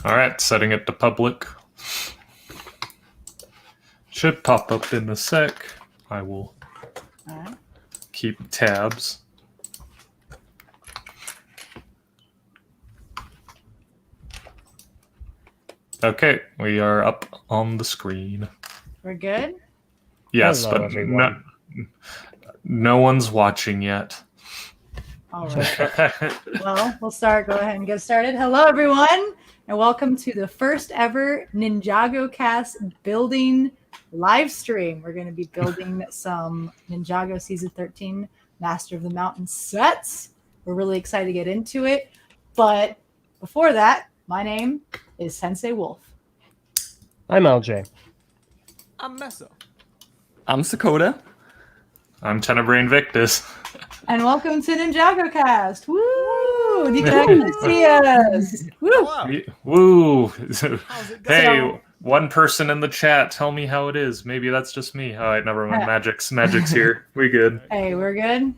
All right, setting it to public. Should pop up in a sec. I will keep tabs. Okay, we are up on the screen. We're good? Yes, Hello, but everyone. no one's watching yet. All right. Well, we'll start. Go ahead and get started. Hello, everyone, and welcome to the first ever Ninjagocast building live stream. We're going to be building some Ninjago Season 13 Master of the Mountain sets. We're really excited to get into it. But before that, my name is Sensei Wolf. I'm LJ. I'm Meso. I'm Sakota. I'm Tenebrae Victus. And welcome to Ninjagocast. Woo! You can actually see us. Woo! Hello. Woo! How's it going? Hey, one person in the chat, tell me how it is. Maybe that's just me. All right, never mind. Magic's here. We good. Hey, we're good.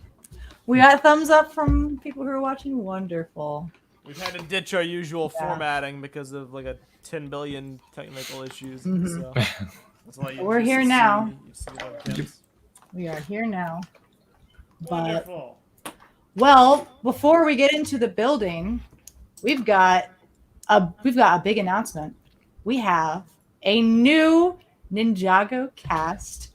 We got thumbs up from people who are watching. Wonderful. We've had to ditch our usual formatting because of like a 10 billion technical issues. So that's why you We're just here see- now. you see our attempts. We are here now. But Wonderful. well, before we get into the building, we've got a big announcement. We have a new Ninjago cast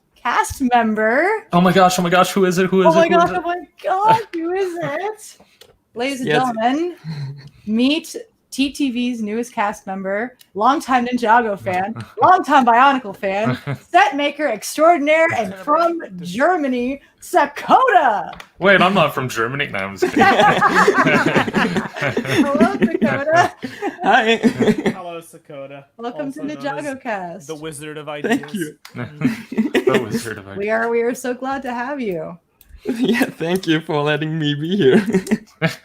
member. Oh my gosh, who is it? Who is Oh it? my Who is gosh, it? oh my god, who is it? Ladies and Yes. gentlemen, meet TTV's newest cast member, longtime Ninjago fan, longtime Bionicle fan, set maker extraordinaire, and from Germany, Sakota. Wait, I'm not from Germany. No, I'm just kidding. Hello, Sakota. Hi. Hello, Sakota. Welcome to Also known as Ninjagocast. The Wizard of Ideas. Thank you. The Wizard of We are so glad to have you. Yeah, thank you for letting me be here.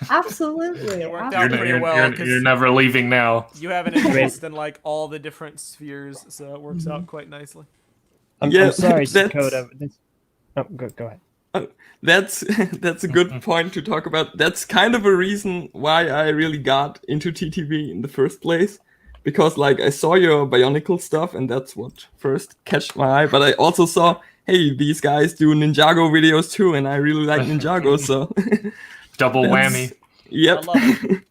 Absolutely. It worked You're, out pretty well you're, because you're never leaving now. you have an interest in like all the different spheres, so it works out quite nicely. I'm Yeah, sorry, that's- Dakota. Oh, go ahead. That's a good point to talk about. That's kind of a reason why I really got into TTV in the first place. Because like I saw your Bionicle stuff and that's what first catched my eye. But I also saw, hey, these guys do Ninjago videos too, and I really like Ninjago, so Double that's- whammy. Yep. I love it.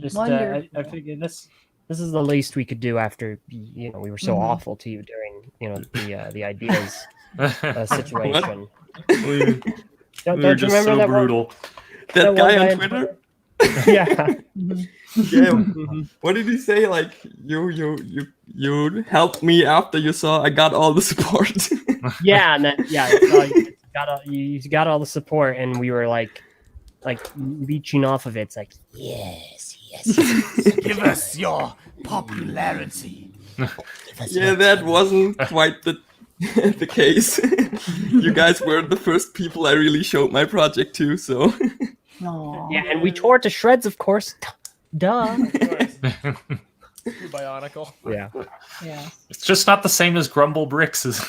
Just Wonderful. I figured this is the least we could do after we were so awful to you during the ideas situation. We Don't were you just remember so that one? brutal. That one guy guy on on Twitter? Yeah. Yeah. What did he say? Like you helped me after you saw I got all the support. Yeah, and then you got all the support, and we were like leeching off of it. It's like yes. Give us your popularity. Yeah, that wasn't quite the the case. You guys were the first people I really showed my project to, so Aw. Yeah, and we tore it to shreds, of course. Duh. Of course. True Bionicle. Yeah. Yeah. It's just not the same as Grumble Bricks. Is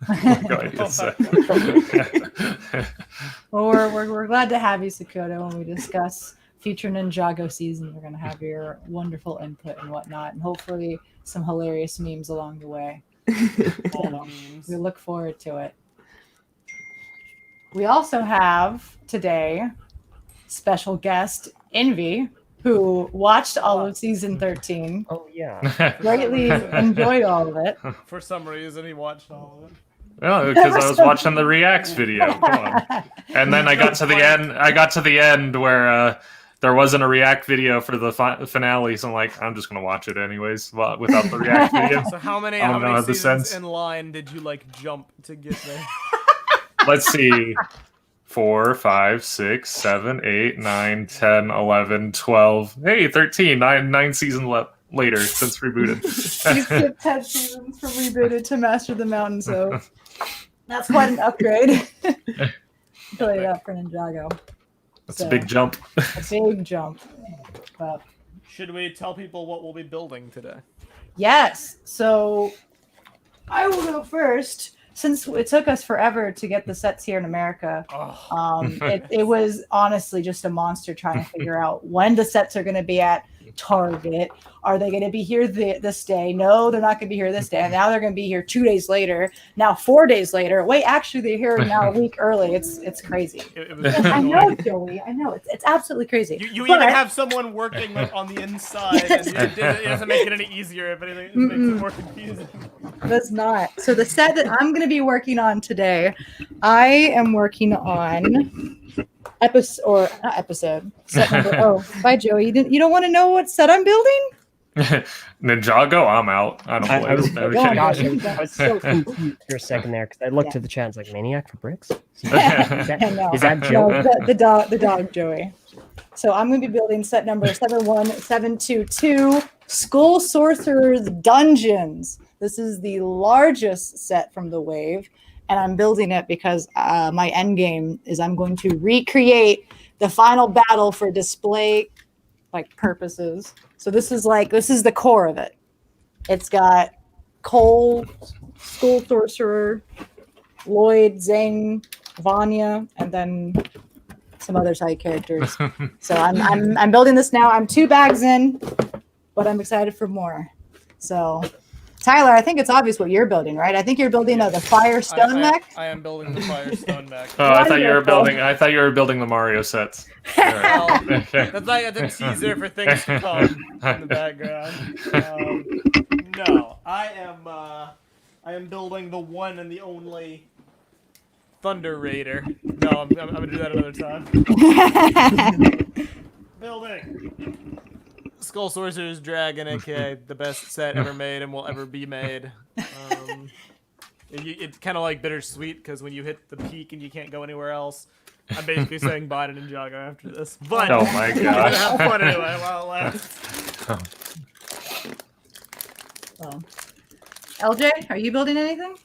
what I just said. Well, we're glad to have you, Sakota, when we discuss future Ninjago season. We're going to have your wonderful input and whatnot, and hopefully some hilarious memes along the way. All the memes. We look forward to it. We also have today special guest Envy, who watched all of season 13, Oh yeah. greatly enjoyed all of it. For some reason, he watched all of it. Oh, because I was watching the Reacts video. Come on. And then I got to the end. I got to the end where there wasn't a React video for the finale, so I'm like, I'm just gonna watch it anyways, without the React video. So how many I don't know the seasons sense. in line did you like jump to get there? Let's see. 4, 5, 6, 7, 8, 9, 10, 11, 12. Hey, 13. Nine seasons later since rebooted. We skipped 10 seasons from rebooted to Master of the Mountain, so that's quite an upgrade. Put it up for Ninjago. That's a big jump. A big jump. But Should we tell people what we'll be building today? yes, so I will go first. Since it took us forever to get the sets here in America, Oh, it was honestly just a monster trying to figure out when the sets are going to be at Target. Are they going to be here this day? No, they're not going to be here this day. And now they're going to be here 2 days later. Now 4 days later. Wait, actually, they're here now a week early. It's crazy. I know, Joey. I know. It's absolutely crazy. You even have someone working like on the inside, and it doesn't make it any easier. If anything, it makes it more confusing. That's not. So the set that I'm going to be working on today, I am working on set number. Oh, bye, Joey. You don't want to know what set I'm building? Ninjago, I'm out. I don't I play was, this. No, gosh, kidding. I was so confused for a second there because I looked at the chat. It's like Maniac for Bricks. Is No. that Joe? No, the dog Joey. So I'm going to be building set number 71722, Skull Sorcerer's Dungeons. This is the largest set from the wave, and I'm building it because my end game is I'm going to recreate the final battle for display purposes. So this is the core of it. It's got Cole, Skull Sorcerer, Lloyd, Zhang, Vanya, and then some other side characters. So I'm building this now. I'm 2 bags in, but I'm excited for more. So Tyler, I think it's obvious what you're building, right? I think you're building the Fire Stone mech. I am building the Fire Stone mech. Oh, I thought you were building the Mario sets. Well, Okay. that's like a teaser for things to come in the background. No, I am building the one and the only Thunder Raider. No, I'm gonna do that another time. Building Skull Sorcerer's Dragon, aka the best set ever made and will ever be made. It's kind of like bittersweet because when you hit the peak and you can't go anywhere else, I'm basically saying bye to Ninjago after this. But Oh my gosh. have fun anyway while it lasts. LJ, are you building anything?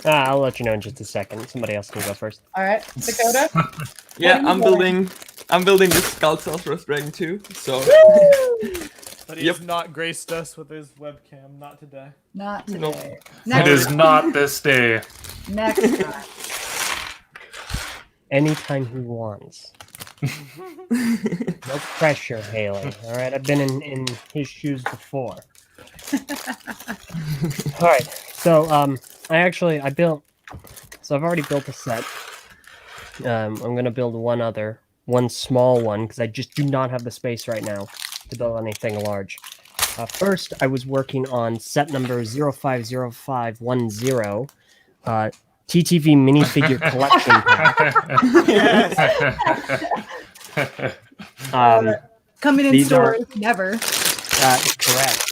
I'll let you know in just a second. Somebody else can go first. All right, Dakota. Yeah, I'm building this Skull Sorcerer's Dragon too. So But he has not graced us with his webcam. Not today. Not today. Nope. It is not this day. Next time. Anytime he wants. No pressure, Haley. All right, I've been in his shoes before. All right, so I've already built a set. I'm gonna build one small one because I just do not have the space right now to build anything large. First, I was working on set number 050510. TTV minifigure collection pack. Coming in stores, never. Correct.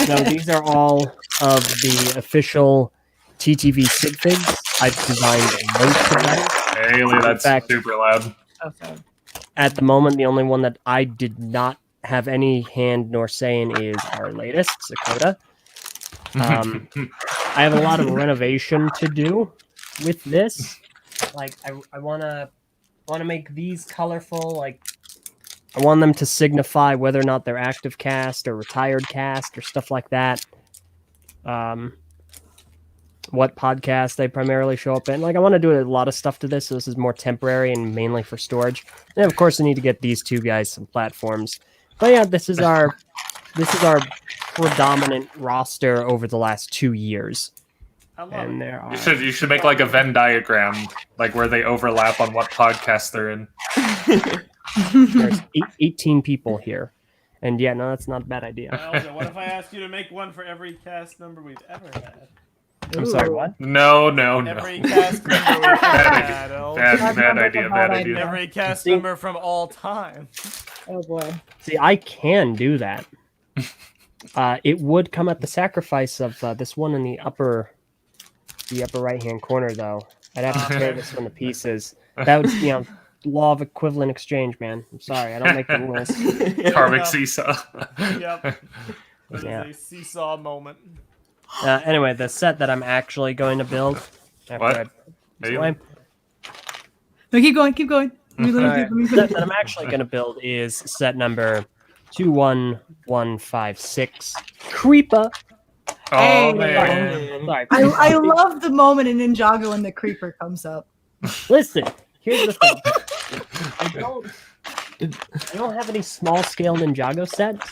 No, these are all of the official TTV sig figs. I've designed most of them. Haley, that's super loud. Okay. At the moment, the only one that I did not have any hand nor say in is our latest, Dakota. I have a lot of renovation to do with this. Like I wanna make these colorful. Like I want them to signify whether or not they're active cast or retired cast or stuff like that. What podcast they primarily show up in. Like I want to do a lot of stuff to this, so this is more temporary and mainly for storage. And of course I need to get these two guys some platforms. But yeah, this is our predominant roster over the last 2 years. And there are You should make like a Venn diagram, like where they overlap on what podcast they're in. there's 18 people here. And yeah, no, that's not a bad idea. Elder, what if I asked you to make one for every cast member we've ever had? I'm sorry, what? No. Every cast member we've ever had. Elder. Bad idea. Every cast member from all time. Oh boy. See, I can do that. It would come at the sacrifice of this one in the upper right-hand corner, though. I'd have to tear this one to pieces. That would, law of equivalent exchange, man. I'm sorry, I don't make the rules. Karmic seesaw. Yep. It Yeah. is a seesaw moment. Anyway, the set that I'm actually going to build. What? No, keep going. The set that I'm actually going to build is set number 21156. Creeper. Oh Hey. man. Sorry. I love the moment in Ninjago when the creeper comes up. Listen, here's the thing. I don't have any small scale Ninjago sets,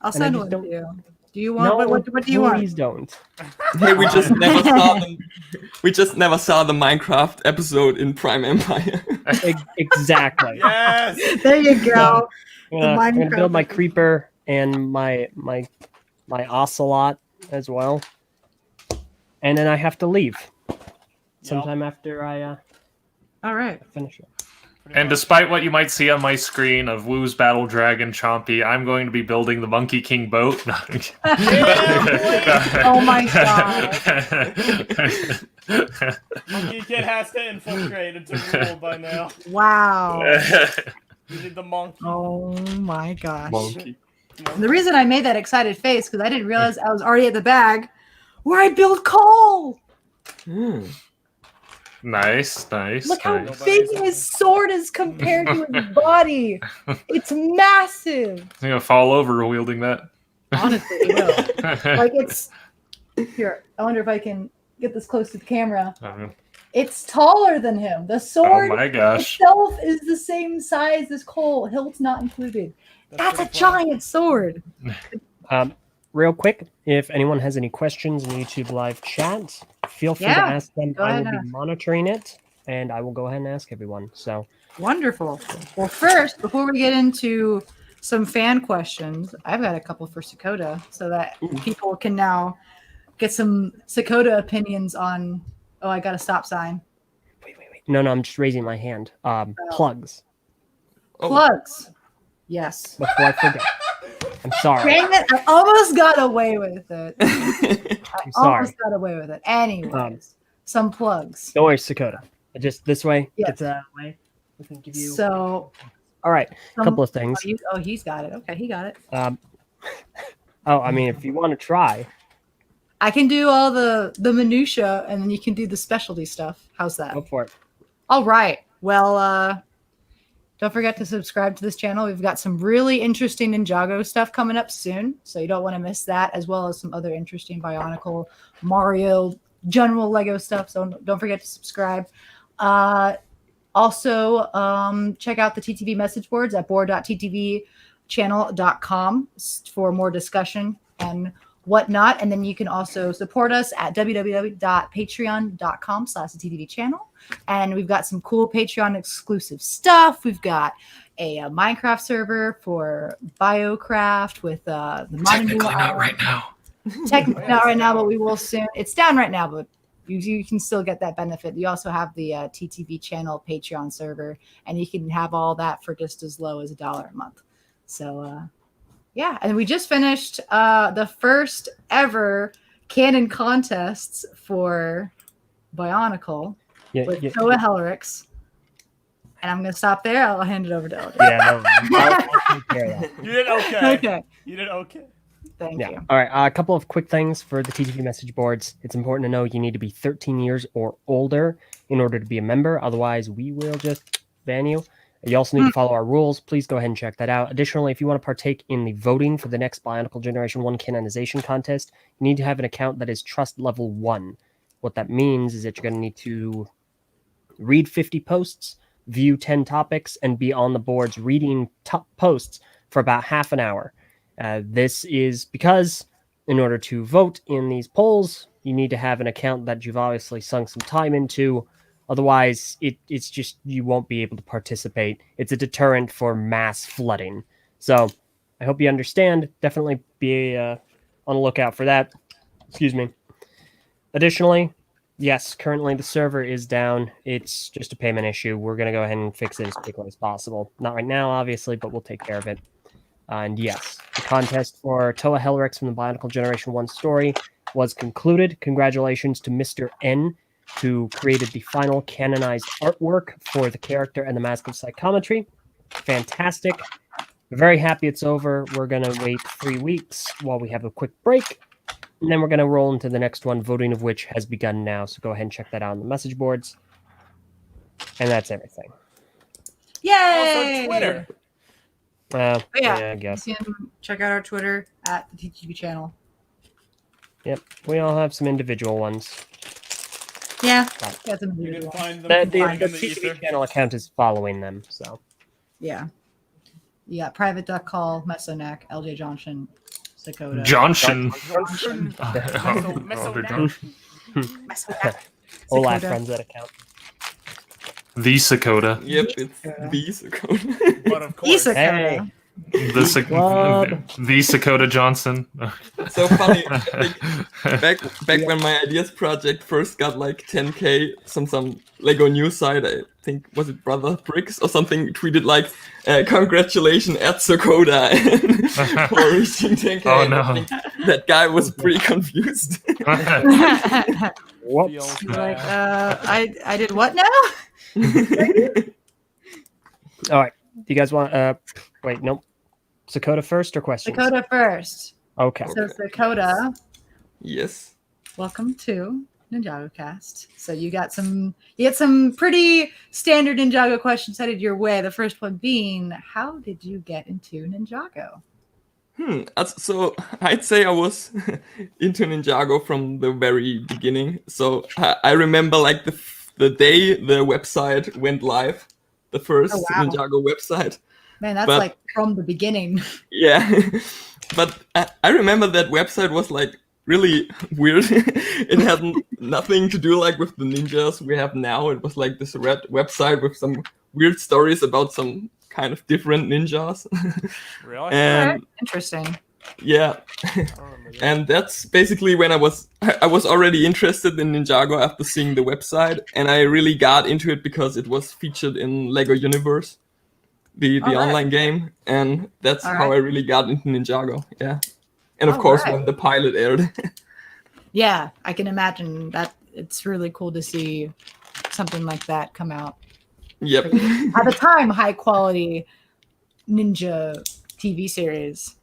I'll And I send just one don't- to you. Do you want? No, what do you want? please don't. Hey, we just never saw them. We just never saw the Minecraft episode in Prime Empire. Exactly. Yes. There you go. I'm gonna Minecraft build my episode. creeper and my ocelot as well, and then I have to leave sometime after I All right. finish it. And despite what you might see on my screen of Woo's Battle Dragon Chompy, I'm going to be building the Monkey King boat. Oh my god. Monkey Kid has to infiltrate into rule by now. Wow. You need the monkey. Oh my gosh. Monkey. The reason I made that excited face because I didn't realize I was already at the bag where I build coal. Hmm. Nice, nice. Look how nice. big his sword is compared to his body. It's massive. I'm gonna fall over wielding that. Honestly, it will. Like it's here. I wonder if I can get this close to the camera. It's taller than him. The Oh sword my gosh. itself is the same size as Cole. Hilt's not included. That's a pretty funny. giant sword. Real quick, if anyone has any questions in YouTube live chat, feel free to Yeah, ask them. go I ahead will be and ask. monitoring it, and I will go ahead and ask everyone. So, Wonderful. Well, first, before we get into some fan questions, I've got a couple for Sakota so that people can now get some Sakota opinions on. Oh, I got a stop sign. wait. No, I'm just raising my hand. Plugs. Oh. Plugs. Yes. Before I forget. I'm sorry. Dang it! I almost got away with it. I'm sorry. Almost got away with it. Anyways, some plugs. Don't worry, Sakota. Just this way. Yes. Get that way. We can give you. So, All right. A some- couple of things. he's got it. Okay, he got it. I mean, if you want to try, I can do all the minutia, and then you can do the specialty stuff. How's that? go for it. All right. Well, don't forget to subscribe to this channel. We've got some really interesting Ninjago stuff coming up soon, so you don't want to miss that, as well as some other interesting Bionicle, Mario, general Lego stuff. So don't forget to subscribe. Also, check out the TTV message boards at board.ttvchannel.com for more discussion and whatnot. And then you can also support us at www.patreon.com/TTV channel. And we've got some cool Patreon exclusive stuff. We've got a Minecraft server for Biocraft with the Technically not right now. Technically not right now, but we will soon. It's down right now, but you can still get that benefit. You also have the TTV channel Patreon server, and you can have all that for just as low as $1 a month. So, yeah. And we just finished the first ever canon contests for Bionicle with Toa Helrix. And I'm going to stop there. I'll hand it over to Elder. Yeah, no, I'll take care of that. You did okay. Okay. You did okay. Thank Yeah. you. All right. A couple of quick things for the TTV message boards. It's important to know you need to be 13 years or older in order to be a member. Otherwise, we will just ban you. You also need to follow our rules. Please go ahead and check that out. Additionally, if you want to partake in the voting for the next Bionicle Generation 1 canonization contest, you need to have an account that is trust level 1. What that means is that you're going to need to read 50 posts, view 10 topics, and be on the boards reading top posts for about half an hour. This is because in order to vote in these polls, you need to have an account that you've obviously sunk some time into. Otherwise, it's just you won't be able to participate. It's a deterrent for mass flooding. So I hope you understand. Definitely be on the lookout for that. Excuse me. Additionally, yes, currently the server is down. It's just a payment issue. We're going to go ahead and fix it as quickly as possible. Not right now, obviously, but we'll take care of it. And yes, the contest for Toa Helrix from the Bionicle Generation 1 story was concluded. Congratulations to Mr. N, who created the final canonized artwork for the character and the Mask of Psychometry. Fantastic. Very happy it's over. We're going to wait 3 weeks while we have a quick break. And then we're going to roll into the next one, voting of which has begun now. So go ahead and check that out on the message boards. And that's everything. Yay! Also, Twitter. Yeah. I guess. You can check out our Twitter at the TTV channel. Yep. We all have some individual ones. Yeah. Right. Got some You can individual. find them The flying in the TTV ether. channel account is following them. So Yeah. You got private.call, Mesonac, LJ Johnson, Sakota. Johnson. Olaf runs that account. The Sakota. Yep, it's the Sakota. But of course, Sakota. Hey, The Sakota Johnson. So funny. I think back when my ideas project first got like 10k, some Lego news site, I think was it Brother Bricks or something, tweeted like, "Congratulations at Sakota for reaching 10k." Oh, And no. I think that guy was pretty confused. whoops. feels Like, bad. I did what now? All right. Do you guys want? Wait, nope. Sakota first or questions? Sakota first. Okay. So Sakota, Yes. welcome to Ninjagocast. So you get some pretty standard Ninjago questions headed your way. The first one being, how did you get into Ninjago? So I'd say I was into Ninjago from the very beginning. So I remember like the day the website went live, the first Oh, wow. Ninjago website. Man, that's But- like from the beginning. Yeah, but I remember that website was like really weird. It had nothing to do like with the ninjas we have now. It was like this red website with some weird stories about some kind of different ninjas. Really? And Alright, interesting. yeah, I don't remember that. and that's basically when I was already interested in Ninjago after seeing the website, and I really got into it because it was featured in Lego Universe, the Alright. online game, and that's how Alright. I really got into Ninjago. Yeah, and of Alright. course when the pilot aired. Yeah, I can imagine that it's really cool to see something like that come out. Yep. At the time, high quality ninja TV series.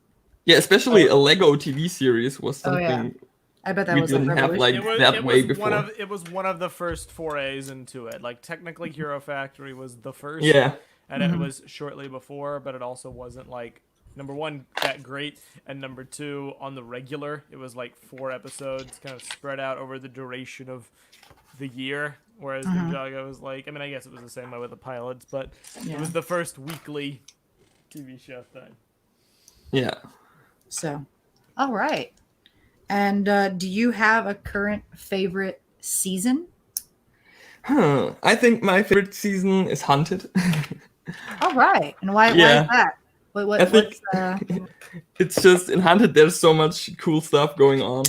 Yeah, especially a Lego TV series was Oh, yeah. something I bet that we was didn't have like that way before. It was one of the first forays into it. Like technically, Hero Factory was the first. Yeah. And Mhm. it was shortly before, but it also wasn't like number one that great, and number two on the regular. It was like 4 episodes, kind of spread out over the duration of the year. Whereas Ninjago was like, I mean, I guess it was the same way with the pilots, but Yeah. it was the first weekly TV show thing. Yeah. So, all right. And do you have a current favorite season? I think my favorite season is Hunted. All right. And why Yeah. is that? What, I think- what's, It's just in Hunted there's so much cool stuff going on.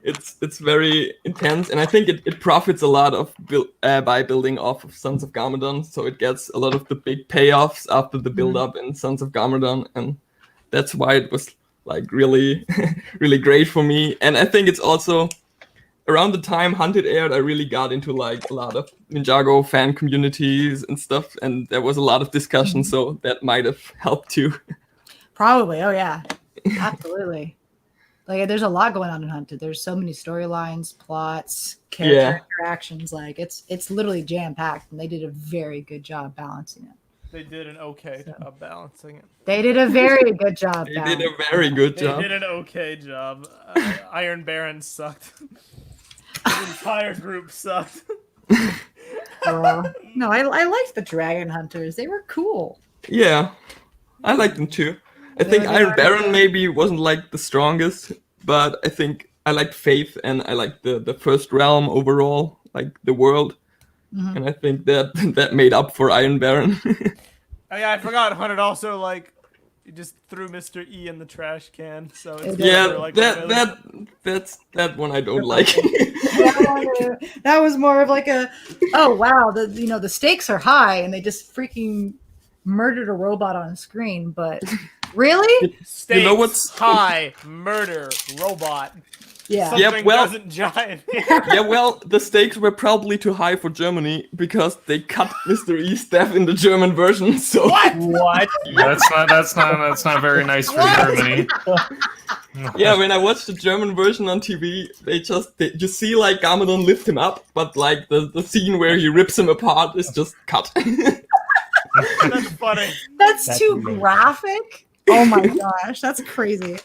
it's very intense, and I think it profits a lot of by building off of Sons of Garmadon, so it gets a lot of the big payoffs after the build up in Sons of Garmadon, and that's why it was like really really great for me. And I think it's also around the time Hunted aired, I really got into like a lot of Ninjago fan communities and stuff, and there was a lot of discussion, so that might have helped too. Probably. Oh yeah. Absolutely. Like there's a lot going on in Hunted. There's so many storylines, plots, character interactions. Like it's literally jam packed, and they did a very good job balancing it. They did an okay job balancing it. They did a very good job. They did balancing a very good They job. did an okay job. Iron Baron sucked. The entire group sucked. No, I liked the Dragon Hunters. They were cool. Yeah, I liked them too. I think They Iron are- Baron maybe wasn't like the strongest, but I think I liked Faith and I liked the first realm overall, like the world, Mhm. and I think that that made up for Iron Baron. Oh yeah, I forgot. Hunted also like he just threw Mr. E in the trash can. So it's yeah, like that one I don't like. That was more of like a, oh wow, the stakes are high, and they just freaking murdered a robot on screen. But really, Stakes, You know what's- high murder robot? yeah. Yeah, Something well- doesn't jive. Yeah, well, the stakes were probably too high for Germany because they cut Mr. E's death in the German version. So What? That's not very nice for Germany. yeah, when I watched the German version on TV, they you see like Garmadon lift him up, but like the scene where he rips him apart is just cut. That's funny. That's too amazing. graphic. Oh my gosh, that's crazy.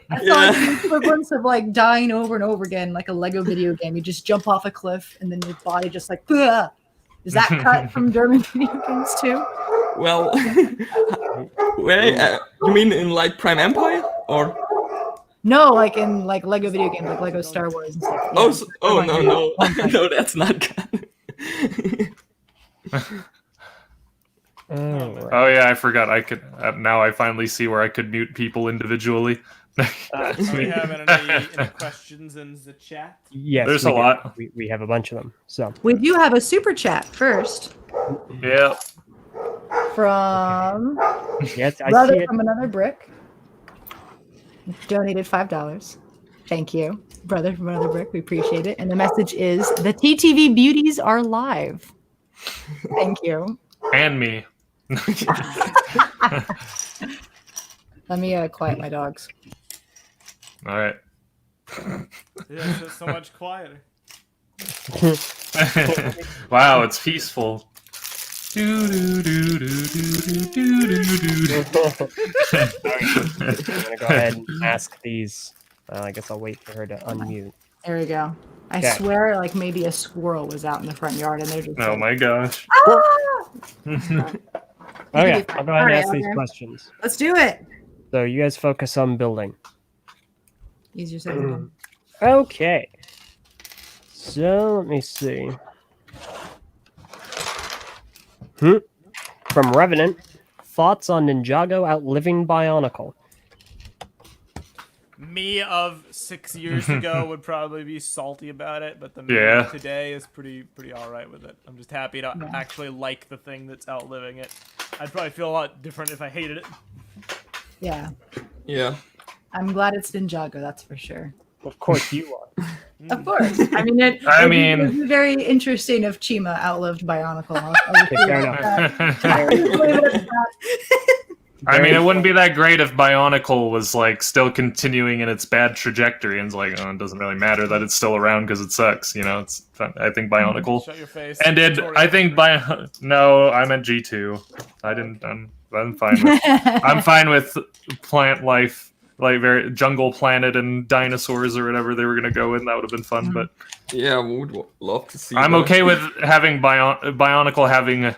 I thought like the equivalence of like dying over and over again, like a Lego video game. You just jump off a cliff and then your body just like, "Ugh." Is that cut from German video games too? Well, wait, you mean in like Prime Empire or? No, like in like Lego video games, like Lego Star Wars and stuff. Oh, Yeah. no. Okay. No, that's not canon. Alright. Oh yeah, I forgot. I could now. I finally see where I could mute people individually. Are we having any questions in the chat? Yes, There's we a do. lot. We have a bunch of them. So We do have a super chat first Yeah. from yes, I see Brother it. from Another Brick. Donated $5. Thank you, Brother from Another Brick. We appreciate it. And the message is the TTV beauties are live. Thank you. And me. Let me quiet my dogs. All right. Yeah, it's just so much quieter. Wow, it's peaceful. Do, do, do, do, do, do, do, do. I'm gonna go ahead and ask these. I guess I'll wait for her to unmute. There we go. I Okay. swear, like maybe a squirrel was out in the front yard and they're just. Oh like, my gosh. "Ah!" Okay, I'll go ahead and Alright, ask these okay. questions. Let's do it. So you guys focus on building. Easier said than done. Okay. So let me see. From Revenant, thoughts on Ninjago outliving Bionicle? Me of 6 years ago would probably be salty about it, but the me Yeah. of today is pretty all right with it. I'm just happy to Yeah. actually like the thing that's outliving it. I'd probably feel a lot different if I hated it. Yeah. Yeah. I'm glad it's Ninjago, that's for sure. Of course you are. Of course. I mean, it would be very interesting if Chima outlived Bionicle. Okay, fair enough. I mean, it wouldn't be that great if Bionicle was like still continuing in its bad trajectory, and it's like, oh, it doesn't really matter that it's still around because it sucks. You know, it's. I think Bionicle Shut your face. ended. I think No, I meant G2. I didn't. I'm fine with. I'm fine with plant life, like very Jungle Planet and dinosaurs or whatever they were gonna go in. That would have been fun, but Yeah, we would love to see I'm that. okay with having Bionicle having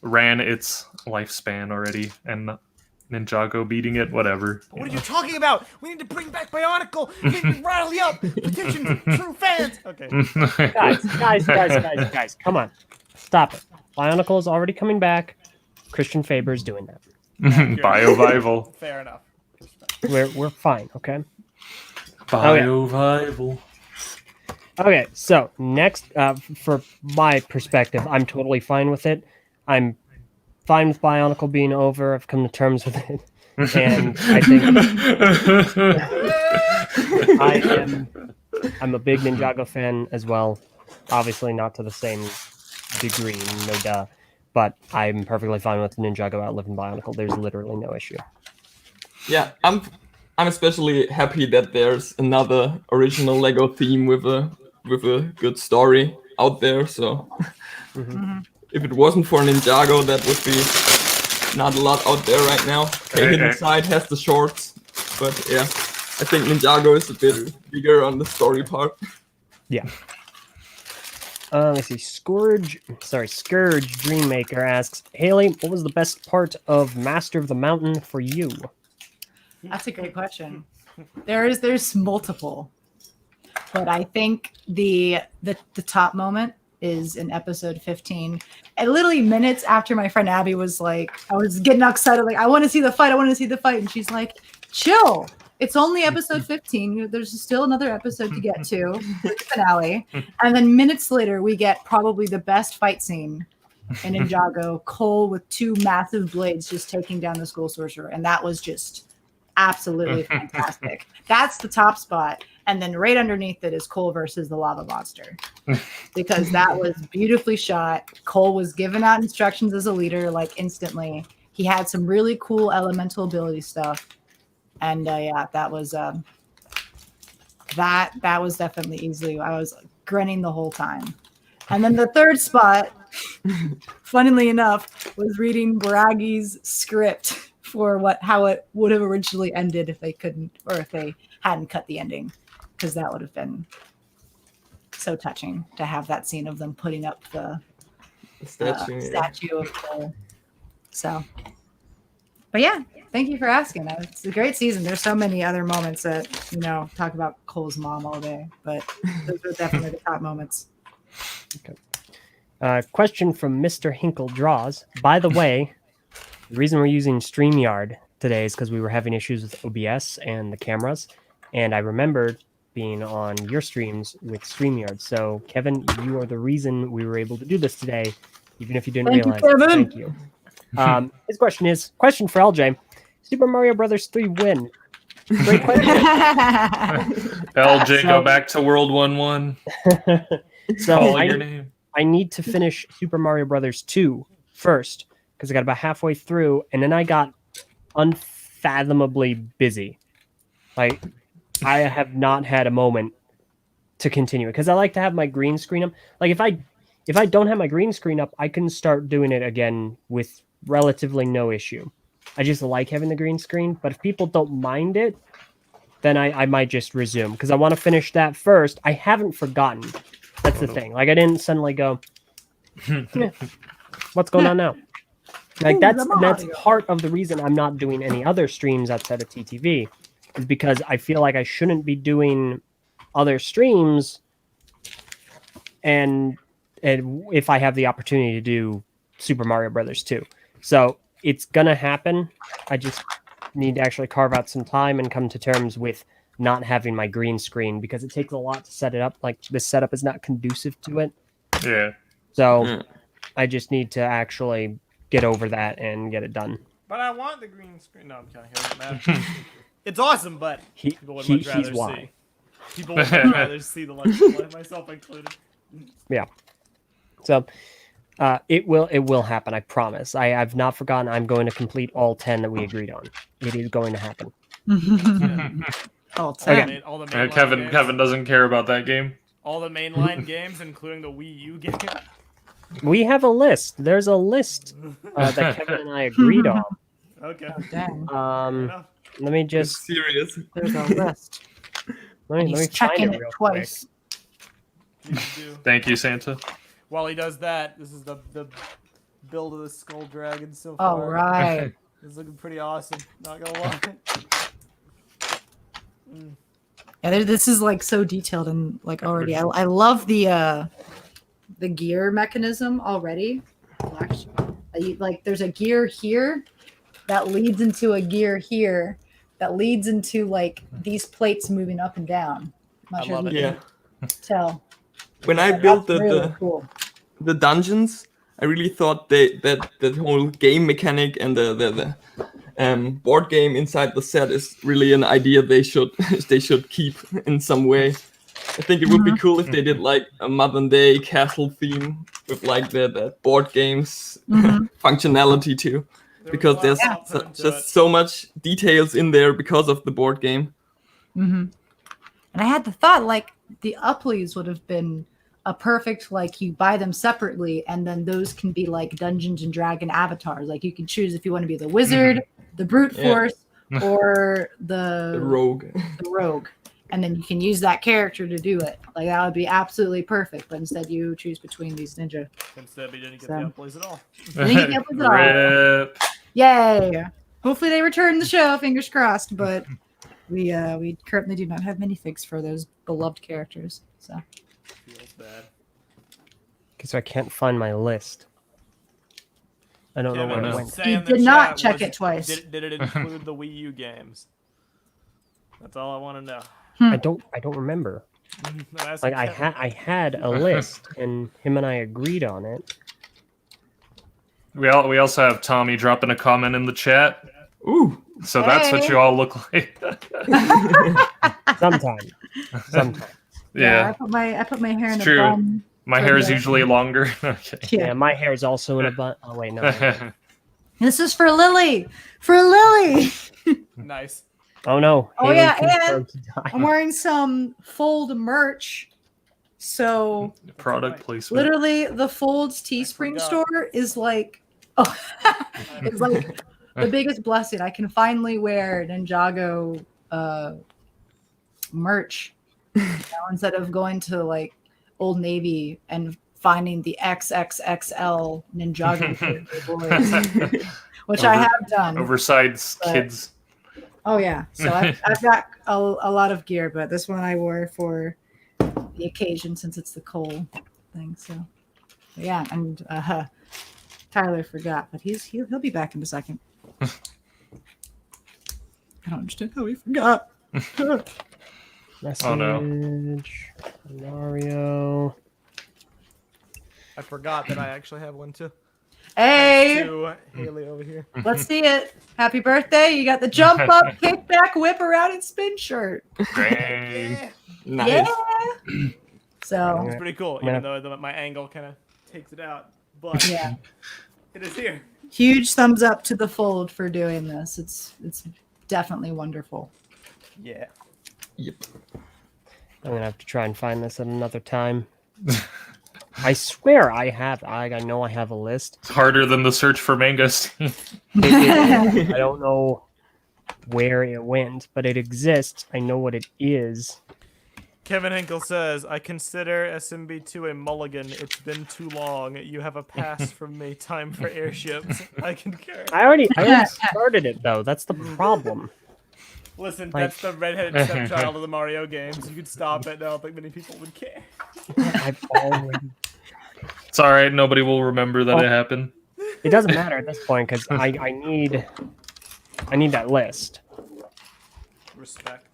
ran its lifespan already and Ninjago beating it. Whatever. What are you talking about? We need to bring back Bionicle. Maybe rattle you up. Petition from true fans. Okay. Guys, come on. Stop it. Bionicle is already coming back. Christian Faber is doing that. Biovival. Fair enough. We're fine, okay? Biovival. Okay, so next, for my perspective, I'm totally fine with it. I'm fine with Bionicle being over. I've come to terms with it, and I think I'm a big Ninjago fan as well. Obviously, not to the same degree, no duh. But I'm perfectly fine with Ninjago outliving Bionicle. There's literally no issue. Yeah, I'm especially happy that there's another original Lego theme with a good story out there. So if it wasn't for Ninjago, that would be not a lot out there right now. Okay, Hidden Side has the shorts, but yeah, I think Ninjago is a bit bigger on the story part. Yeah. Let's see. Scourge Dreammaker asks, Haley, what was the best part of Master of the Mountain for you? That's a great question. There's multiple, but I think the top moment is in episode 15. And literally minutes after my friend Abby was like, I was getting excited, like, I want to see the fight, and she's like, chill. It's only episode 15. There's still another episode to get to, the finale. And then minutes later, we get probably the best fight scene in Ninjago, Cole with two massive blades just taking down the school sorcerer. And that was just absolutely fantastic. That's the top spot. And then right underneath it is Cole versus the lava monster. Because that was beautifully shot. Cole was giving out instructions as a leader, like instantly. He had some really cool elemental ability stuff. And yeah, that was definitely easily. I was grinning the whole time. And then the third spot, funnily enough, was reading Baragi's script for how it would have originally ended if they couldn't, or if they hadn't cut the ending, because that would have been so touching to have that scene of them putting up the statue of Cole. So, but yeah, Thank you for asking. It's a great season. There's so many other moments that, talk about Cole's mom all day, but those are definitely the top moments. Question from Mr. Hinkle Draws. By the way, the reason we're using StreamYard today is because we were having issues with OBS and the cameras, and I remembered being on your streams with StreamYard. So, Kevin, you are the reason we were able to do this today, even if you didn't realize. Thank you. His question is, question for LJ. Super Mario Brothers 3 win. Great question. LJ, go back to World 1-1. So Call your name. I need to finish Super Mario Brothers 2 first, because I got about halfway through, and then I got unfathomably busy. Like, I have not had a moment to continue it, because I like to have my green screen up. Like, if I don't have my green screen up, I can start doing it again with relatively no issue. I just like having the green screen, but if people don't mind it, then I might just resume, because I want to finish that first. I haven't forgotten. That's the thing. Like, I didn't suddenly go, what's going on now? Like, that's part of the reason I'm not doing any other streams outside of TTV, is because I feel like I shouldn't be doing other streams and if I have the opportunity to do Super Mario Brothers 2. So it's gonna happen. I just need to actually carve out some time and come to terms with not having my green screen, because it takes a lot to set it up. Like, this setup is not conducive to it. Yeah. So I just need to actually get over that and get it done. But I want the green screen. No, I'm kidding. It doesn't matter. It's awesome, but people would much rather see. People would much rather see the Let's Play, myself included. Yeah. So it will happen. I promise. I've not forgotten. I'm going to complete all 10 that we agreed on. It is going to happen. All 10. Okay. All the mainline Kevin games, doesn't care about that game. all the mainline games, including the Wii U game. We have a list. There's a list that Kevin and I agreed on. Okay. Oh, dang. Let me just. Serious. There's a list. Let me He's find checking it it real twice. Please do. Thank you, Santa. While he does that, this is the build of the Skull Dragon so All far. right. It's looking pretty awesome. Not gonna lie. Yeah, this is like so detailed and like already. I love the gear mechanism already. Like, there's a gear here that leads into a gear here that leads into like these plates moving up and down. I'm not sure love if it. you Yeah. can tell. When I That's built really cool. the dungeons, I really thought that the whole game mechanic and the board game inside the set is really an idea they should keep in some way. I think it would be cool if they did like a modern day castle theme with like the board games functionality too, because there's just so much details in there because of the board game. And I had the thought, like, the Uplies would have been a perfect, like, you buy them separately, and then those can be like Dungeons and Dragon avatars. Like, you can choose if you want to be the wizard, the brute force, or the rogue. The rogue. And then you can use that character to do it. Like, that would be absolutely perfect. But instead, you choose between these ninja. Instead, we didn't get the Uplies at all. Didn't get the Uplies at all. Rip. Yay! Hopefully, they return the show. Fingers crossed. But we currently do not have minifigs for those beloved characters. So. Feels bad. Okay, so I can't find my list. I don't know Kevin where it was went. saying You the did not chat check was- it twice. Did it include the Wii U games? That's all I want to know. I don't remember. That's Like, okay. I had a list, and him and I agreed on it. We also have Tommy dropping a comment in the chat. Ooh. So that's what Hey. you all look like. Sometimes. Yeah. I put my hair in It's a true. bun. My hair is usually longer. Okay. Yeah, my hair is also in a bun. Oh wait, no. This is for Lily. For Lily. Nice. Oh no. Oh, Haley yeah, confirmed to die. I'm wearing some Fold merch. So Product placement. literally, the Folds Teespring forgot. store is like, it's like the biggest blessing. I can finally wear Ninjago merch instead of going to like Old Navy and finding the XXXL Ninjago boys, which I have done. Oversized But- kids. Oh yeah, so I've got a lot of gear, but this one I wore for the occasion since it's the coal thing. So yeah, and Tyler forgot, but he'll be back in a second. I don't understand how he forgot. Message. Oh, no. Mario. I forgot that I actually have one too. Hey, To Haley over here. let's see it. Happy birthday! You got the jump up, kick back, whip around, and spin shirt. Dang. Yeah. Nice. Yeah. So It's pretty cool, even though my angle kind of takes it out. But yeah, it is here. huge thumbs up to the Fold for doing this. It's definitely wonderful. Yeah. Yep. I'm gonna have to try and find this at another time. I swear I have. I know I have a list. It's harder than the search for mangosteen. I don't know where it went, but it exists. I know what it is. Kevin Henkel says, I consider SMB2 a mulligan. It's been too long. You have a pass from me. Time for airships. I concur. I already started it though. That's the problem. Listen, Like- that's the redheaded stepchild of the Mario games. You could stop it. I don't think many people would care. I've already. It's all right. Nobody will remember that it happened. It doesn't matter at this point because I need that list. Respect.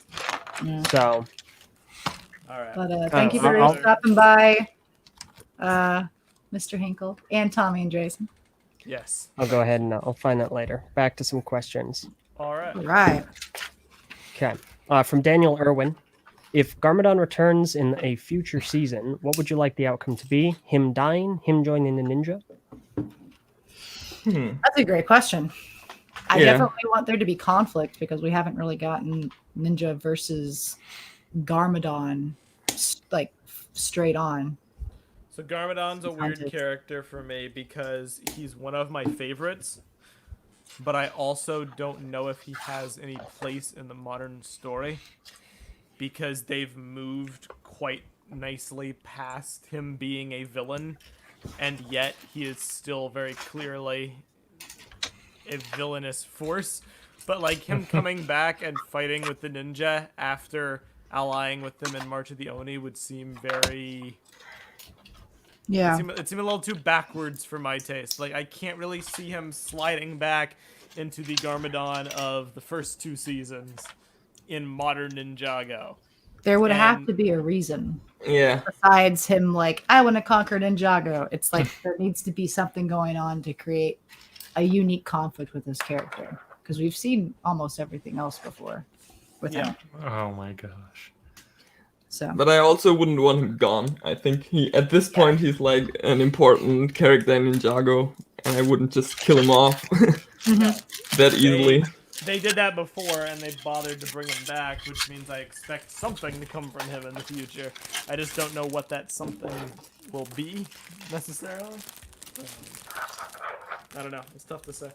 Yeah. So All right. But thank you Oh, for I'll- stopping by, Mr. Hinkle and Tommy and Jason. Yes. I'll go ahead and I'll find that later. Back to some questions. All right. All right. Okay. From Daniel Irwin. If Garmadon returns in a future season, what would you like the outcome to be? Him dying? Him joining the ninja? That's a great question. I Yeah. definitely want there to be conflict because we haven't really gotten Ninja versus Garmadon like straight on. So Garmadon's a weird Haunted. character for me because he's one of my favorites, but I also don't know if he has any place in the modern story because they've moved quite nicely past him being a villain, and yet he is still very clearly a villainous force. But like him coming back and fighting with the ninja after allying with them in March of the Oni would seem very... Yeah. It seemed a little too backwards for my taste. Like, I can't really see him sliding back into the Garmadon of the first two seasons in modern Ninjago. There would have And- to be a reason Yeah. besides him like, I want to conquer Ninjago. It's like there needs to be something going on to create a unique conflict with this character. Because we've seen almost everything else before with him. Oh my gosh. So But I also wouldn't want him gone. I think at this point he's like an important character in Ninjago, and I wouldn't just kill him off that easily. They did that before, and they bothered to bring him back, which means I expect something to come from him in the future. I just don't know what that something will be, necessarily. I don't know. It's tough to say.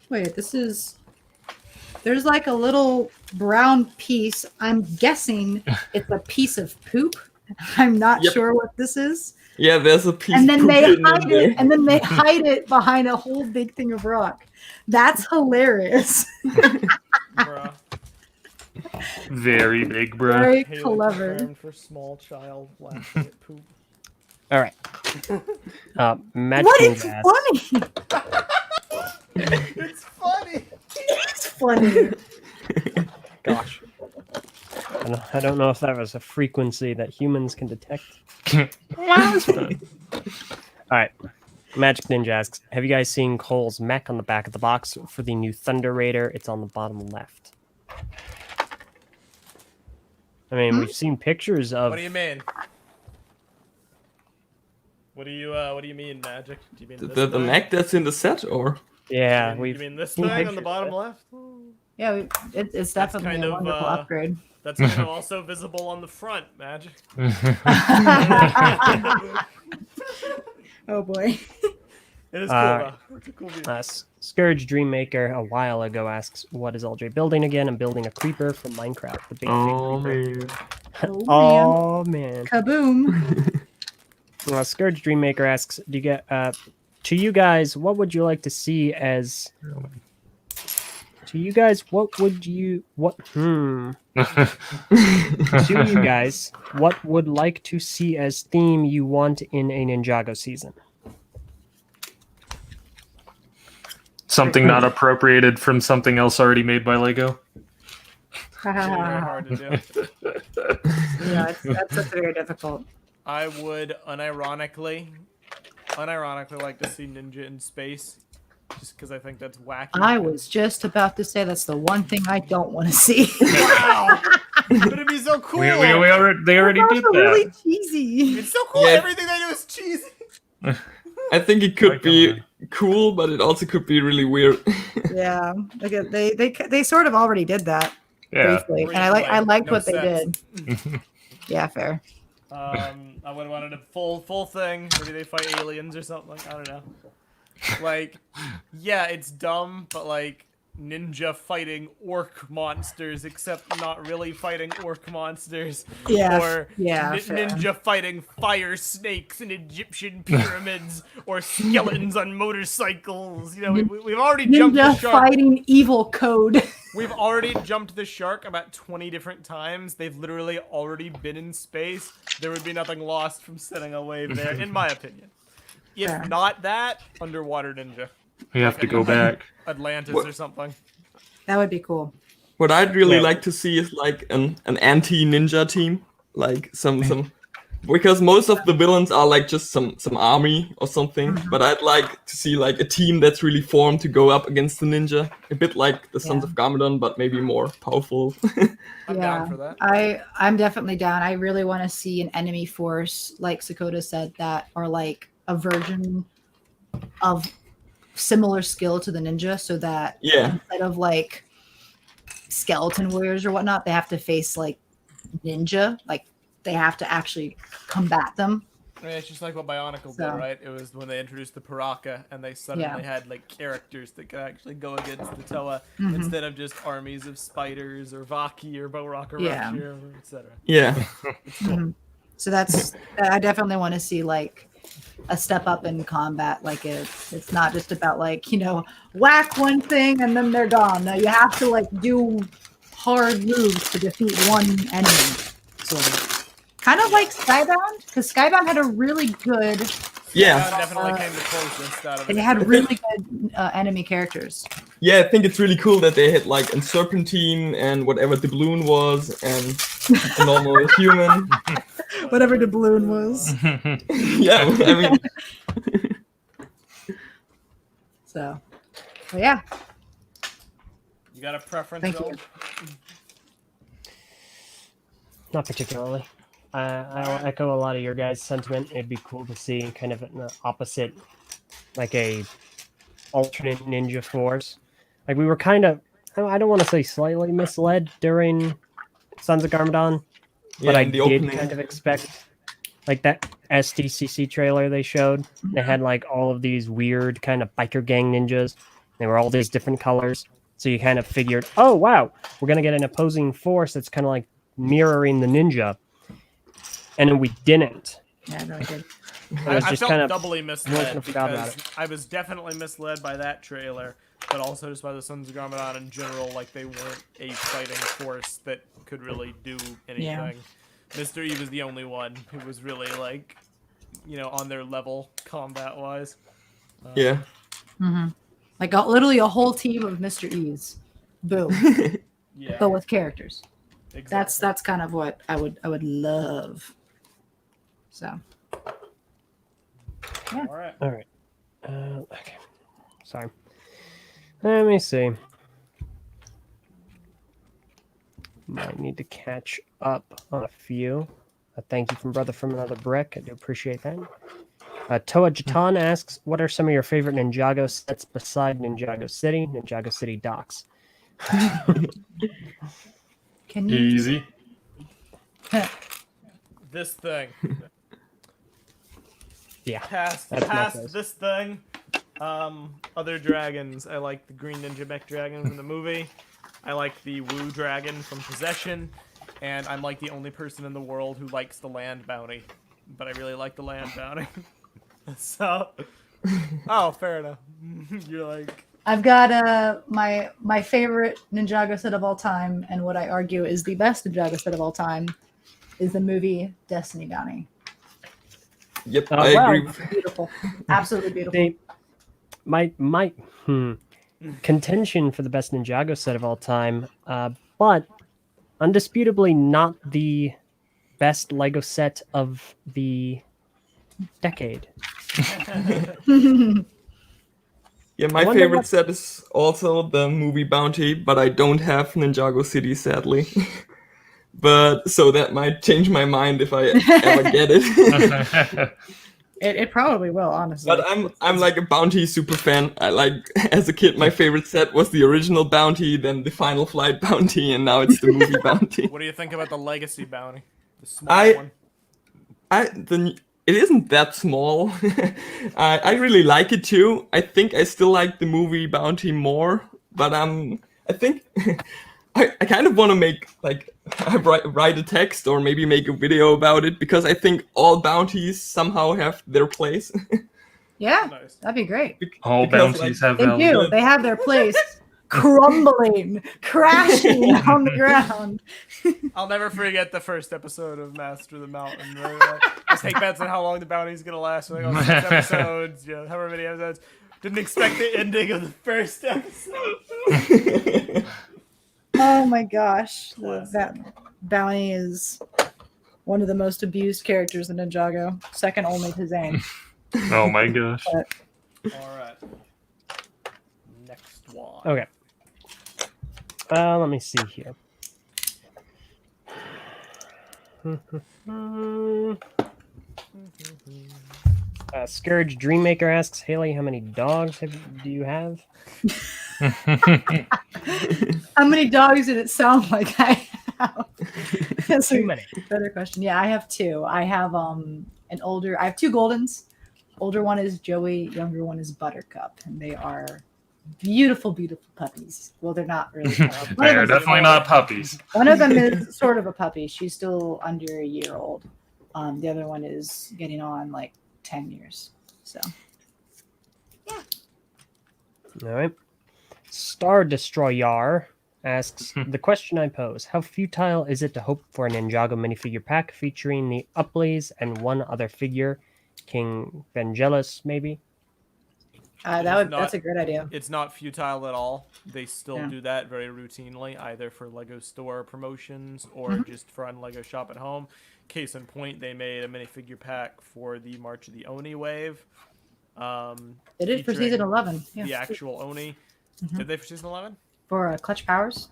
wait, this is there's like a little brown piece. I'm guessing it's a piece of poop. I'm not Yep. sure what this is. Yeah, there's a piece. And then put they in hide there. it, and then they hide it behind a whole big thing of rock. That's hilarious. Bruh. Very big, bro. Very Haley clever. confirmed for small child laughing at poop. All right. Magic What is Ninja funny? It's funny! It's funny. Gosh. I don't know if that was a frequency that humans can detect. All right. Magic Ninja asks, have you guys seen Cole's mech on the back of the box for the new Thunder Raider? It's on the bottom left. I mean, we've seen pictures of... What do you mean? What do you mean, Magic? Do you mean this The thing? mech that's in the set, or Yeah, You we've... mean this seen thing on the pictures bottom of it. left? Yeah, it's definitely kind a of, wonderful upgrade. That's kind of also visible on the front, Magic. Oh boy. It is cool, though. It's a cool view. Scourge Dreammaker a while ago asks, what is LJ building again? I'm building a creeper from Minecraft. The big creeper. Oh, Oh, man. Kaboom. Scourge Dreammaker asks, do you get to you guys, what would you like to see as? To you guys, what would you To you guys, what would like to see as theme you want in a Ninjago season? Something not appropriated from something else already made by Lego. Very hard to do. Yeah, that's very difficult. I would unironically like to see Ninja in space, just because I think that's wacky. I was just about to say that's the one thing I don't want to see. Wow, but it'd be so cool. They already Those did are that. really cheesy. It's so cool. Yeah. Everything they do is cheesy. I think it could Like, be cool, but it also could be really weird. Yeah, like they sort of already did that Yeah. briefly, and I liked No what they sense. did. Yeah, fair. I would have wanted a full thing. Maybe they fight aliens or something. I don't know. Like, yeah, it's dumb, but like ninja fighting orc monsters, except not really fighting orc monsters. Yeah, Or yeah, fair. ninja fighting fire snakes in Egyptian pyramids, or skeletons on motorcycles. You know, we've already jumped the Ninja shark. fighting evil code. We've already jumped the shark about 20 different times. They've literally already been in space. There would be nothing lost from setting a wave there, in my opinion. If Fair. not that, underwater ninja. We have to go back. Atlantis What? or something. That would be cool. What I'd really Yeah. like to see is like an anti-ninja team, like some because most of the villains are like just some army or something. But I'd like to see like a team that's really formed to go up against the ninja, a bit like the Sons Yeah. of Garmadon, but maybe more powerful. I'm down for that. I'm definitely down. I really want to see an enemy force, like Sakota said, that are like a version of similar skill to the ninja, so that Yeah. instead of like skeleton warriors or whatnot, they have to face like ninja, like they have to actually combat them. I mean, it's just like what Bionicle So- did, right? It was when they introduced the Paraka, and they suddenly had like characters that could actually go against the Toa Mhm. instead of just armies of spiders or Vaki or Borok or Yeah. etc. Yeah. Mhm. So I definitely want to see like a step up in combat. Like it's not just about like, you know, whack one thing and then they're gone. No, you have to like do hard moves to defeat one enemy. Sort of. Kind of like Skybound, because Skybound had a really good. Yeah. That definitely came the closest out of They it. had really good enemy characters. Yeah, I think it's really cool that they had like a Serpentine and whatever the balloon was and a normal human. Whatever the balloon was. Yeah, I mean, So, but yeah. You got a preference? Thank you. Joel? Not particularly. I'll echo a lot of your guys' sentiment. It'd be cool to see kind of an opposite, like a alternate ninja force. Like we were kind of, I don't want to say slightly misled during Sons of Garmadon, but yeah, I in the did opening. kind of expect, like that SDCC trailer they showed. They had like all of these weird kind of biker gang ninjas. They were all these different colors. So you kind of figured, oh wow, we're gonna get an opposing force that's kind of like mirroring the ninja. And then we didn't. Yeah, no, I did. It was I just felt kind of doubly really misled kind of forgot about because I was definitely misled by that trailer, but also just by the Sons of Garmadon in general. Like they weren't a fighting force that could really do anything. Yeah. Mr. E was the only one who was really like, you know, on their level combat wise. Yeah. Mm-hmm. Like literally a whole team of Mr. E's. Boom. Yeah. But with characters. Exactly. That's kind of what I would love. So All right. All right. Okay. Sorry. Let me see. Might need to catch up on a few. A thank you from Brother from Another Brick. I do appreciate that. Toa Jatan asks, what are some of your favorite Ninjago sets beside Ninjago City, Ninjago City Docks? can you Easy. This thing. Yeah. Past That's my choice. this thing. Other dragons. I like the green ninja mech dragon from the movie. I like the Wu dragon from Possession, and I'm like the only person in the world who likes the land bounty. But I really like the land bounty. So Oh, fair enough. You're like, I've got my favorite Ninjago set of all time, and what I argue is the best Ninjago set of all time is the movie Destiny Bounty. Yep, Oh, I wow. agree. Beautiful, absolutely beautiful. They, my contention for the best Ninjago set of all time, but undisputably not the best Lego set of the decade. Yeah, I my wonder favorite what- set is also the movie Bounty, but I don't have Ninjago City, sadly. But so that might change my mind if I ever get it. It probably will, honestly. But I'm like a Bounty super fan. I like as a kid my favorite set was the original Bounty, then the Final Flight Bounty, and now it's the movie Bounty. what do you think about the Legacy Bounty? The small one. It isn't that small. I really like it too. I think I still like the movie Bounty more, but I think I kind of want to make like write a text or maybe make a video about it because I think all bounties somehow have their place. Yeah, Nice. that'd be great. All Because, bounties like, have They value. do. They have their place, crumbling, crashing on the ground. I'll never forget the first episode of Master of the Mountain. Where we just take bets on how long the bounty's gonna last. We're like, 6 episodes, however many episodes. Didn't expect the ending of the first episode. Oh my gosh, Classic. that bounty is one of the most abused characters in Ninjago, second only to Zane. Oh my gosh. All right. Next one. Okay. Let me see here. Scourge Dreammaker asks, Haley, how many dogs do you have? How many dogs did it sound like I have? That's Too a many. better question. Yeah, I have two. I have I have two Goldens. Older one is Joey, younger one is Buttercup, and they are beautiful, beautiful puppies. Well, they're not really. One of They are them's definitely old. not puppies. One of them is sort of a puppy. She's still under a year old. The other one is getting on like 10 years. So All right. Star Destroyer asks, the question I pose, how futile is it to hope for a Ninjago minifigure pack featuring the Upleys and one other figure, King Vangelis, maybe? that's a great idea. It's not futile at all. They still Yeah. do that very routinely, either for Lego store promotions or just for on Lego Shop at Home. Case in point, they made a minifigure pack for the March of the Oni wave. They did for featuring season 11. Yeah. The actual Oni. Did they for season 11? For Clutch Powers.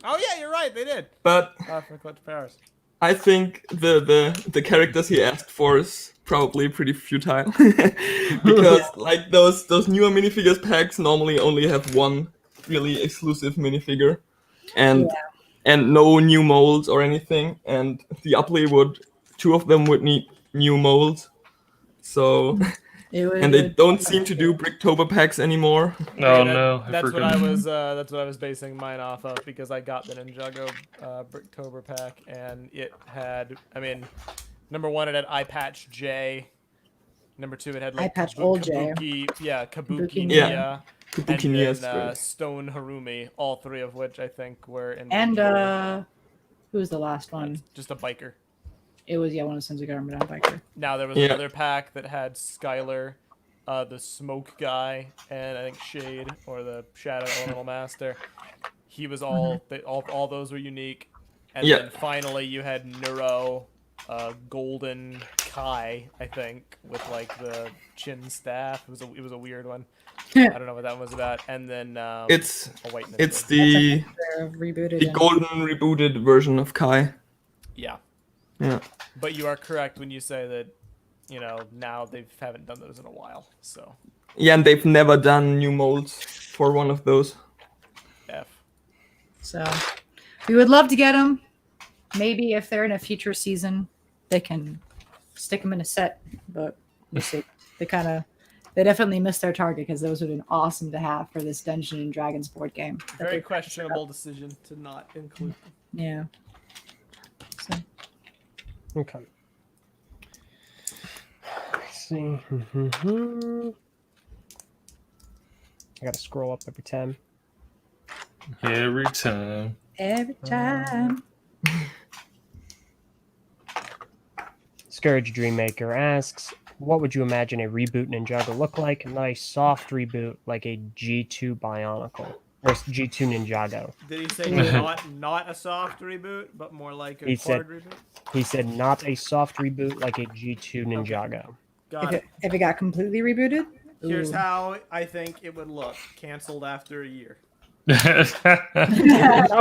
Oh yeah, you're right. They did. But For Clutch Powers. I think the characters he asked for is probably pretty futile because like those newer minifigures packs normally only have one really exclusive minifigure and no new molds or anything, and the Upley two of them would need new molds, so and they don't seem to do Bricktober packs anymore. Oh Yeah, no. I that's what forgot. I was. That's what I was basing mine off of because I got the Ninjago Bricktober pack and it had. I mean, number one, it had Eye Patch J. Number two, it had like Eye Patch Old J. Kabuki, Kabuki Yeah. Nia, Kabuki and Nia is then, great. Stone Harumi. All three of which I think were in. And who was the last one? just a biker. It was one of the Sons of Government on Biker. Now there was Yeah. another pack that had Skylar, the Smoke guy, and I think Shade or the Shadow Elemental Master. He was all all those were unique, and Yeah. then finally you had Neuro, Golden Kai, I think, with like the chin staff. It was a weird one. I don't know what that one was about. And then It's a white it's Ninja. They're rebooted. the and- golden rebooted version of Kai. Yeah. Yeah. But you are correct when you say that, now they haven't done those in a while. So Yeah, and they've never done new molds for one of those. F. So we would love to get them. Maybe if they're in a future season, they can stick them in a set. But we'll see. They definitely missed their target because those would have been awesome to have for this Dungeons and Dragons board game. that Very they- questionable decision to not include them. Yeah. So Okay. see. I gotta scroll up every time. Every time. Every time. Scourge Dreammaker asks, what would you imagine a reboot Ninjago look like? A nice soft reboot like a G2 Bionicle. Or G2 Ninjago. Did he say not a soft reboot, but more like a He said- hard reboot? He said not a soft reboot like a G2 Ninjago. Got it. If it got completely rebooted? Here's Ooh. how I think it would look. Canceled after a year. Oh,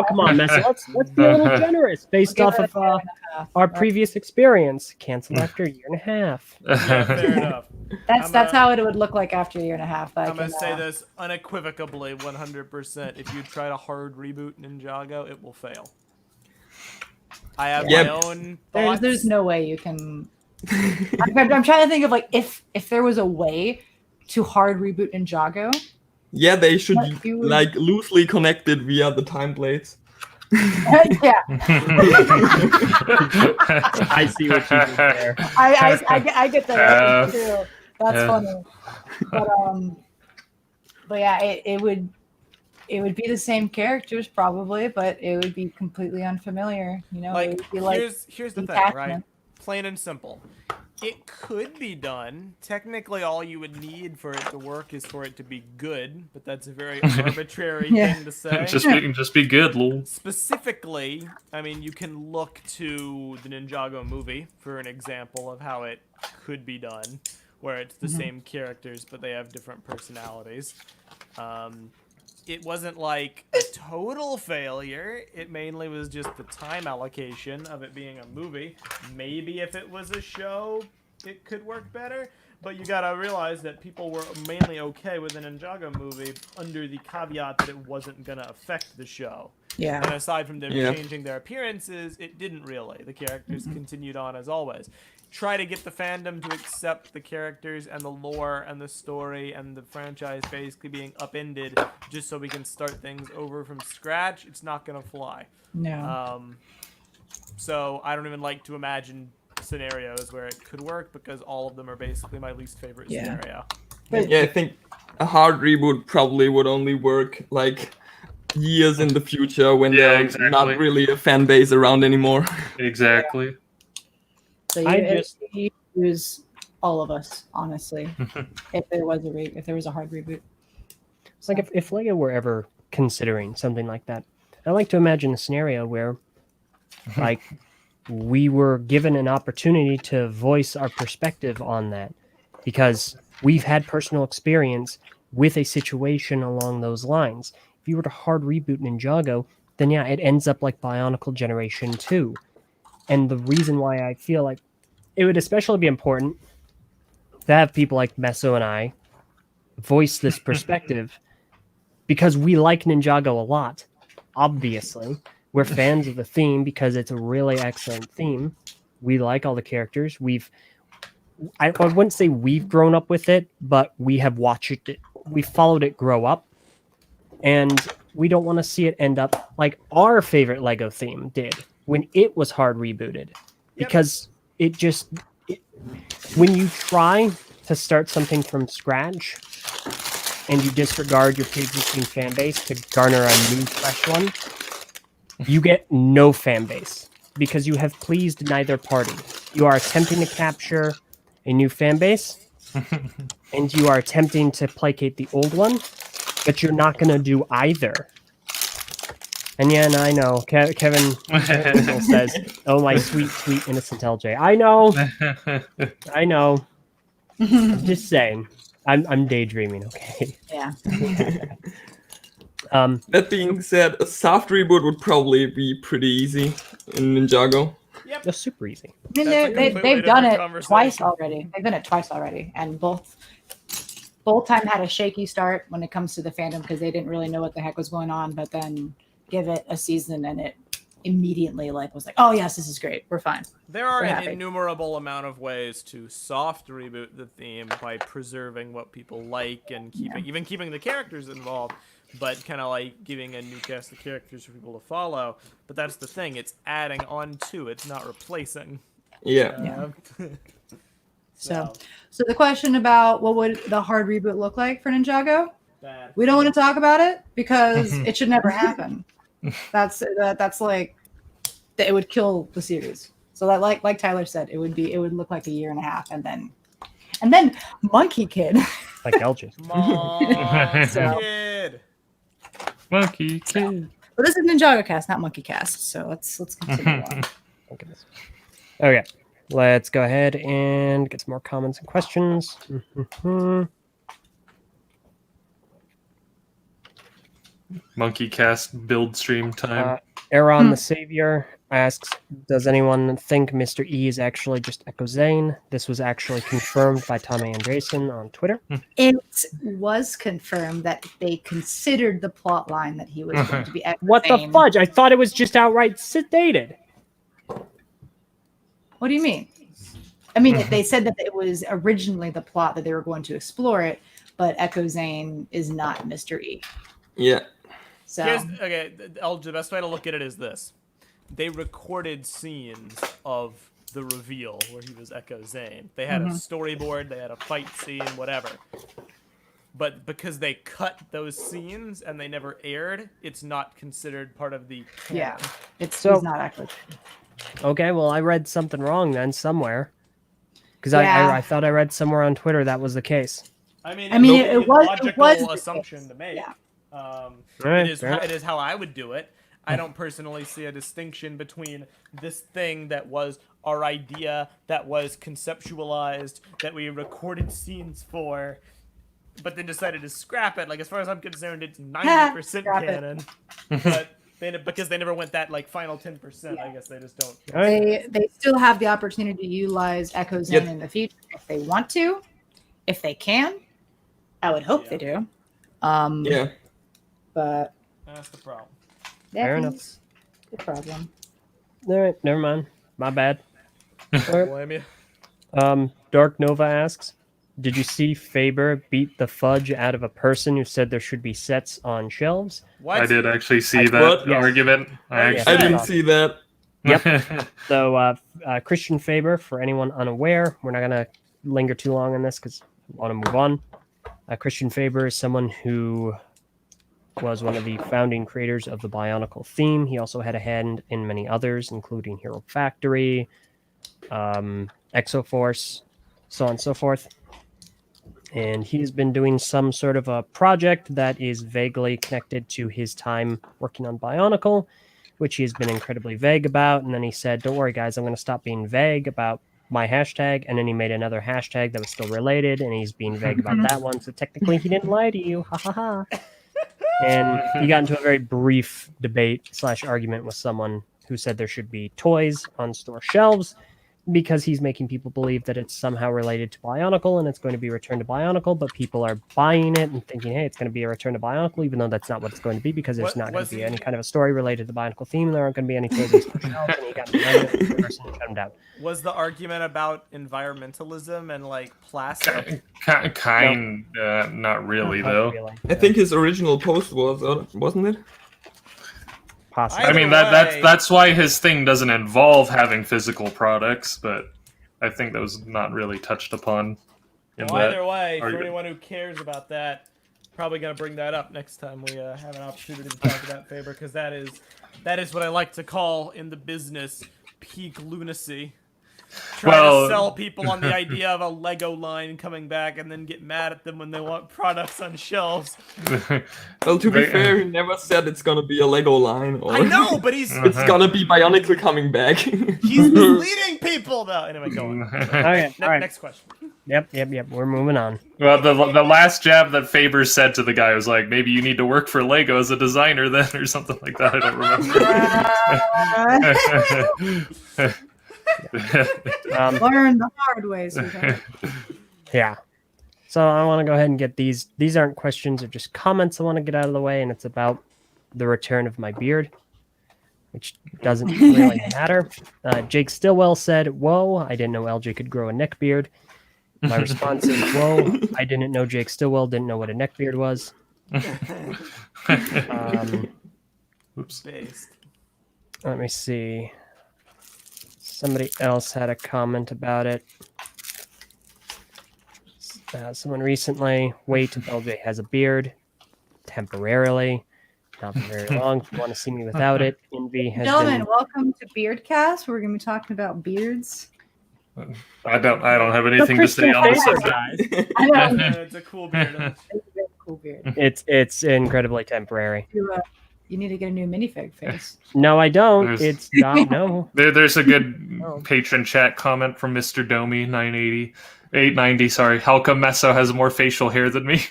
come on, Messi. Let's be a little generous based We'll off give of it a year and a half. our previous experience. Canceled after a year and a half. Yeah, fair enough. That's how it would look like after a year and a half. I'm gonna say this unequivocally, 100%. If you try to hard reboot Ninjago, it will fail. I have my own thoughts. There's no way you can. I'm trying to think of like if there was a way to hard reboot Ninjago. Yeah, they should But you would- like loosely connected via the time blades. Yeah, I see what you did there. I get that too. That's Yeah. funny. But yeah, it would be the same characters probably, but it would be completely unfamiliar. You know, it Like, would be like here's the thing, right? detachment. Plain and simple. It could be done. Technically, all you would need for it to work is for it to be good, but that's a very arbitrary Yeah. thing to say. just be good, lol. Specifically, I mean, you can look to the Ninjago movie for an example of how it could be done, where it's the same characters, but they have different personalities. It wasn't like a total failure. It mainly was just the time allocation of it being a movie. Maybe if it was a show, it could work better. But you gotta realize that people were mainly okay with the Ninjago movie under the caveat that it wasn't gonna affect the show. Yeah. And aside from them Yeah. changing their appearances, it didn't really. The characters continued on as always. Try to get the fandom to accept the characters and the lore and the story and the franchise basically being upended just so we can start things over from scratch. It's not going to fly. No. So I don't even like to imagine scenarios where it could work because all of them are basically my least favorite Yeah. scenario. Yeah, I think a hard reboot probably would only work like years in the future when Yeah, there's exactly. not really a fan base around anymore. Exactly. So I you just- use all of us, honestly. if there was a hard reboot. It's like if Lego were ever considering something like that, I like to imagine a scenario where, like, we were given an opportunity to voice our perspective on that because we've had personal experience with a situation along those lines. If you were to hard reboot Ninjago, then yeah, it ends up like Bionicle Generation 2. And the reason why I feel like it would especially be important to have people like Meso and I voice this perspective because we like Ninjago a lot. Obviously, we're fans of the theme because it's a really excellent theme. We like all the characters. I wouldn't say we've grown up with it, but we have watched it. We followed it grow up, and we don't want to see it end up like our favorite Lego theme did when it was hard rebooted, because when you try to start something from scratch and you disregard your pre-existing fan base to garner a new fresh one, you get no fan base because you have pleased neither party. You are attempting to capture a new fan base and you are attempting to placate the old one, but you're not going to do either. And yeah, and I know. Kevin says, "Oh, my sweet, sweet, innocent LJ." I know. I know. I'm just saying. I'm daydreaming, okay? Yeah. That being said, a soft reboot would probably be pretty easy in Ninjago. Yep. That's super easy. I mean, That's a completely they've done different it conversation. twice already. They've done it twice already, and both time had a shaky start when it comes to the fandom because they didn't really know what the heck was going on. But then give it a season, and it immediately was like, "Oh yes, this is great. We're fine." There are We're an happy. innumerable amount of ways to soft reboot the theme by preserving what people like and keeping the characters involved, but kind of like giving a new cast of characters for people to follow. But that's the thing; it's adding on to. It's not replacing. Yeah. So the question about what would the hard reboot look like for Ninjago? Bad. We don't want to talk about it because it should never happen. That's like it would kill the series. So that like Tyler said, it would look like a year and a half, and then Monkey Kid. Like LG. So- Kid. Monkey Kid. But this is Ninjagocast, not Monkey Cast. So let's continue on. Oh, goodness. Okay, let's go ahead and get some more comments and questions. Monkey Cast build stream time. Aaron the Savior asks, does anyone think Mr. E is actually just Echo Zane? This was actually confirmed by Tommy and Jason on Twitter. It was confirmed that they considered the plot line that he was going to be Echo What the Zane. fudge? I thought it was just outright stated. What do you mean? I mean, they said that it was originally the plot that they were going to explore it, but Echo Zane is not Mr. E. Yeah. So The best way to look at it is this. They recorded scenes of the reveal where he was Echo Zane. They had a storyboard, they had a fight scene, whatever. But because they cut those scenes and they never aired, it's not considered part of the canon. yeah, it's So- he's not Echo. Okay, well, I read something wrong then somewhere. Because Yeah. I thought I read somewhere on Twitter that was the case. I mean, I mean, it's it a was- logical it was the assumption case. to make. Yeah. Alright, It is fair enough. it is how I would do it. I don't personally see a distinction between this thing that was our idea, that was conceptualized, that we recorded scenes for, but then decided to scrap it. Like, as far as I'm concerned, it's 90% Scrap it. canon. But because they never went that like final 10%, I guess they just don't. They still have the opportunity to utilize Echo Zane in the future if they want to, if they can. I would hope they do. Yeah. But That's the problem. Fair enough. that's the problem. All right, never mind. My bad. Don't blame you. Dark Nova asks, did you see Faber beat the fudge out of a person who said there should be sets on shelves? What? I did actually see I- that What? Yes. argument. I Yes. I actually didn't see that. Yep. So Christian Faber, for anyone unaware, we're not going to linger too long on this because I want to move on. Christian Faber is someone who was one of the founding creators of the Bionicle theme. He also had a hand in many others, including Hero Factory, Exoforce, so on and so forth. And he's been doing some sort of a project that is vaguely connected to his time working on Bionicle, which he's been incredibly vague about. And then he said, don't worry, guys, I'm going to stop being vague about my hashtag. And then he made another hashtag that was still related, and he's being vague about that one. So technically, he didn't lie to you. Ha ha ha. And he got into a very brief debate / argument with someone who said there should be toys on store shelves because he's making people believe that it's somehow related to Bionicle and it's going to be returned to Bionicle, but people are buying it and thinking, hey, it's going to be a return to Bionicle, even though that's not what it's going to be, because there's What- not going was to be he- any kind of a story related to the Bionicle theme. There aren't going to be any toys on store shelves, and he got behind it, and the person shut him down. Was the argument about environmentalism and like plastic? not really Not though. really. I think his original post was, wasn't it? Possibly. I mean Either way- that's why his thing doesn't involve having physical products, but I think that was not really touched upon in Well, that. either way, for argument. anyone who cares about that, probably gonna bring that up next time we have an opportunity to talk about Faber, because that is what I like to call in the business peak lunacy. Try Well- to sell people on the idea of a Lego line coming back and then get mad at them when they want products on shelves. Well, to be They- fair, he never said it's gonna be a Lego line or I know, but he's it's gonna be Bionicle coming back. he's misleading people though. Anyway, go on. Okay, all right. Next question. Yep. We're moving on. Well, the last jab that Faber said to the guy was like, maybe you need to work for Lego as a designer then, or something like that. I don't remember. Learn the hard way, sweetheart. Yeah. So I want to go ahead and get these. These aren't questions, or just comments I want to get out of the way, and it's about the return of my beard, which doesn't really matter. Jake Stillwell said, "Whoa, I didn't know LJ could grow a neck beard." My response is, "Whoa, I didn't know Jake Stillwell didn't know what a neck beard was." Oops. Based. Let me see. Somebody else had a comment about it. Someone recently, wait until LJ has a beard, temporarily, not for very long. If you want to see me without it, Envy has Gentlemen, been. welcome to Beardcast. We're going to be talking about beards. I don't have The anything to say Christian on the favorite, subject. guys. I know. It's a cool beard. It's a very cool beard. It's incredibly temporary. You need to get a new minifig face. No, I don't. There's- It's not. No. There's a good Oh. patron chat comment from Mr. Domi 890. Sorry, how come Meso has more facial hair than me?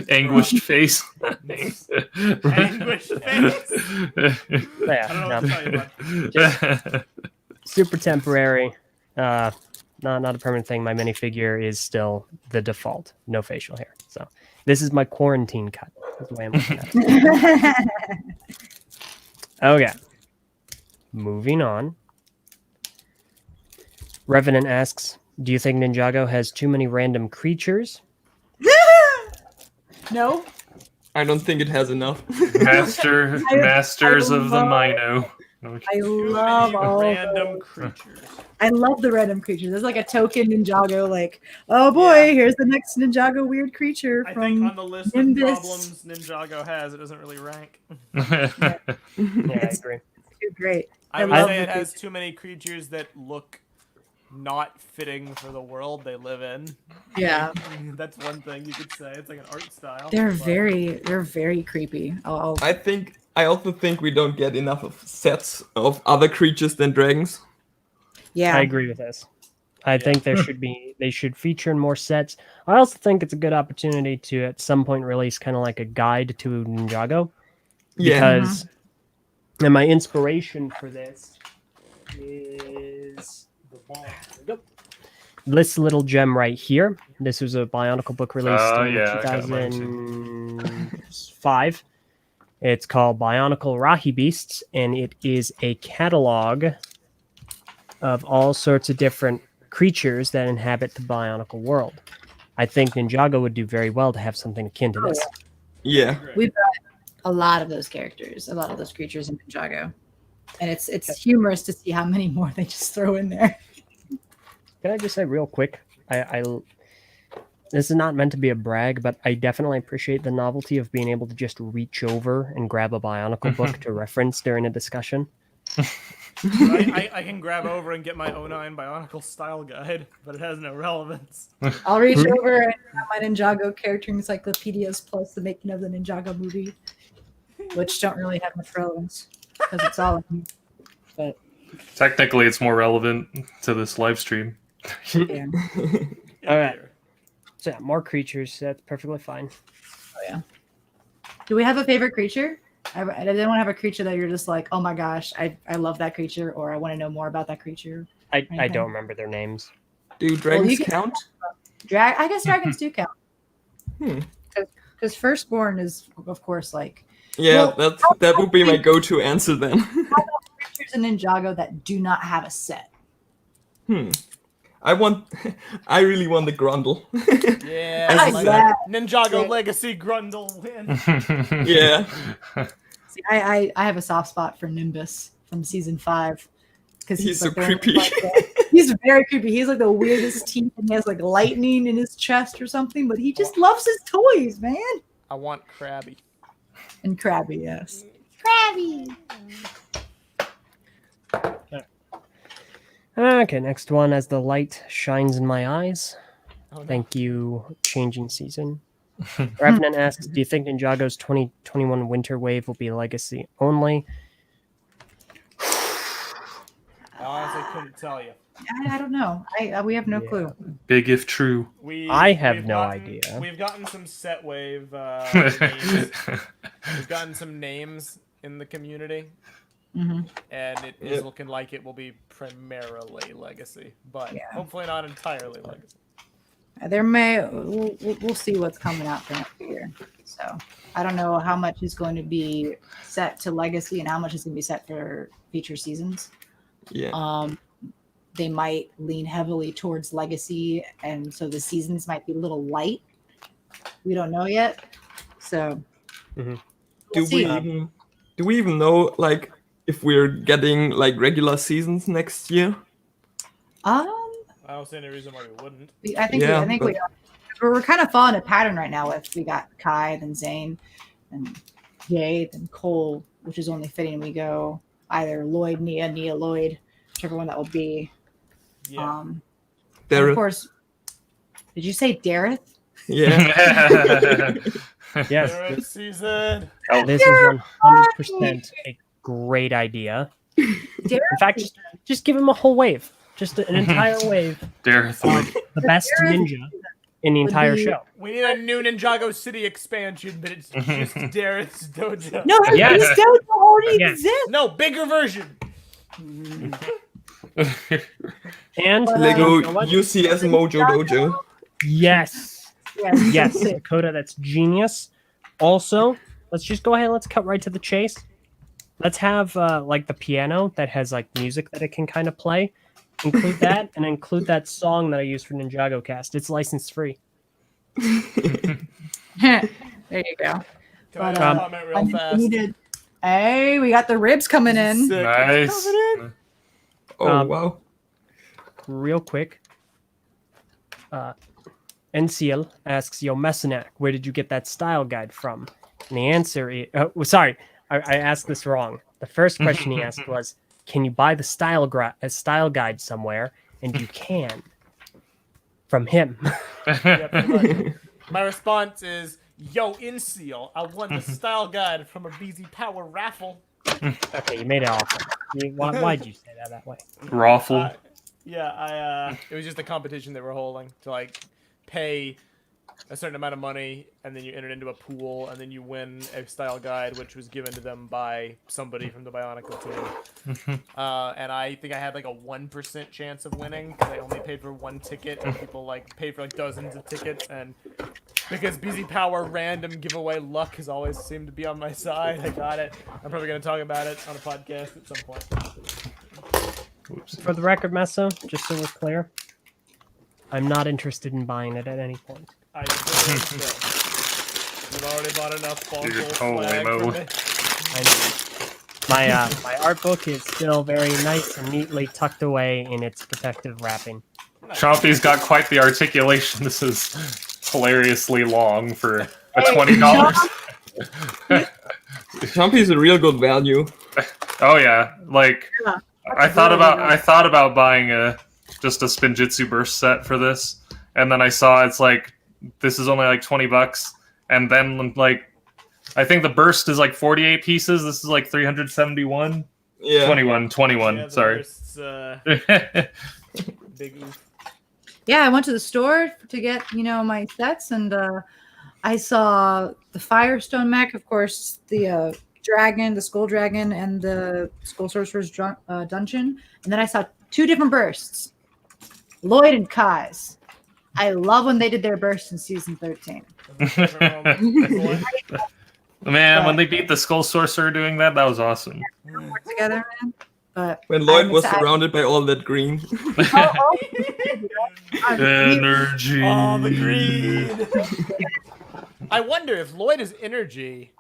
Anguished face. Anguished face. Yeah, I don't know no. what to tell you, bud. Super temporary. Not a permanent thing. My minifigure is still the default. No facial hair. So this is my quarantine cut. That's the way I'm looking at it. Okay. Moving on. Revenant asks, do you think Ninjago has too many random creatures? No. I don't think it has enough. Masters of the love- Mino. I love Too many all random those. creatures. I love the random creatures. There's like a token Ninjago, like, oh boy, Yeah. here's the next Ninjago weird creature I think from. on the list Nimbus. of problems Ninjago has, it doesn't really rank. Yeah, I agree. Too great. I would love say the it has too many creatures that look not fitting for the world they live in. Yeah, That's one thing you could say. It's like an art style. they're but- very creepy. Oh, I also think we don't get enough of sets of other creatures than dragons. yeah. I agree with this. I think they should feature in more sets. I also think it's a good opportunity to at some point release kind of like a guide to Ninjago. Yeah. Because and my inspiration for this is this little gem right here. This was a Bionicle book released in yeah, I got mine 2005. It's called Bionicle Rahi Beasts, and it is a catalog of all sorts of different creatures that inhabit the Bionicle world. I think Ninjago would do very well to have something akin to this. Yeah. We've got a lot of those characters, a lot of those creatures in Ninjago, and it's humorous to see how many more they just throw in there. Can I just say real quick? I this is not meant to be a brag, but I definitely appreciate the novelty of being able to just reach over and grab a Bionicle book to reference during a discussion. I can grab over and get my 09 Bionicle style guide, but it has no relevance. I'll reach over and grab my Ninjago character encyclopedias plus the making of the Ninjago movie, which don't really have much relevance because it's all. But Technically, it's more relevant to this live stream. yeah, All right. So yeah, more creatures. That's perfectly fine. do we have a favorite creature? I didn't want to have a creature that you're just like, oh my gosh, I love that creature, or I want to know more about that creature. I don't remember their names. Do dragons you can- count? I guess dragons do count. Hmm. Because firstborn is, of course, like Yeah, Well, that would be my go-to answer then. creatures in Ninjago that do not have a set. I really want the Grundle. Yeah, I I like like that. Ninjago Legacy Grundle win. Yeah. See, I have a soft spot for Nimbus from season 5 because He's so like the- creepy. he's very creepy. He's like the weirdest teeth, and he has like lightning in his chest or something. But he just loves his toys, man. I want Krabby. And Krabby, yes. Krabby. Okay, next one. As the light shines in my eyes. Oh, no. Thank you, changing season. Revenant asks, do you think Ninjago's 2021 winter wave will be legacy only? I honestly couldn't tell you. I don't know. We have no Yeah. clue. Big if true. I have we've no gotten- idea. We've gotten some set wave names. We've gotten some names in the community, hmm and it is looking like it will be primarily legacy, but Yeah. hopefully not entirely legacy. There may we'll see what's coming out for next year. So I don't know how much is going to be set to legacy and how much is going to be set for future seasons. Yeah. They might lean heavily towards legacy, and so the seasons might be a little light. We don't know yet. So Mhm. we'll see. Do we even know like if we're getting like regular seasons next year? I don't see any reason why we wouldn't. I think Yeah, we but- are. we're kind of following a pattern right now with we got Kai, then Zane, and Jay, then Cole, which is only fitting we go either Lloyd, Nia, Lloyd, whichever one that will be. Yeah. And There. of course, did you say Dareth? Yeah. Yes, Third season. this is 100% a great idea. In fact, just give him a whole wave, just an entire wave. Dareth. The best ninja in the entire show. We need a new Ninjago City expansion, but it's just Dareth's dojo. No, Yes. this dojo already Yes. exists. No, bigger version. And Lego you know what? UCS Mojo Dojo. Yes. Yes. Yes, Dakota, that's genius. Also, let's just go ahead and let's cut right to the chase. Let's have like the piano that has like music that it can kind of play. Include that and include that song that I use for Ninjagocast. It's license free. There you go. Can I But, comment real fast? Hey, we got the ribs coming in. Sick. Nice. Coming in. Oh wow. Real quick. NCL asks, Yo, Messinac, where did you get that style guide from? And the answer is, sorry, I asked this wrong. The first question he asked was, can you buy the style guide somewhere? And you can. From him. Yeah, pretty much. My response is, yo, Inseal, I won the style guide from a BZ Power raffle. Okay, you made it awesome. Why'd you say that way? Raffle. It was just a competition that we're holding to like pay a certain amount of money, and then you enter into a pool, and then you win a style guide, which was given to them by somebody from the Bionicle team. And I think I had like a 1% chance of winning because I only paid for one ticket, and people like paid for like dozens of tickets. And because BZ Power random giveaway luck has always seemed to be on my side, I got it. I'm probably gonna talk about it on a podcast at some point. For the record, Meso, just so we're clear, I'm not interested in buying it at any point. I still. You've already bought enough Dude, Bonko holy flag for mo. me. My art book is still very nice and neatly tucked away in its protective wrapping. Chompy's got quite the articulation. This is hilariously long for a $20. Chompy is a real good value. Oh yeah, like Yeah, I thought about buying just a Spinjitzu burst set for this, and then I saw it's like this is only like $20, and then like I think the burst is like 48 pieces. This is like 371. Yeah. 21. Yeah, the Sorry. bursts, big oof. Yeah, I went to the store to get, my sets, and I saw the Firestone mech, of course, the dragon, the Skull Dragon, and the Skull Sorcerer's dungeon. And then I saw two different bursts, Lloyd and Kai's. I love when they did their burst in season 13. Man, when they beat the Skull Sorcerer doing that was awesome. Work together, man. But When Lloyd I'm was excited. surrounded by all that green. Energy. Oh, the green. I wonder if Lloyd is energy.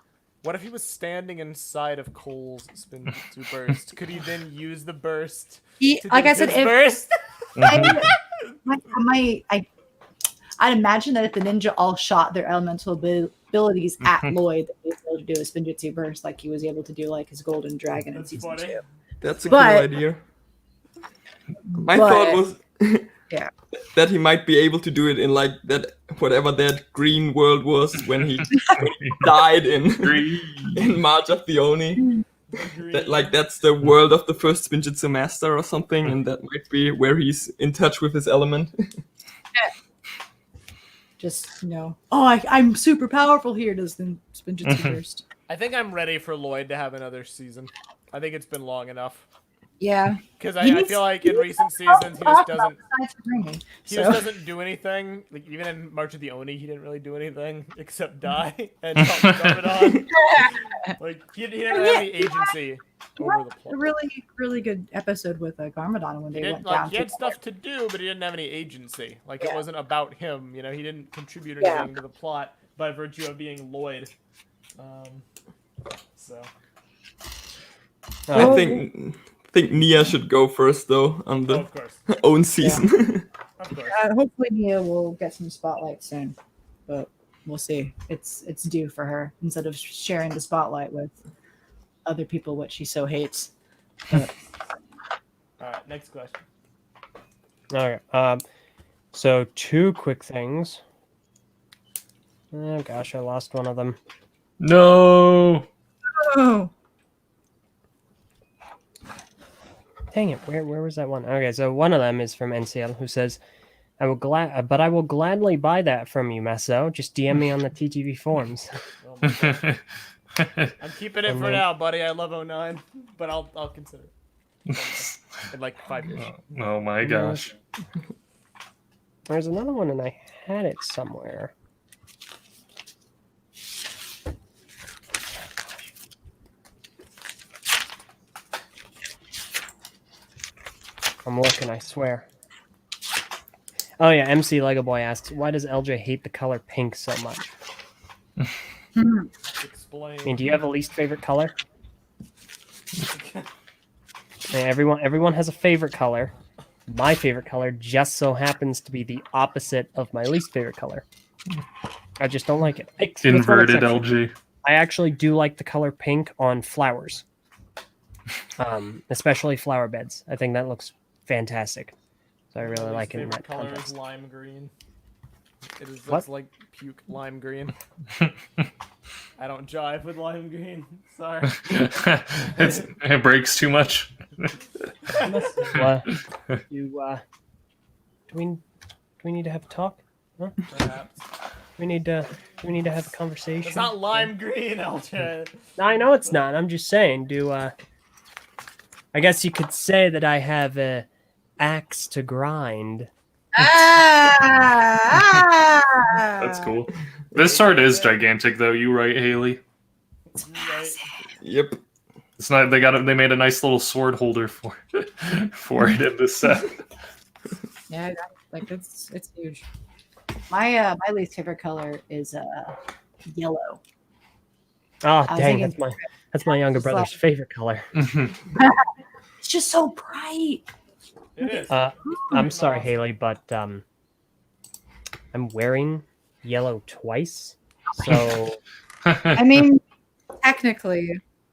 What if he was standing inside of Cole's Spinjitzu burst? Could he then use the burst? To Like do I said, his if burst? I'd imagine that if the ninja all shot their elemental abilities at Lloyd, that he was able to do a Spinjitzu burst like he was able to do like his golden dragon in That's season funny. 2. That's a But- cool idea. My thought was Yeah. that he might be able to do it in like that whatever that green world was when he died in March of the Oni. That like that's the world of the first Spinjitzu master or something, and that might be where he's in touch with his element. Just, I'm super powerful here, does the Spinjitzu burst. I think I'm ready for Lloyd to have another season. I think it's been long enough. Yeah. Because He I needs- feel like he in needs recent to talk seasons he just about doesn't besides the ringing. he So- just doesn't do anything. Like even in March of the Oni, he didn't really do anything except die and dump it on. Like he didn't have any agency over the A plot. really, really good episode with Garmadon when He they didn't went like down he had to stuff to do, but he didn't have any agency. Like it Yeah. wasn't about him. He didn't contribute Yeah. anything to the plot by virtue of being Lloyd. So I think Nia should go first though on oh, the of course. own season. Of course. Hopefully Nia will get some spotlight soon, but we'll see. It's due for her instead of sharing the spotlight with other people, what she so hates. But All right, next question. Okay. So 2 quick things. Oh gosh, I lost one of them. No. oh, Dang it! Where was that one? Okay, so one of them is from NCL, who says, "I will gladly buy that from you, Meso. Just DM me on the TTV forums." Oh my God. I'm keeping it And for then- now, buddy. I love 09, but I'll consider it in like 5 years. Oh my gosh. There's another one, and I had it somewhere. I'm looking, I swear. Oh yeah, MC Lego Boy asks, why does LJ hate the color pink so much? Explain. I mean, do you have a least favorite color? I mean, everyone has a favorite color. My favorite color just so happens to be the opposite of my least favorite color. I just don't like it. With one Inverted exception. LG. I actually do like the color pink on flowers, especially flower beds. I think that looks fantastic. So I really My like it in favorite that color context. is lime green. It is What? looks like puke lime green. I don't jive with lime green. Sorry. It breaks too much. Do we need to have a talk? Perhaps. Do we need to have a conversation? It's not lime green, LJ. No, I know it's not. I'm just saying. I guess you could say that I have a axe to grind. That's cool. This sword is gigantic, though. You right, Haley? Right. Yep. It's not. They made a nice little sword holder for it in this set. yeah, like it's huge. My least favorite color is yellow. Oh, was dang! thinking- That's my younger Just brother's like- favorite color. It's just so bright. It is. I'm sorry, Haley, but I'm wearing yellow twice. So I mean, technically,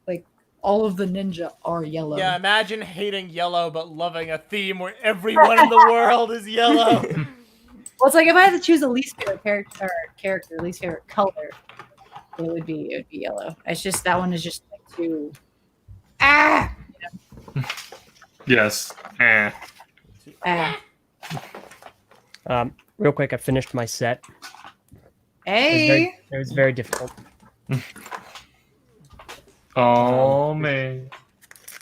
like all of the ninja are yellow. Yeah, imagine hating yellow but loving a theme where everyone in the world is yellow. Well, it's like if I had to choose a least favorite character, least favorite color, it would be yellow. It's just that one is just like too. Ah. Yes. Ah. real quick, I finished my set. Hey. It was very difficult. Oh man.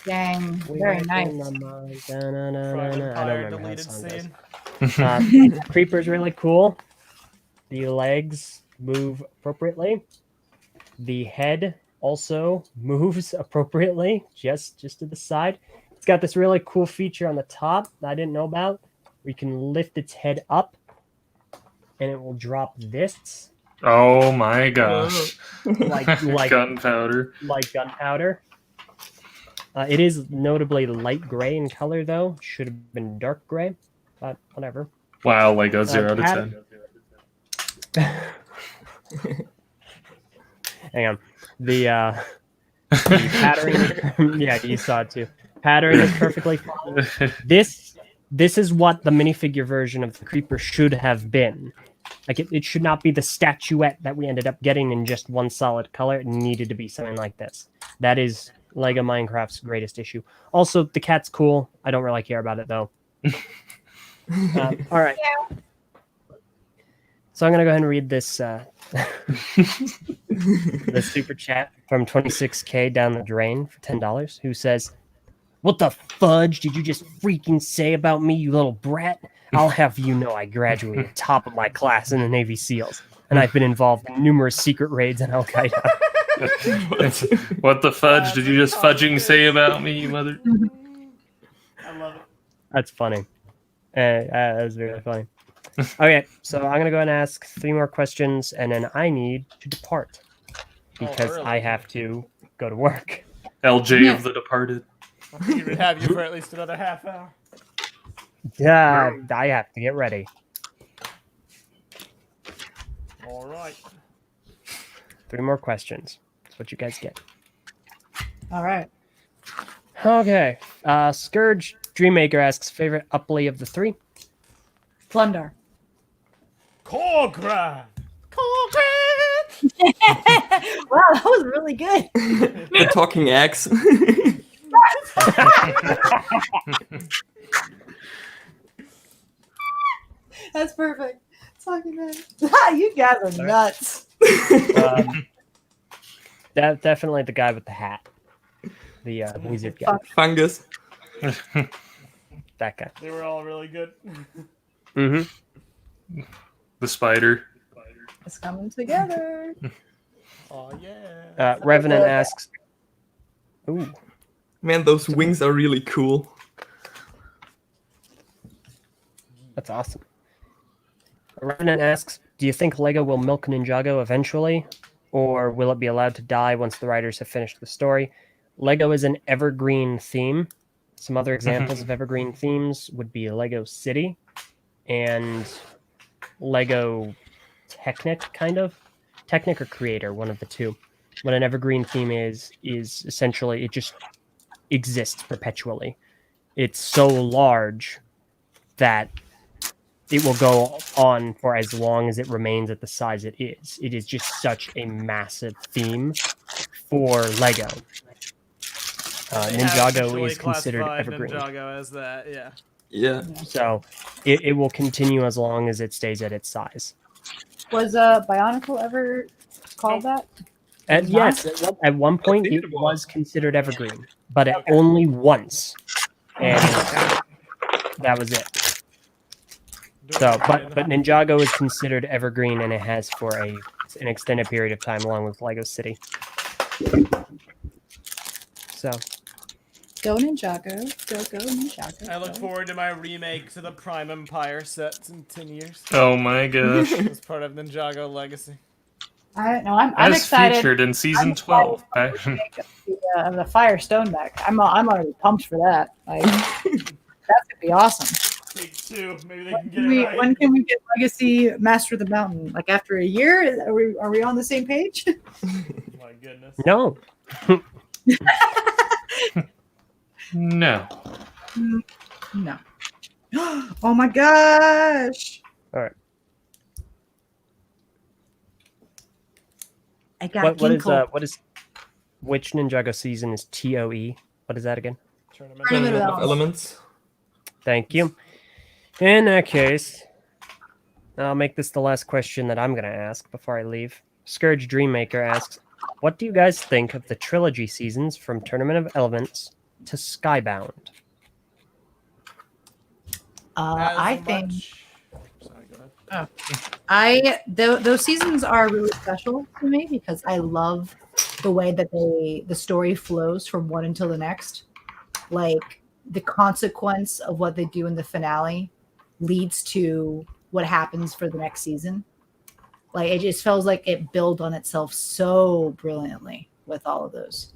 Dang. Very nice. I don't Private remember how Empire the deleted song goes. scene. Creeper's really cool. The legs move appropriately. The head also moves appropriately, just to the side. It's got this really cool feature on the top that I didn't know about. We can lift its head up, and it will drop this Oh my gosh. like Gunpowder. like gunpowder. It is notably light gray in color, though. Should have been dark gray, but whatever. Wow, Lego 0 to Pat- 10. Hang on. The patterning, yeah, you saw it too. Patterning is perfectly fine. This is what the minifigure version of the creeper should have been. Like it should not be the statuette that we ended up getting in just one solid color. It needed to be something like this. That is Lego Minecraft's greatest issue. Also, the cat's cool. I don't really care about it though. All right. So I'm gonna go ahead and read this the super chat from 26K down the drain for $10, who says, "What the fudge did you just freaking say about me, you little brat? I'll have you know I graduated top of my class in the Navy SEALs, and I've been involved in numerous secret raids on Al Qaeda." What the fudge did you just fudging say about me, you mother? I love it. That's funny. That was really funny. Okay, so I'm gonna go ahead and ask 3 more questions, and then I need to depart because really? I have to go to work. LJ of the Departed. I think we would have you for at least another half hour. Yeah, I have to get ready. All right. 3 more questions. That's what you guys get. All right. Okay. Scourge Dreammaker asks, favorite Upply of the 3? Plundar. Corgran! Wow, that was really good. The talking axe. That's perfect. Talking about you guys are nuts. Definitely the guy with the hat. The wizard guy. Fungus. That guy. They were all really good. Mm-hmm. The spider. It's coming together. Oh yeah. Revenant asks, ooh, Man, those wings are really cool. that's awesome. Revenant asks, do you think LEGO will milk Ninjago eventually, or will it be allowed to die once the writers have finished the story? LEGO is an evergreen theme. Some other examples of evergreen themes would be LEGO City and LEGO Technic, kind of. Technic or Creator, one of the two. What an evergreen theme is essentially it just exists perpetually. It's so large that it will go on for as long as it remains at the size it is. It is just such a massive theme for LEGO. Ninjago is considered evergreen. Ninjago as that, yeah. Yeah. So it will continue as long as it stays at its size. Was Bionicle ever called that? And yes, at one point it was considered evergreen, but only once. And that was it. So, but Ninjago is considered evergreen, and it has for an extended period of time, along with LEGO City. So, Go Ninjago, go Ninjago. I look forward to my remake to the Prime Empire sets in 10 years. Oh my gosh. As part of Ninjago Legacy. I'm As excited. featured in season 12. Of the Firestone back. I'm already pumped for that. Like, that could be awesome. Take 2. Maybe they can get it right. When can we get Legacy Master of the Mountain? Like after a year? Are we on the same page? My goodness. no. No. No. Oh my gosh. All right. I got What is which Ninjago season is TOE? What is that again? Tournament of Elements. Thank you. In that case, I'll make this the last question that I'm going to ask before I leave. Scourge Dreammaker asks, what do you guys think of the trilogy seasons from Tournament of Elements to Skybound? I think Sorry, go ahead. those seasons are really special to me because I love the way that the story flows from one until the next. Like the consequence of what they do in the finale leads to what happens for the next season. Like it just feels like it builds on itself so brilliantly with all of those.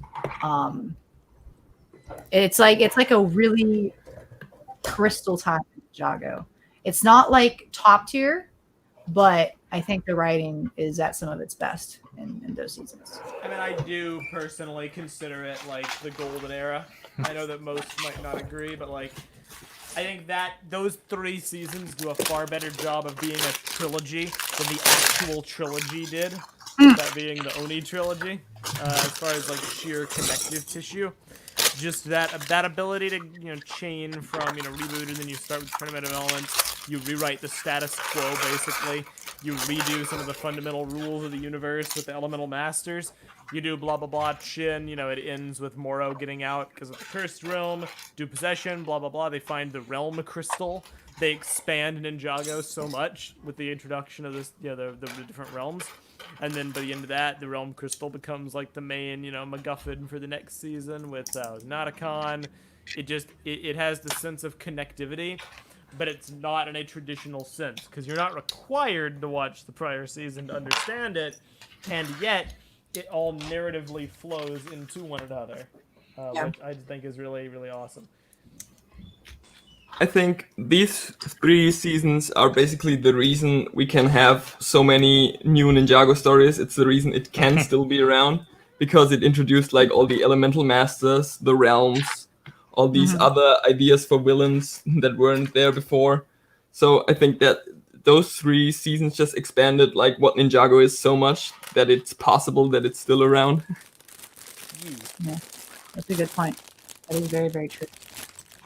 It's like a really crystal time Ninjago. It's not like top tier, but I think the writing is at some of its best in those seasons. I mean, I do personally consider it like the golden era. I know that most might not agree, but like, I think that those 3 seasons do a far better job of being a trilogy than the actual trilogy did. That being the Oni trilogy, as far as like sheer connective tissue. Just that ability to chain from reboot, and then you start with Tournament of Elements. You rewrite the status quo basically. You redo some of the fundamental rules of the universe with the Elemental Masters. You do blah blah blah Chin. It ends with Moro getting out because of the Cursed Realm. Do possession. Blah blah blah. They find the Realm Crystal. They expand Ninjago so much with the introduction of this, the different realms. And then by the end of that, the Realm Crystal becomes like the main, MacGuffin for the next season with Nauticon. It has the sense of connectivity, but it's not in a traditional sense because you're not required to watch the prior season to understand it, and yet it all narratively flows into one another, which I think is really, really awesome. I think these 3 seasons are basically the reason we can have so many new Ninjago stories. It's the reason it can still be around, because it introduced like all the elemental masters, the realms, all these other ideas for villains that weren't there before. So I think that those 3 seasons just expanded like what Ninjago is so much that it's possible that it's still around. Yeah, that's a good point. That is very, very true.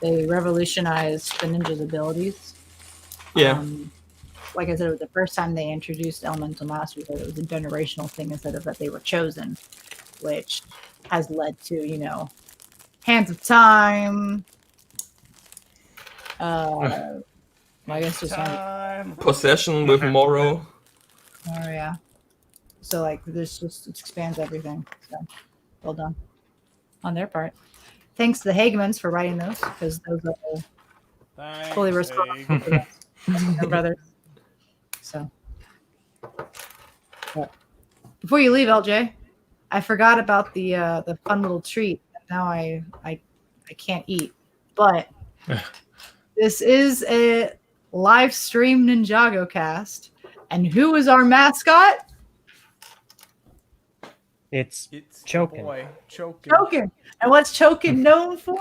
They revolutionized the ninja's abilities. Yeah. Like I said, it was the first time they introduced elemental masters. That it was a generational thing instead of that they were chosen, which has led to, you know, Hands of Time. I guess just Time. Possession with Morrow. Oh yeah. So like this just expands everything. So well done on their part. Thanks to the Hagemans for writing those, because those are Thanks, fully responsible Haig. for that. Their brothers. So but before you leave, LJ, I forgot about the fun little treat. Now I can't eat. But this is a live stream Ninjago cast. And who is our mascot? It's It's Chokin. Boy. Chokin. Chokin. And what's Chokin known for?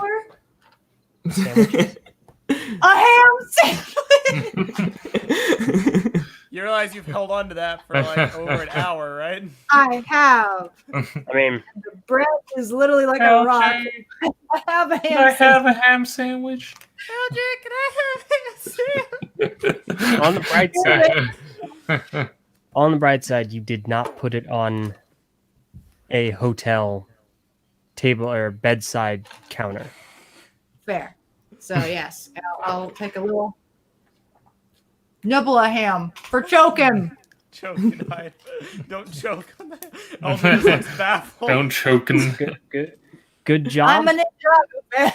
Sandwiches. A ham sandwich. You realize you've held on to that for like over an hour, right? I have. I mean, The bread is literally like a rock. I have a ham sandwich. a ham sandwich? LJ, can I have a on the bright side, you did not put it on a hotel table or bedside counter. Fair. So yes, I'll take a little nibble of ham for Chokin. Choking. Don't choke on that. LJ looks baffled. Don't choke him. Good job. I'm a Ninjago fan.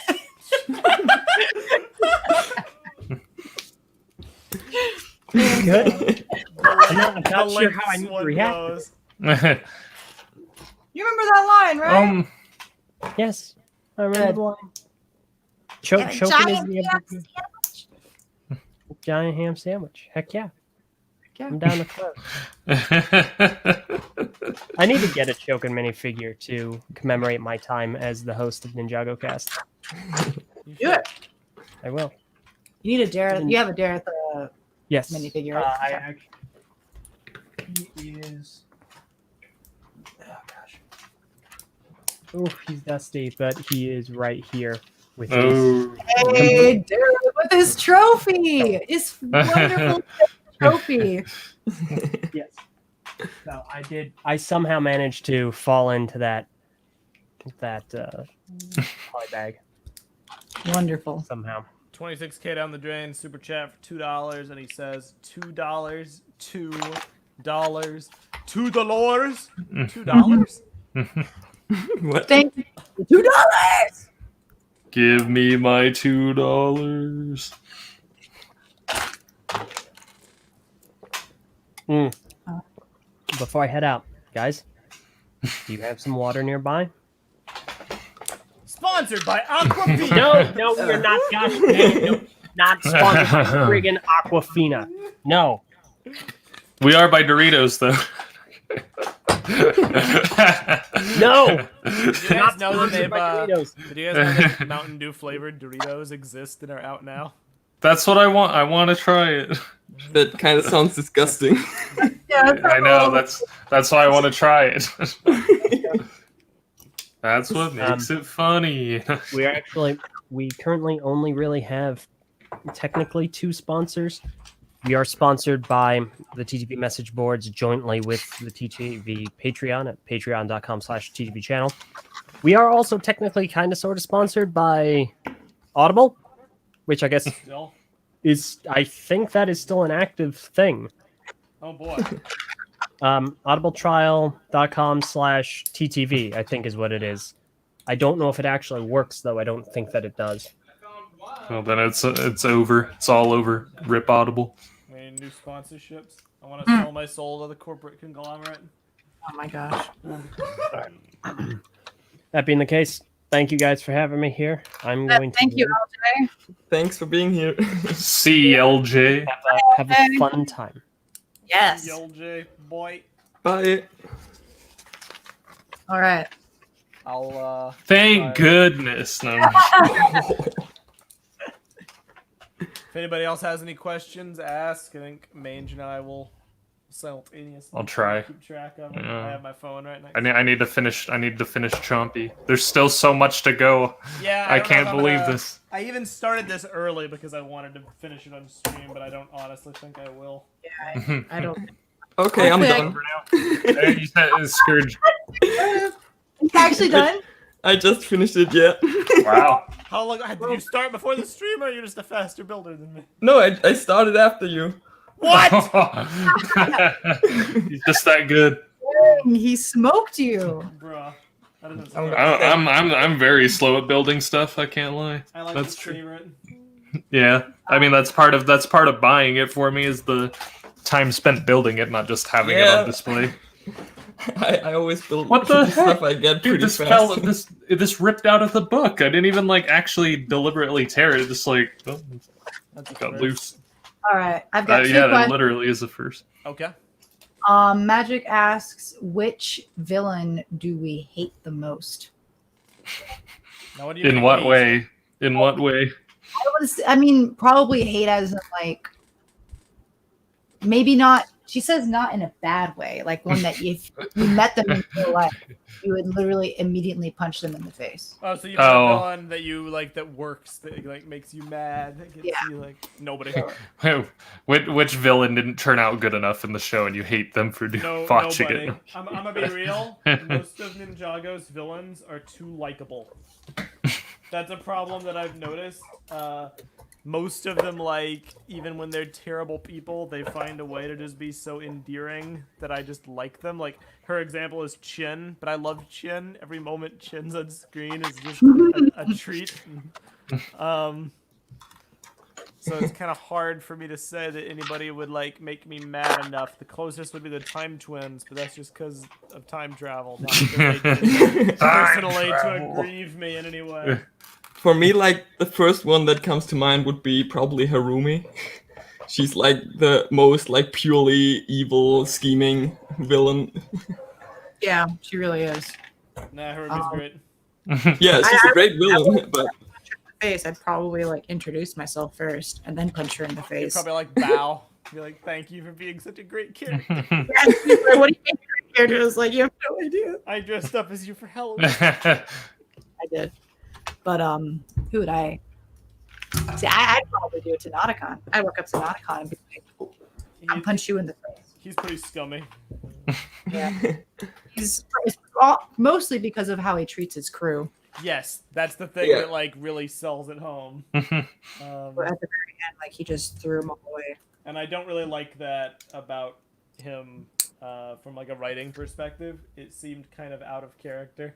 Good. I'm not The sure how I lengths need to one react. goes. You remember that line, right? Yes, I remember Good. the line. Chokin is Giant the ham MVP. sandwich. Giant ham sandwich. Heck yeah. Yeah. I'm down to close. I need to get a Chokin minifigure to commemorate my time as the host of Ninjagocast. Do it. I will. You need a Dareth. You have a Dareth Yes. minifigure. Right? I actually. He is. Oh gosh. Oh, he's dusty, but he is right here with his. Oh. Hey, Dareth with his trophy. His wonderful trophy. Yes. No, I did. I somehow managed to fall into that poly bag Wonderful. somehow. 26K down the drain, super chat for $2, and he says $2 to the lores. $2? What? Thank you. $2. Give me my $2. Before I head out, guys, do you have some water nearby? Sponsored by Aquafina. No, we're not. Gosh, no, not sponsored by friggin' Aquafina. No. We are by Doritos, though. No. Did you guys Not know that sponsored by Doritos. Did you guys know that Mountain Dew flavored Doritos exist and are out now? That's what I want. I want to try it. That kind of sounds disgusting. Yeah, I know. That's why I want to try it. That's what makes it funny. We currently only really have technically 2 sponsors. We are sponsored by the TTV message boards jointly with the TTV Patreon at patreon.com/TTV channel. We are also technically kind of sort of sponsored by Audible, which I guess Still? I think that is still an active thing. Oh boy. Audibletrial.com/TTV, I think is what it is. I don't know if it actually works, though. I don't think that it does. Well, then it's over. It's all over. Rip Audible. Any new sponsorships? I want to sell my soul to the corporate conglomerate. Oh my gosh. That being the case, thank you guys for having me here. I'm going to. Thank you, LJ. Thanks for being here. CLJ. Have a fun time. Yes. LJ boy. Bye. All right. I'll Thank try- goodness. No. If anybody else has any questions, ask. I think Mange and I will simultaneously. I'll try. Keep track of them. Yeah. I have my phone right next. I need to finish Chompy. There's still so much to go. Yeah, I don't know can't if I'm believe gonna- this. I even started this early because I wanted to finish it on stream, but I don't honestly think I will. Yeah, I don't. Okay, I'm Okay. done. Hey, you said it's Scourge. You actually done? I just finished it, yeah. Wow. How long did you start before the stream, or you're just a faster builder than me? No, I started after you. What? He's just that good. He smoked you. Bruh. That doesn't I'm sound gonna- I'm very slow at building stuff. I can't lie. I like That's to true. savor it. Yeah, I mean that's part of buying it for me is the time spent building it, not just having it Yeah. on display. I always build What the stuff heck? I get Dude, pretty this fast. this ripped out of the book. I didn't even like actually deliberately tear it. Just like oh, That's a got first. loose. All right. I've got two Yeah, that questions. literally is the first. Okay. Magic asks, which villain do we hate the most? Now, what do you In mean what hate? way? In what way? I mean, probably hate as in like, maybe not. She says not in a bad way, like one that if you met them in real life, you would literally immediately punch them in the face. Oh, so you Oh. have one that you like that works, that like makes you mad, that gets Yeah. you like nobody. Which villain didn't turn out good enough in the show, and you hate them for watching Nobody. it? I'm gonna be real. Most of Ninjago's villains are too likable. That's a problem that I've noticed. Most of them, like, even when they're terrible people, they find a way to just be so endearing that I just like them. Like, her example is Chin, but I love Chin. Every moment Chin's on screen is just a treat. So it's kind of hard for me to say that anybody would, like, make me mad enough. The closest would be the Time Twins, but that's just because of time travel, not because they did personally to travel. aggrieve me in any way. For me, like, the first one that comes to mind would be probably Harumi. She's like the most like purely evil, scheming villain. Yeah, she really is. Nah, Herbie's great. Yeah, she's a great villain, but Face, I'd probably like introduce myself first and then punch her in the You'd face. probably like bow. Be like, thank you for being such a great character. What do you think your character was like? You have no idea. I dressed up as you for Halloween. I did. But who would I? See, I'd probably do it to Nauticon. I'd walk up to Nauticon and be like, I'll punch you in the face. He's pretty scummy. Yeah. It's mostly because of how he treats his crew. Yes, that's the thing Yeah. that like really sells it home. But at the very end, like he just threw them all away. And I don't really like that about him from like a writing perspective. It seemed kind of out of character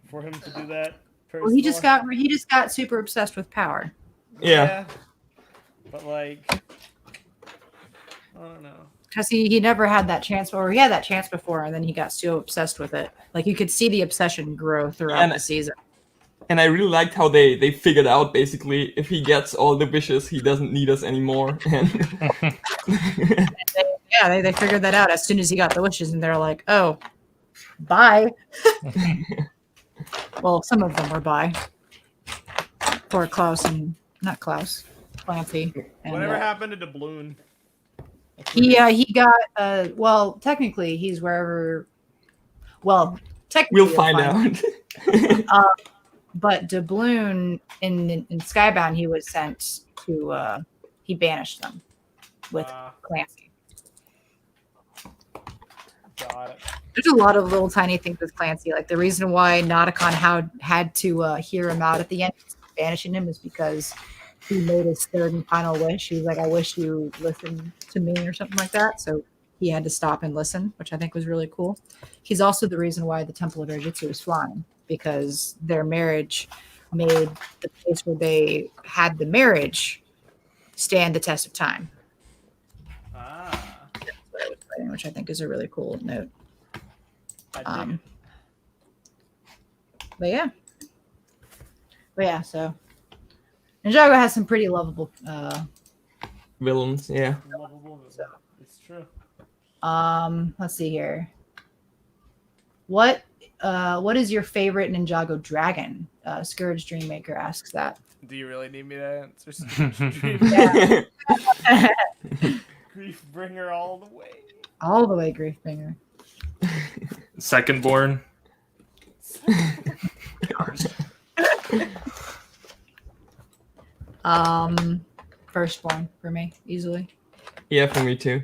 for him to do that. Well, he just got super obsessed with power. Yeah. But like, I don't know. Because he never had that chance, or he had that chance before, and then he got so obsessed with it. Like you could see the obsession grow throughout And- the season. and I really liked how they figured out basically if he gets all the wishes, he doesn't need us anymore. And Yeah, they figured that out as soon as he got the wishes, and they're like, "Oh, bye." Well, some of them were bye. Poor Klaus and not Klaus, Clancy. And, Whatever happened to Doubloon? he got well, technically he's wherever. Well, technically we'll find out. But Doubloon in Skybound, he was sent to. He banished them with Clancy. Got it. There's a lot of little tiny things with Clancy. Like the reason why Nauticon had to hear him out at the end, banishing him, is because he made his third and final wish. He was like, "I wish you listened to me," or something like that. So he had to stop and listen, which I think was really cool. He's also the reason why the Temple of Erjitsu is flying, because their marriage made the place where they had the marriage stand the test of time. Which I think is a really cool note. I dig it. But yeah, so Ninjago has some pretty lovable. Villains, yeah. Lovable. It's true. Let's see here. What is your favorite Ninjago dragon? Scourge Dreammaker asks that. Do you really need me to answer? Grief bringer all the way. All the way, Griefbringer. Secondborn. Firstborn for me, easily. Yeah, for me too.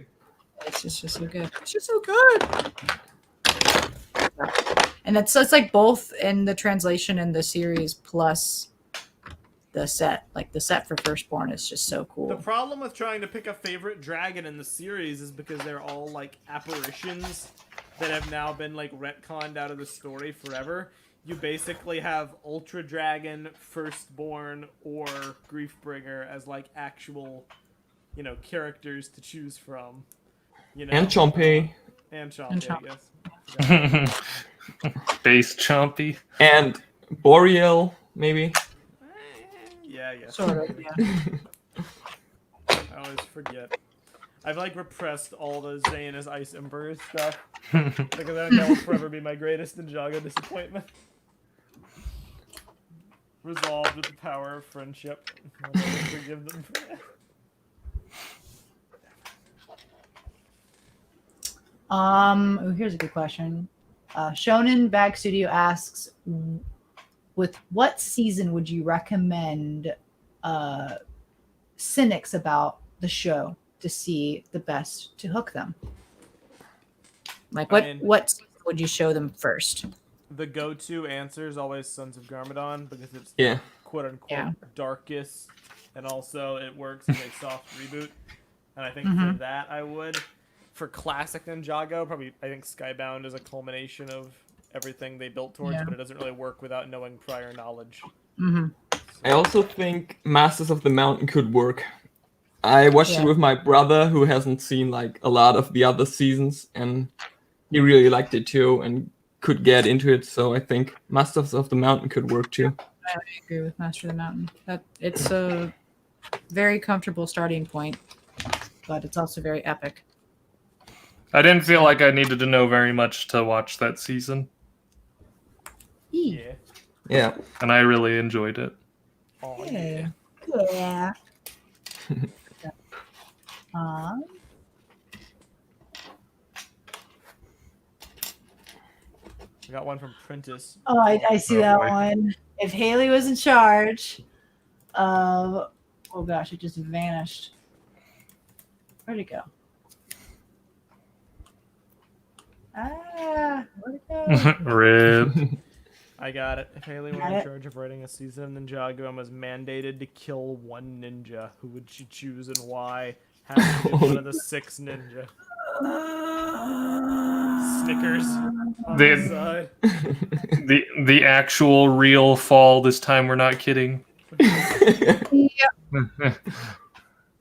It's just so good. It's just so good. And it's like both in the translation and the series plus the set. Like the set for Firstborn is just so cool. The problem with trying to pick a favorite dragon in the series is because they're all like apparitions that have now been like retconned out of the story forever. You basically have Ultra Dragon, Firstborn, or Griefbringer as like actual, characters to choose from. And Chompy. And Chompy, I guess. Base Chompy. And Boreal, maybe. Yeah, I guess. Sort of, yeah. I always forget. I've like repressed all the Zayn as Ice Emperor stuff because I think that will forever be my greatest Ninjago disappointment. Resolved with the power of friendship. I'll never forgive them for that. Here's a good question. Shonen Bag Studio asks, with what season would you recommend cynics about the show to see the best to hook them? Like what season would you show them first? The go-to answer is always Sons of Garmadon because it's quote-unquote darkest, and also it works as a soft reboot. And I think for that I would. For classic Ninjago, I think Skybound is a culmination of everything they built towards, but it doesn't really work without knowing prior knowledge. Mm-hmm. I also think Masters of the Mountain could work. I watched it with my brother, who hasn't seen like a lot of the other seasons, and he really liked it too and could get into it. So I think Masters of the Mountain could work too. I agree with Master of the Mountain. It's a very comfortable starting point, but it's also very epic. I didn't feel like I needed to know very much to watch that season. Yeah. Yeah. And I really enjoyed it. Oh, Yeah. Yeah. I got one from Prentice. Oh, I see that one. If Haley was in charge of... Oh, gosh, it just vanished. Where'd it go? Where'd it go? Rip. I got it. If Haley were in charge of writing a season of Ninjago and was mandated to kill one ninja, who would she choose and why? Has to be one of the 6 ninja. Snickers on the side. The actual real fall this time. We're not kidding.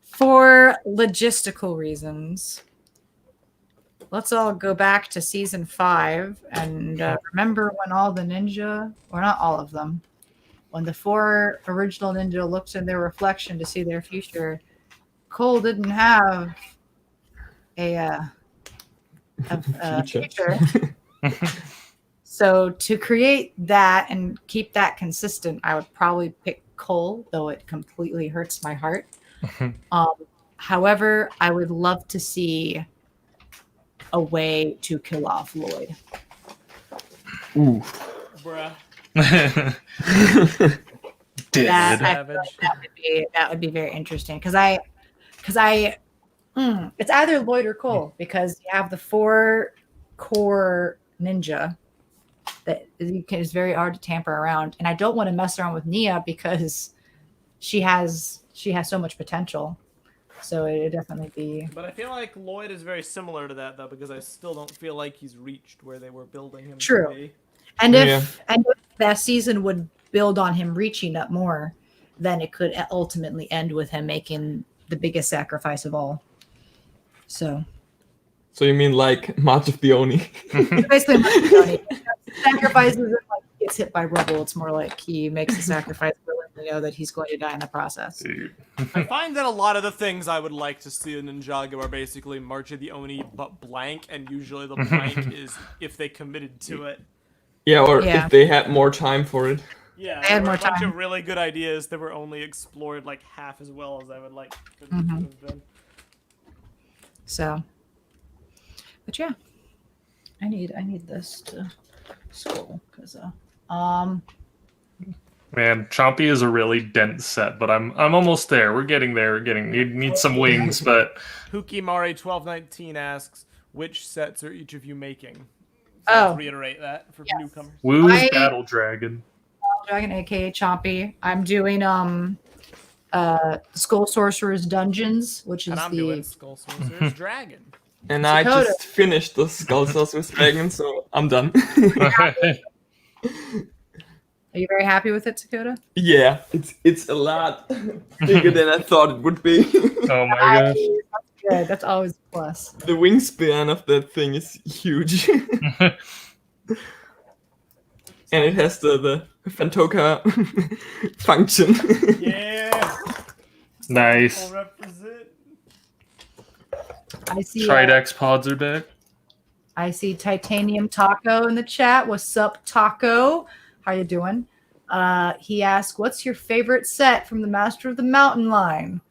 For logistical reasons, let's all go back to season 5 and remember when all the ninja, or not all of them, when the 4 original ninja looked in their reflection to see their future. Cole didn't have a future. So to create that and keep that consistent, I would probably pick Cole, though it completely hurts my heart. However, I would love to see a way to kill off Lloyd. Ooh. Bruh. That would be very interesting because it's either Lloyd or Cole, because you have the 4 core ninja that is very hard to tamper around, and I don't want to mess around with Nia because she has so much potential. So it would definitely be. But I feel like Lloyd is very similar to that, though, because I still don't feel like he's reached where they were building him True. to be. And if that season would build on him reaching up more, then it could ultimately end with him making the biggest sacrifice of all. So you mean like March of the Oni? basically, March of the Oni sacrifices and like gets hit by rubble. It's more like he makes a sacrifice willingly to know that he's going to die in the process. Dude. I find that a lot of the things I would like to see in Ninjago are basically March of the Oni, but blank, and usually the blank is if they committed to it. Yeah, or Yeah. if they had more time for it. Yeah, They there had were more a bunch time. of really good ideas that were only explored like half as well as I would like for them to have been. So, but yeah, I need this to scroll because Man, Chompy is a really dense set, but I'm almost there. We're getting there. Need some wings, but Hukimari1219 asks, which sets are each of you making? So Oh. let's reiterate that for newcomers. Woo's Battle Dragon. Dragon, aka Chompy. I'm doing Skull Sorcerer's Dungeons, which is And I'm the doing Skull Sorcerer's Dragon. And I Dakota. just finished the Skull Sorcerer's Dragon, so I'm done. Are you very happy with it, Dakota? Yeah, it's a lot bigger than I thought it would be. Oh my gosh. That's good. That's always a plus. The wingspan of that thing is huge. And it has the Fantoka function. Yeah! Nice. I'll represent. I see. Tridex pods are back. I see Titanium Taco in the chat. What's up, Taco? How you doing? He asked, "What's your favorite set from the Master of the Mountain line?"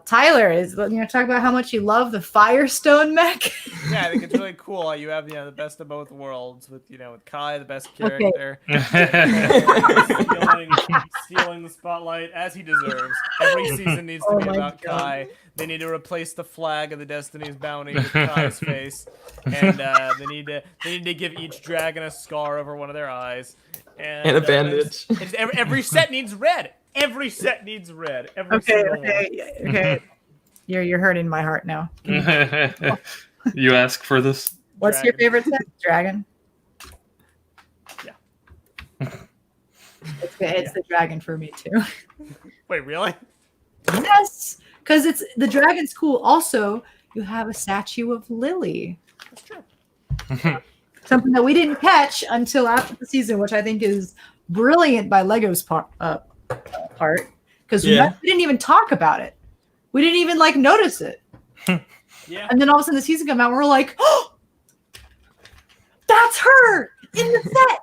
Tyler is talk about how much you love the Firestone mech. Yeah, I think it's really cool. You have the best of both worlds with with Kai, the best character, stealing the spotlight as he deserves. Every season needs to be about Kai. They need to replace the flag of the Destiny's Bounty with Kai's face, and they need to give each dragon a scar over one of their eyes, and a bandage. Every set needs red. Every set needs red. Every single one. Okay. You're hurting my heart now. You ask for this? What's your favorite set, Dragon? Yeah. It's the dragon for me too. Wait, really? Yes, because it's the dragon's cool. Also, you have a statue of Lily. That's true. Something that we didn't catch until after the season, which I think is brilliant by Lego's part because we didn't even talk about it. We didn't even notice it. Yeah. And then all of a sudden the season come out and we're like, oh, that's her in the set.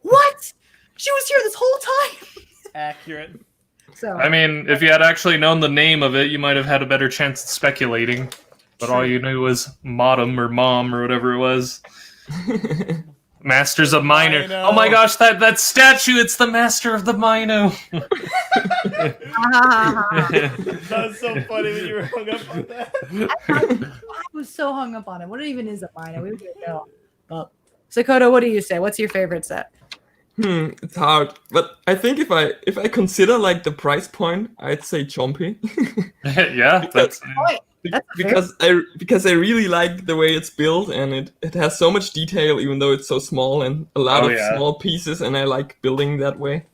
What? She was here this whole time. Accurate. So I mean, if you had actually known the name of it, you might have had a better chance at speculating. But all you knew was Modem or Mom or whatever it was. Masters of Minor. Mino. Oh my gosh, that statue, it's the Master of the Mino. That was so funny that you were hung up on that. I was so hung up on it. What even is a Mino? We didn't know. Well, Sakota, what do you say? What's your favorite set? It's hard, but I think if I consider the price point, I'd say Chompy. Yeah, that's because I really like the way it's built, and it has so much detail even though it's so small, and a lot of small pieces, and I like building that way.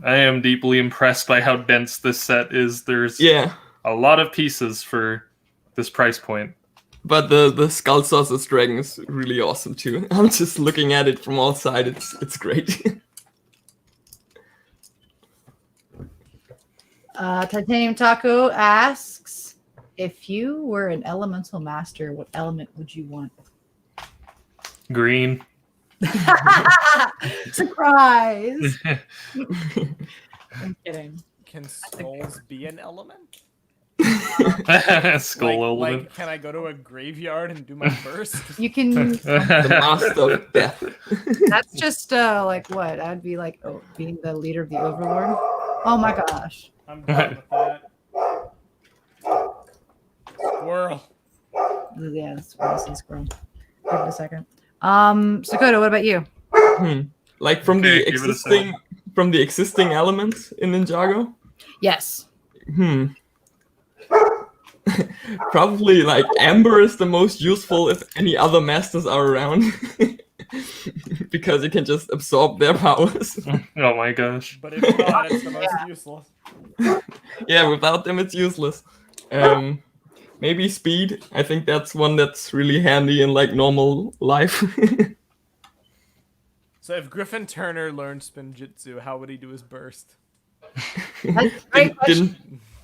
I am deeply impressed by how dense this set is. There's a lot of pieces for this price point. But the Skull Saucer's Dragon is really awesome too. I'm just looking at it from all sides. It's great. Titanium Taco asks, if you were an elemental master, what element would you want? Green. Surprise! I'm kidding. Can skulls be an element? Skull element. Can I go to a graveyard and do my burst? You can. The Master of Death. That's just what? That'd be being the leader of the Overlord. Oh my gosh. I'm done with that. Squirrel. Yeah, that's what I see. Squirrel. Give it a second. Sakota, what about you? From the existing elements in Ninjago? Yes. Probably Amber is the most useful if any other masters are around. Because you can just absorb their powers. Oh my gosh. But if not, it's the most useless. Yeah, without them it's useless. Maybe speed. I think that's one that's really handy in normal life. So if Griffin Turner learned Spinjitzu, how would he do his burst? That's a great question.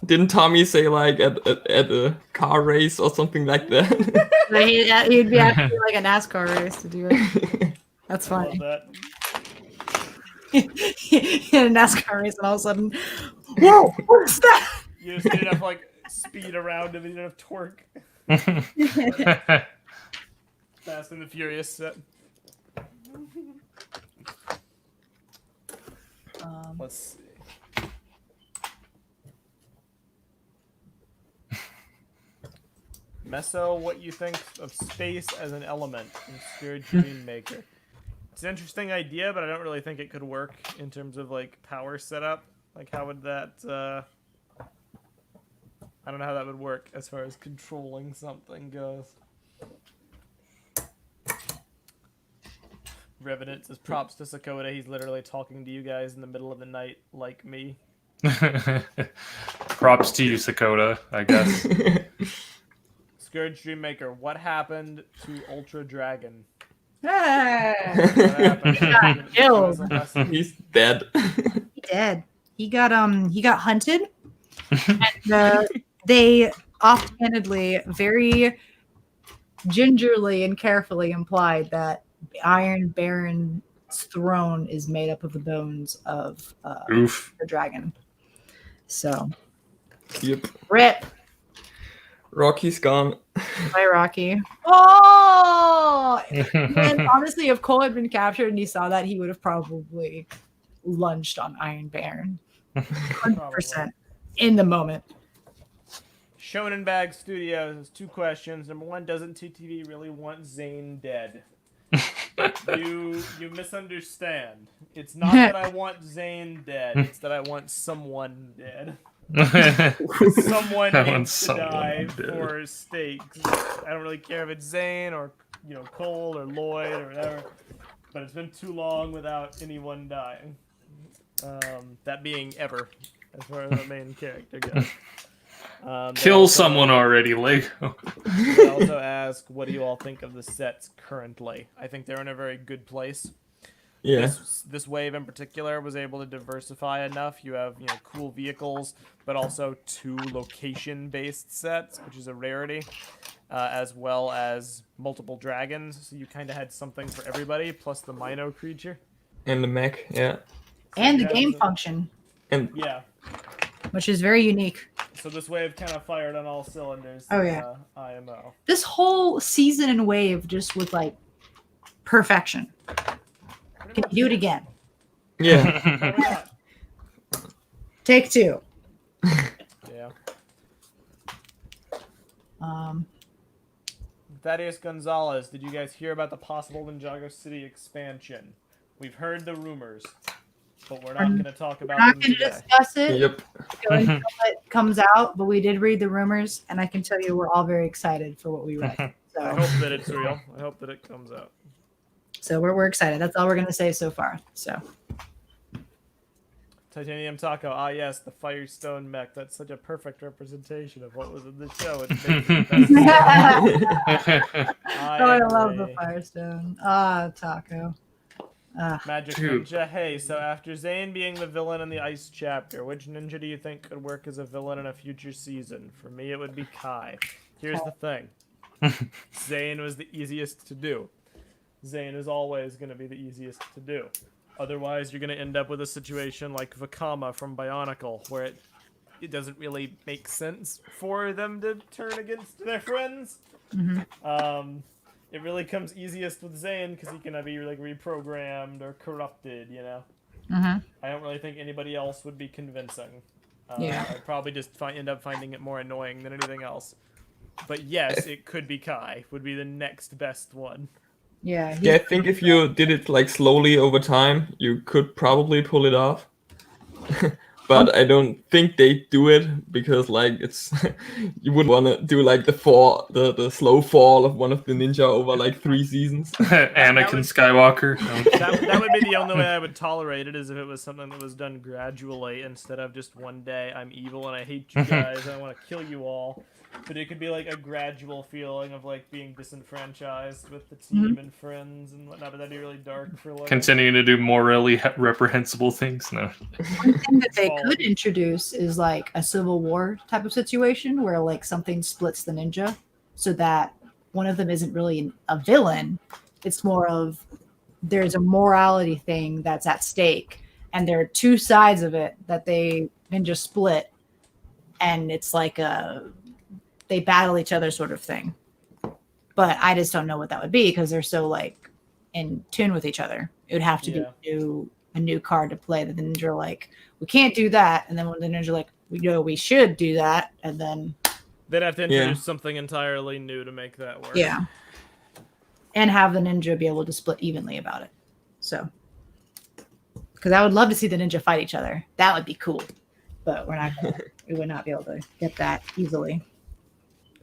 Didn't Tommy say like at a car race or something like that? He'd be actually like a NASCAR race to do it. That's I love funny. that. In a NASCAR race, and all of a sudden, whoa, what's that? You just need enough like speed around him and enough torque. Fast and the Furious set. Let's see. Meso, what you think of space as an element in Scared Dream Maker? It's an interesting idea, but I don't really think it could work in terms of like power setup. Like, how would that? I don't know how that would work as far as controlling something goes. Revenant says props to Sakota. He's literally talking to you guys in the middle of the night like me. Props to you, Sakota, I guess. Scourge Dreammaker, what happened to Ultra Dragon? Hey. What happened? got killed. He's dead. He did. He got hunted, and they offhandedly, very gingerly and carefully implied that Iron Baron's throne is made up of the bones of Oof. the dragon. So, Yep. rip. Rocky's gone. Bye, Rocky. Oh! And honestly, if Cole had been captured and he saw that, he would have probably lunged on Iron Baron. 100% in the moment. Shonen Bag Studios has 2 questions. Number 1, doesn't TTV really want Zane dead? You misunderstand. It's not that I want Zane dead. It's that I want someone dead. Someone needs to die for stakes. I don't really care if it's Zane or Cole or Lloyd or whatever, but it's been too long without anyone dying. That being ever, as far as the main character goes. Kill someone already, Lego. They also ask, what do you all think of the sets currently? I think they're in a very good place. Yeah. This wave in particular was able to diversify enough. You have cool vehicles, but also 2 location-based sets, which is a rarity, as well as multiple dragons. So you kind of had something for everybody, plus the Mino creature. And the mech, yeah. And the game function. And yeah, which is very unique. So this wave kind of fired on all cylinders. Oh yeah. IMO. This whole season and wave just was like perfection. Can you do it again? yeah. Take 2. Yeah. Thaddeus Gonzalez, did you guys hear about the possible Ninjago City expansion? We've heard the rumors, but we're not going to talk about We're not them going to today. discuss it Yep. until it comes out, but we did read the rumors, and I can tell you we're all very excited for what we read. I So, hope that it's real. I hope that it comes out. so we're excited. That's all we're going to say so far. So, Titanium Taco, ah yes, the Firestone mech. That's such a perfect representation of what was in the show. It makes the best I love the Firestone. Taco. Magic Dude. Ninja. Hey, so after Zane being the villain in the Ice chapter, which ninja do you think could work as a villain in a future season? For me, it would be Kai. Here's the thing. Zane was the easiest to do. Zane is always going to be the easiest to do. Otherwise, you're going to end up with a situation like Vakama from Bionicle, where it doesn't really make sense for them to turn against their friends. Mm-hmm. It really comes easiest with Zane because he can be like reprogrammed or corrupted, Mm-hmm. I don't really think anybody else would be convincing. Yeah. I'd probably just end up finding it more annoying than anything else. But yes, it could be Kai. Would be the next best one. Yeah. Yeah, I think if you did it like slowly over time, you could probably pull it off. But I don't think they do it because like it's you wouldn't want to do like the slow fall of one of the ninja over like 3 seasons. Anakin Skywalker. That would be the only way I would tolerate it, is if it was something that was done gradually instead of just one day I'm evil and I hate you guys and I want to kill you all. but it could be like a gradual feeling of like being disenfranchised with the team and friends and whatnot. But that'd be really dark for like Continuing to do morally reprehensible things. No. One thing that they could introduce is like a Civil War type of situation where like something splits the ninja, so that one of them isn't really a villain. It's more of there's a morality thing that's at stake, and there are two sides of it that they ninja split, and it's like they battle each other sort of thing. But I just don't know what that would be because they're so like in tune with each other. It would have to be a new card to play that the ninja are like, we can't do that, and then when the ninja are like, we should do that, and then they'd have to introduce something entirely new to make that work. Yeah. And have the ninja be able to split evenly about it. So, because I would love to see the ninja fight each other. That would be cool. But we would not be able to get that easily.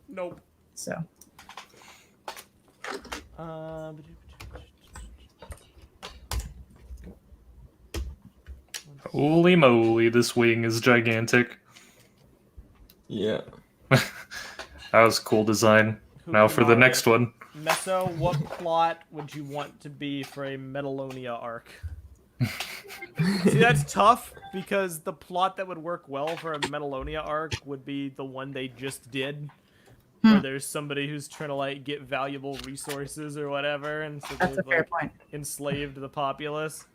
Nope. So. Holy moly, this wing is gigantic. Yeah. That was cool design. Now for the next one. Meso, what plot would you want to be for a Metalonia arc? See, that's tough because the plot that would work well for a Metalonia arc would be the one they just did, where there's somebody who's trying to like get valuable resources or whatever, and so That's a fair point. enslaved the populace.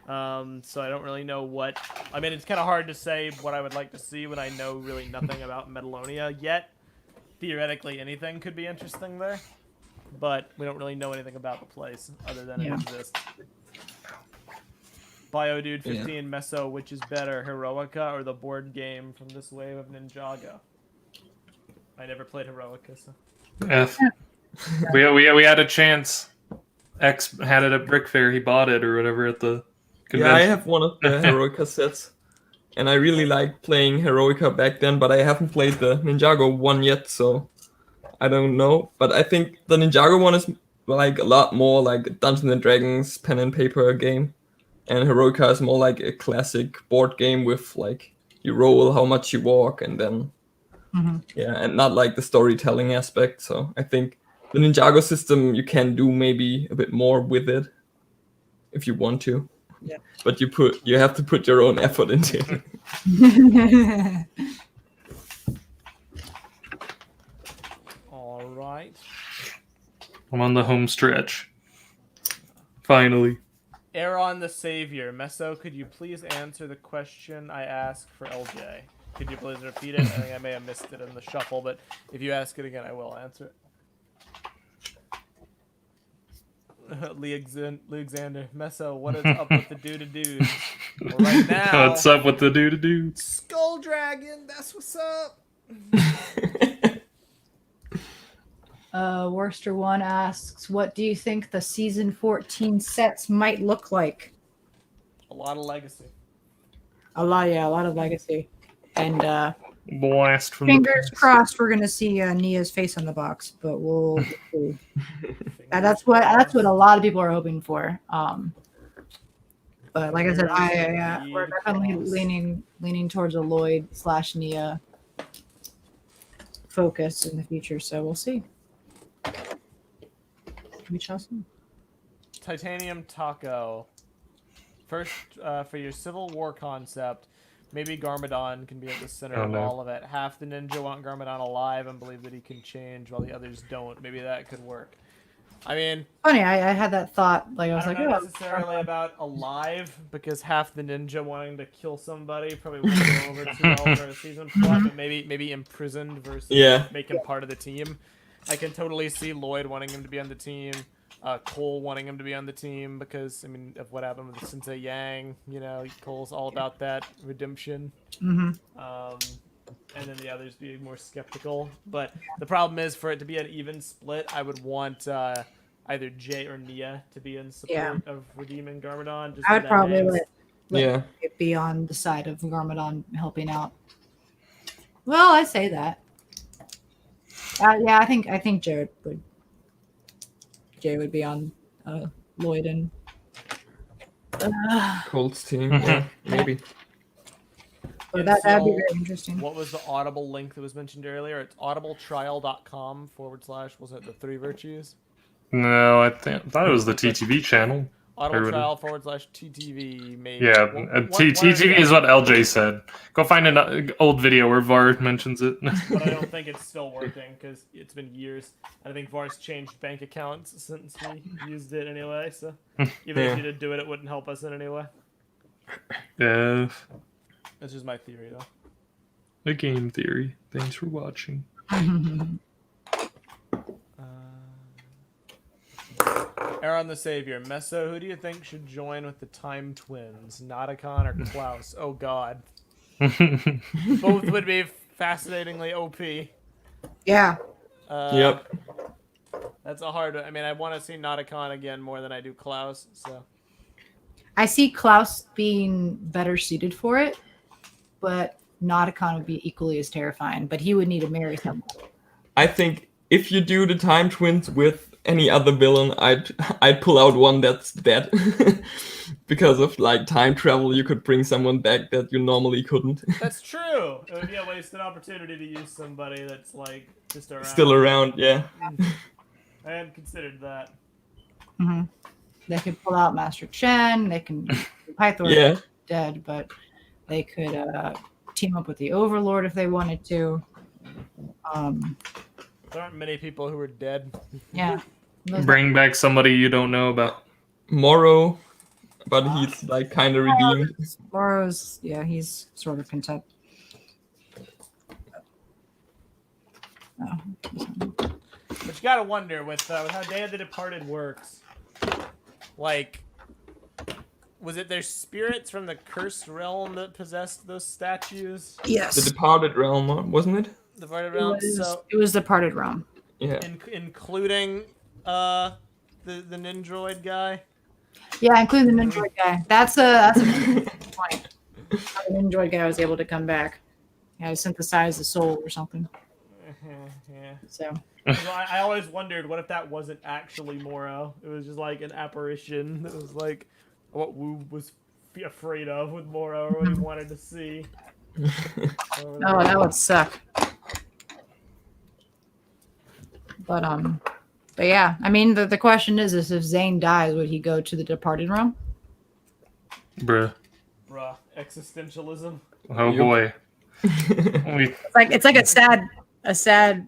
So I don't really know what. I mean, it's kind of hard to say what I would like to see when I know really nothing about Metalonia yet. Theoretically, anything could be interesting there, but we don't really know anything about the place other than it exists. BioDude 15 Meso, which is better, Heroica or the board game from this wave of Ninjago? I never played Heroica, so. F. We had a chance. X had it at Brick Fair. He bought it or whatever at the convention. Yeah, I have one of the Heroica sets. And I really liked playing Heroica back then, but I haven't played the Ninjago one yet, so I don't know. But I think the Ninjago one is like a lot more like a Dungeons and Dragons pen and paper game. And Heroica is more like a classic board game with like you roll how much you walk and then and not like the storytelling aspect. So I think the Ninjago system you can do maybe a bit more with it if you want to. Yeah. But you have to put your own effort into it. All right. I'm on the home stretch. Finally. Aaron the Savior. Meso, could you please answer the question I asked for LJ? Could you please repeat it? I think I may have missed it in the shuffle, but if you ask it again, I will answer it. Alexander, Meso, what is up with the dude? Well, right now, What's up with the dude? Skull Dragon, that's what's up. Worcester 1 asks, what do you think the season 14 sets might look like? A lot of legacy. A lot of legacy. And Blast from fingers crossed we're gonna see Nia's face on the box, but we'll see. That's what a lot of people are hoping for. But like I said, we're definitely leaning towards a Lloyd/Nia focus in the future, so we'll see. We shall see. Titanium Taco. First, for your Civil War concept, maybe Garmadon can be at the center of all of it. Half the ninja want Garmadon alive and believe that he can change, while the others don't. Maybe that could work. I mean, funny, I had that thought. Like I was don't know necessarily about alive, because half the ninja wanting to kill somebody probably won't go over too well for a season plot, but maybe imprisoned versus make him part of the team. I can totally see Lloyd wanting him to be on the team. Cole wanting him to be on the team because, I mean, of what happened with Sensei Yang. You know, Cole's all about that redemption. And then the others being more skeptical. But the problem is, for it to be an even split, I would want either Jay or Nia to be in support of redeeming Garmadon. Just I would probably let it be on the side of Garmadon helping out. Well, I say that. I think Jay would be on Lloyd and Colt's team. Yeah, maybe. But And that'd be so, very interesting. what was the Audible link that was mentioned earlier? It's audibletrial.com / was it the 3 virtues? No, thought it was the TTV channel. Audible trial / TTV, maybe. Yeah, TTV is what LJ said. Go find an old video where VAR mentions it. But I don't think it's still working because it's been years. I think VAR's changed bank accounts since we used it anyway. So even if you did do it, it wouldn't help us in any way. Yeah. That's just my theory, though. A game theory. Thanks for watching. Aaron the Savior. Meso, who do you think should join with the Time Twins? Nauticon or Klaus? Oh, God. Both would be fascinatingly OP. Yeah. Yep. That's a hard one. I mean, I want to see Nauticon again more than I do Klaus, so... I see Klaus being better suited for it, but Nauticon would be equally as terrifying. But he would need to marry someone. I think if you do the Time Twins with any other villain, I'd pull out one that's dead. Because of like time travel, you could bring someone back that you normally couldn't. That's true. It would be a wasted opportunity to use somebody that's like just around. Still around, yeah. I hadn't considered that. Mm-hmm. They could pull out Master Chen. They can Pythor dead, but they could team up with the Overlord if they wanted to. There aren't many people who are dead. Yeah. Bring back somebody you don't know about. Morrow, but he's like kind of redeemed. Morrow's, yeah, he's sort of content. But you gotta wonder with how Day of the Departed works. Like, was it their spirits from the cursed realm that possessed those statues? Yes. The Departed Realm, wasn't it? The Departed Realm. It was the Parted Realm. Yeah. Including the Ninjroid guy. Yeah, including the Ninjroid guy. That's a point. How the Ninjroid guy was able to come back. Yeah, synthesize the soul or something. Yeah. So. I always wondered, what if that wasn't actually Morrow? It was just like an apparition. It was like what Wu was afraid of with Morrow, or what he wanted to see. Oh, that would suck. But yeah, I mean, the question is if Zane dies, would he go to the Departed Realm? Bruh. Existentialism. Oh boy. It's like a sad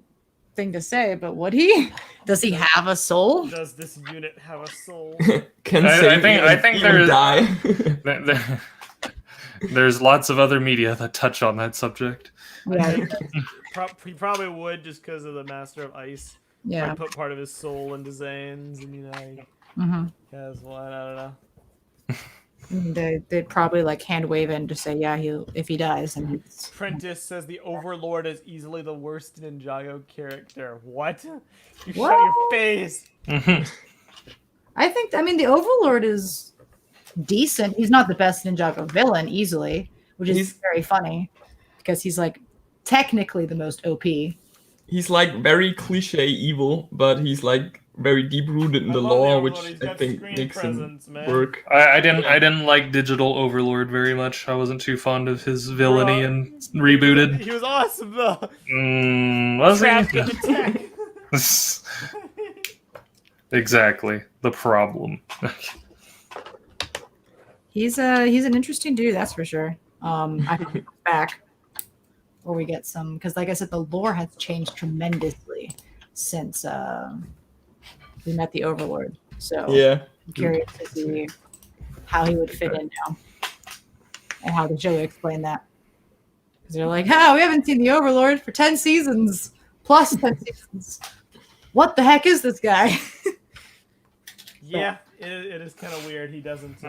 thing to say, but would he? Does he have a soul? Does this unit have a soul? I think even die. There's lots of other media that touch on that subject. Yeah. He probably would, just because of the Master of Ice. Yeah. Might put part of his soul into Zane's, and he has one. I don't know. They'd probably like hand wave in to say, yeah, if he dies, and he's... Prentice says the Overlord is easily the worst Ninjago character. What? You What? shut your face. I mean, the Overlord is decent. He's not the best Ninjago villain easily, which is very funny because he's like technically the most OP. He's like very cliche evil, but he's like very deep rooted in the lore, which I think makes him work. I didn't like Digital Overlord very much. I wasn't too fond of his villainy in Rebooted. He was awesome though. Was Trapped he? in the tech. Exactly the problem. He's an interesting dude, that's for sure. I think back where we get some, because like I said, the lore has changed tremendously since we met the Overlord. So yeah, I'm curious to see how he would fit in now and how the show would explain that. Because they're like, we haven't seen the Overlord for 10 seasons plus 10 seasons. What the heck is this guy? Yeah, it is kind of weird. He doesn't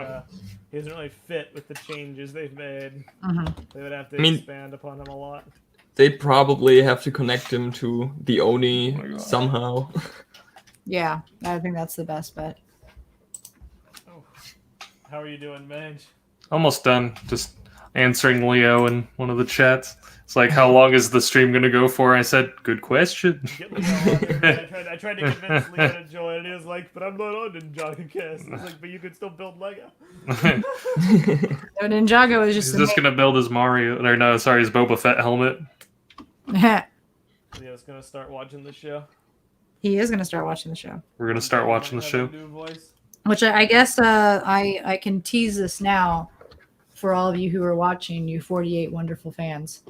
really fit with the changes they've made. They would have to expand upon him a lot. They probably have to connect him to the Oni somehow. Yeah, I think that's the best bet. Oh. How are you doing, Mage? Almost done. Just answering Leo in one of the chats. It's like, how long is the stream going to go for? I said, good question. Get Leo on there. I tried to convince Leo to join, and he was like, but I'm not on Ninjagocast. I was like, but you can still build Lego. So Ninjago is He's just just going to build his Mario, or no, sorry, his Boba Fett helmet. Leo's gonna start watching the show. He is going to start watching the show. We're going to start watching the Have show. a new voice. Which I guess I can tease this now for all of you who are watching, you 48 wonderful fans.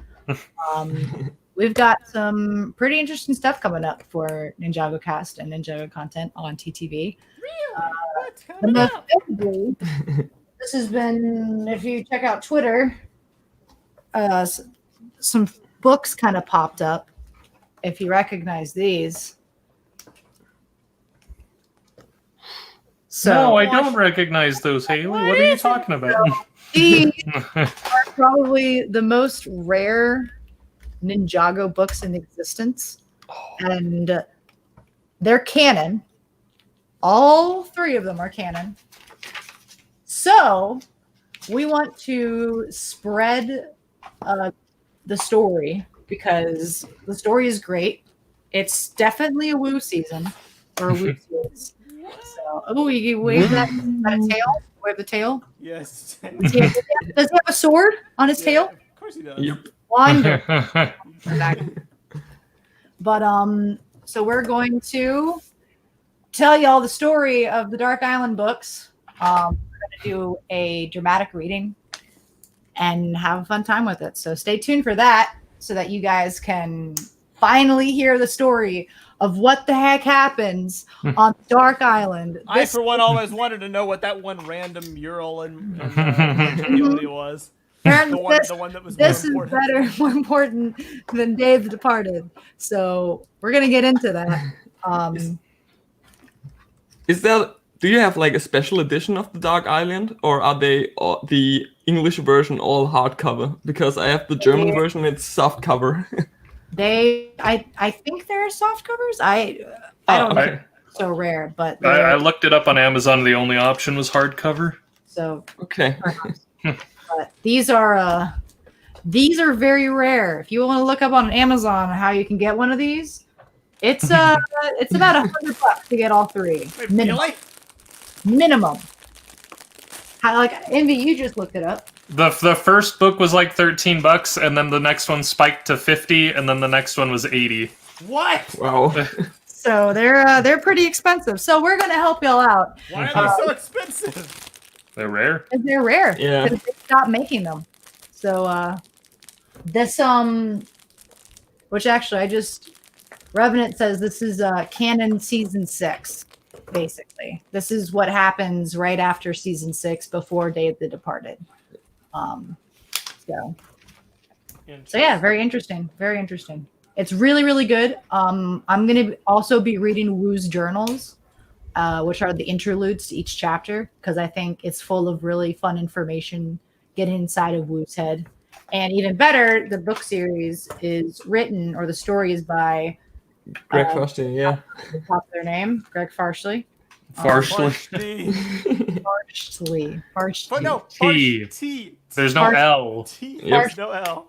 We've got some pretty interesting stuff coming up for Ninjagocast and Ninjago content on TTV. What's The coming most up? notably, this has been, if you check out Twitter, some books kind of popped up. If you recognize these. So No, I don't recognize those, Haley. What are you talking about? these are probably the most rare Ninjago books in existence. And they're canon. All three of them are canon. So we want to spread the story because the story is great. It's definitely a woo season or a woo series. So, oh, you wave that tail? Wave the tail? Yes. Does he have a sword on his tail? Of course he does. Yep. Wonderful. But so we're going to tell you all the story of the Dark Island books. We're going to do a dramatic reading and have a fun time with it. So stay tuned for that so that you guys can finally hear the story of what the heck happens on Dark Island. I, for one, always wanted to know what that one random mural in Antiquity was. Apparently The one that was this more is important. more important than Dave the Departed. So we're going to get into that. Is there? Do you have like a special edition of the Dark Island, or are they the English version all hardcover? Because I have the German version; it's soft cover. I think there are soft covers. I don't know. It's so rare, but I looked it up on Amazon. The only option was hardcover. so Okay. but these are very rare. If you want to look up on Amazon how you can get one of these, it's about $100 to get all three. Wait, Minimum. really? Minimum. How, like Envy, you just looked it up. The first book was like $13, and then the next one spiked to 50, and then the next one was 80. What? Wow. So they're pretty expensive. So we're gonna help y'all out. Why are they so expensive? They're rare. Because they're rare. Yeah. Because they stopped making them. So this which actually Revenant says this is canon season 6, basically. This is what happens right after season 6 before Day of the Departed. So yeah, very interesting. Very interesting. It's really, really good. I'm gonna also be reading Woo's journals, which are the interludes to each chapter, because I think it's full of really fun information getting inside of Woo's head. And even better, the book series is written, or the story is by Greg Frosty, yeah. what's their name? Greg Farsley. Farsley. Farsley. But no, T. T. There's no L. T. Yep. There's no L.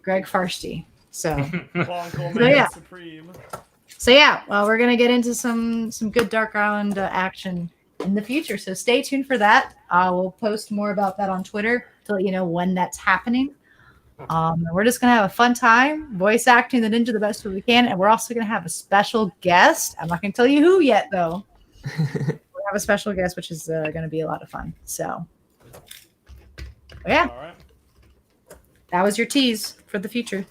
Greg Farsty. So Bonko So, Man yeah. Supreme. Well, we're gonna get into some good Dark Island action in the future. So stay tuned for that. We'll post more about that on Twitter to let you know when that's happening. We're just gonna have a fun time, voice acting the ninja the best way we can, and we're also gonna have a special guest. I'm not gonna tell you who yet, though. We'll have a special guest, which is gonna be a lot of fun. So, yeah, All right. that was your tease for the future.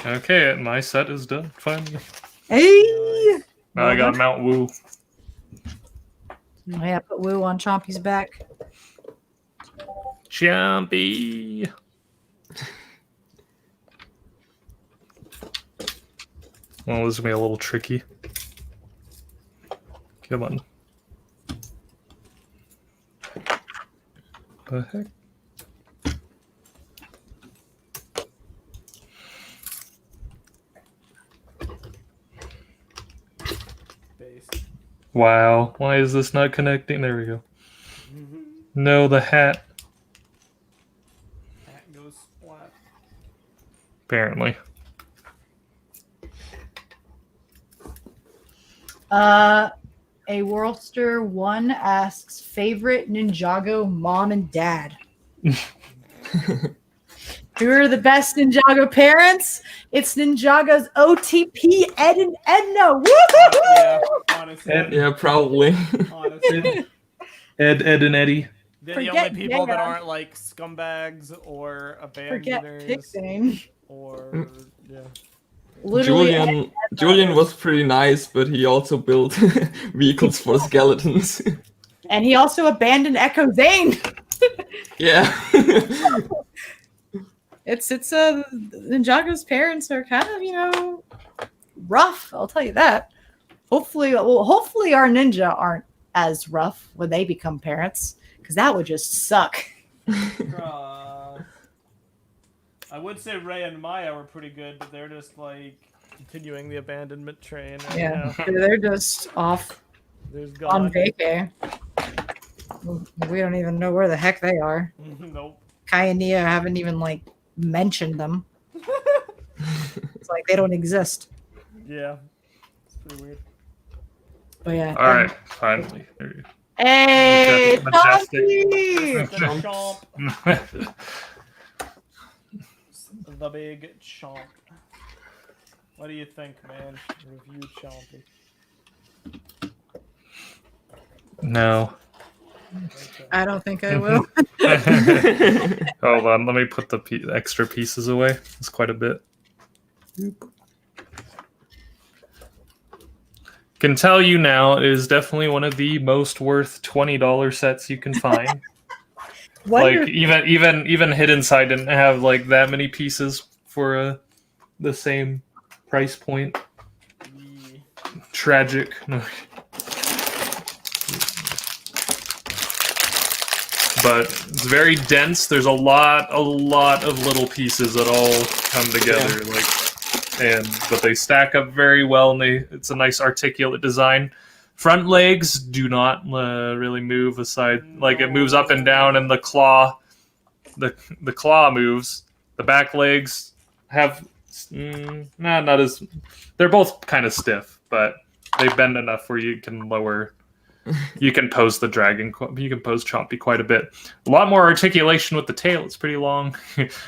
Okay, my set is done. Finally. Hey, Now I got Mount Wu. yeah, put Woo on Chompy's back. Chompy. Well, this is gonna be a little tricky. Come on. The heck? Base. Wow, why is this not connecting? There we go. No, the hat. apparently. A Worldster 1 asks, favorite Ninjago mom and dad? Who are the best Ninjago parents? It's Ninjago's OTP, Ed and Edna. Woo-hoo-hoo! Yeah, honestly. Yeah, probably. Honestly. Ed and Eddie. They're the Forget only people that Dana. aren't like scumbags or Forget abandoners Pixane. or yeah. Literally, Julian was pretty nice, but he also built vehicles for skeletons. and he also abandoned Echo Zane. Yeah. It's Ninjago's parents are kind of rough. I'll tell you that. Hopefully our ninja aren't as rough when they become parents, because that would just suck. I would say Ray and Maya were pretty good, but they're just like continuing the abandonment train. Right Yeah, now. they're just off There's on gone. vacay. We don't even know where the heck they are. Nope. Kai and Nia haven't even mentioned them. It's like they don't exist. Yeah. It's pretty weird. But yeah. All right, finally. There you Hey, Majestic. Tommy! The chomp. go. The big chomp. What do you think, man? Review Chompy. No. I don't think I will. Hold on, let me put the extra pieces away. It's quite a bit. Can tell you now, it is definitely one of the most worth $20 sets you can find. Wonder- Like even Hidden Side didn't have that many pieces for the same price point. Yeah. Tragic. No. But it's very dense. There's a lot of little pieces that all come together. But they stack up very well, and it's a nice articulate design. Front legs do not really move aside. It moves up and down, and the claw moves. The back legs have not as. They're both kind of stiff, but they bend enough where you can lower. You can pose the dragon. You can pose Chompy quite a bit. A lot more articulation with the tail. It's pretty long.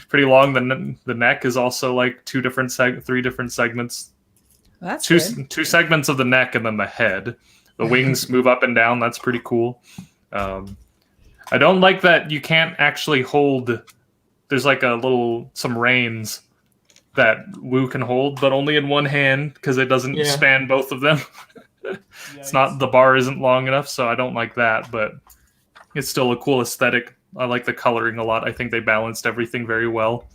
Pretty long. The neck is also three different segments. That's Two segments of the neck and then the head. The wings move up and down. That's pretty cool. I don't like that you can't actually hold. There's some reins that Wu can hold, but only in one hand because it doesn't span both of them. It's not, the bar isn't long enough, so I don't like that, but it's still a cool aesthetic. I like the coloring a lot. I think they balanced everything very well.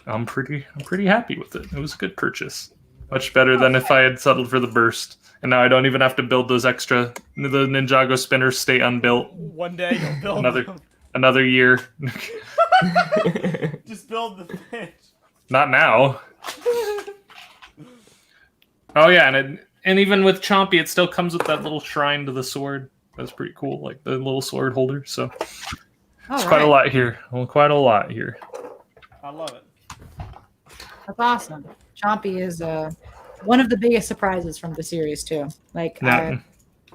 I'm pretty happy with it. It was a good purchase. Much better than if I had settled for the burst. And now I don't even have to build those extra. The Ninjago spinners stay unbuilt. One day you'll build Another year. Just build the fish. Not now. Oh yeah, and even with Chompy, it still comes with that little shrine to the sword. That's pretty cool, the little sword holder. So it's quite a lot here. Well, quite a lot here. I love it. That's awesome. Chompy is one of the biggest surprises from the series too. Now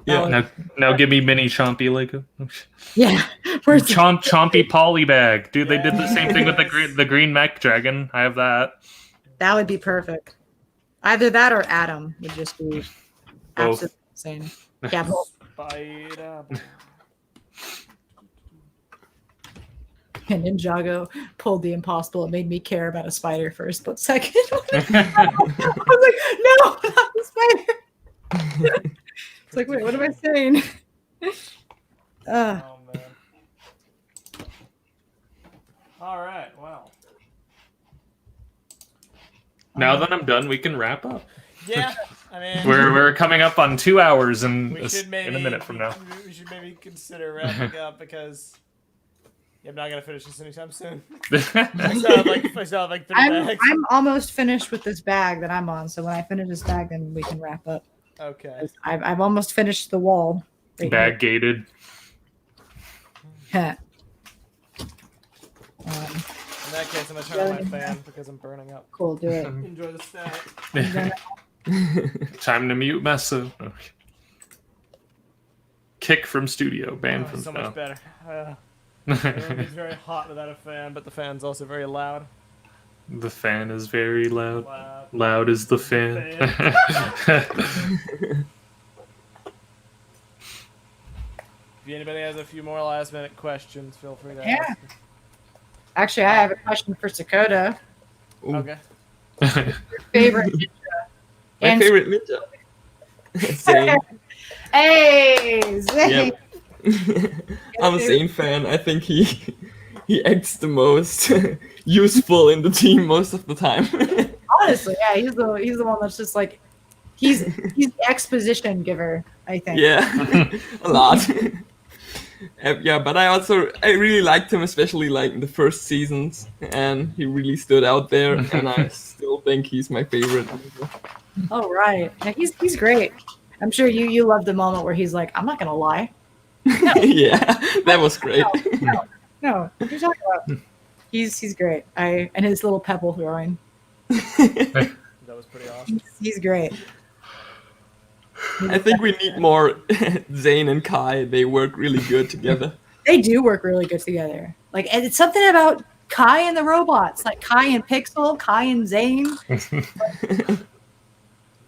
give me mini Chompy Lego. Yeah, Chompy polybag, dude. They did the same thing with the green mech dragon. I have that. That would be perfect. Either that or Adam would just be absolutely insane. Yeah, both. Spider. And Ninjago pulled the impossible. It made me care about a spider for a split second. I was like, no, not the spider. It's like, wait, what am I saying? Oh man. All right. Wow. Now that I'm done, we can wrap up. Yeah. I mean, We're coming up on 2 hours in we should maybe, a minute from now. We should maybe consider wrapping up because I'm not gonna finish this anytime soon. I still have like 3 bags. I'm almost finished with this bag that I'm on. So when I finish this bag, then we can wrap up. Okay. I've almost finished the wall. Bag gated. Heh. And that case, I'm gonna turn on my fan because I'm burning up. Cool, do it. Enjoy the snack. Time to mute Meso. Okay. Kick from studio. Ban from So much better. The room is very hot without a fan, but the fan's also very loud. The fan is very loud. Loud is the fan. If anybody has a few more last-minute questions, feel free to Yeah. ask. Actually, I have a question for Dakota. Okay. Your favorite ninja? My And- favorite ninja. Zane. Hey, Zane. Yep. I'm a Zane fan. I think he acts the most useful in the team most of the time. Honestly, yeah, he's the one that's just like he's the exposition giver, I think. Yeah, a lot. Yeah, but I really liked him, especially like in the first seasons, and he really stood out there. And I still think he's my favorite. Oh right, yeah, he's great. I'm sure you love the moment where he's like, I'm not gonna lie. Yeah, that was great. No, what are you talking about? He's great. And his little pebble throwing. That was pretty awesome. He's great. I think we need more Zane and Kai. They work really good together. They do work really good together. Like, and it's something about Kai and the robots, like Kai and Pixel, Kai and Zane.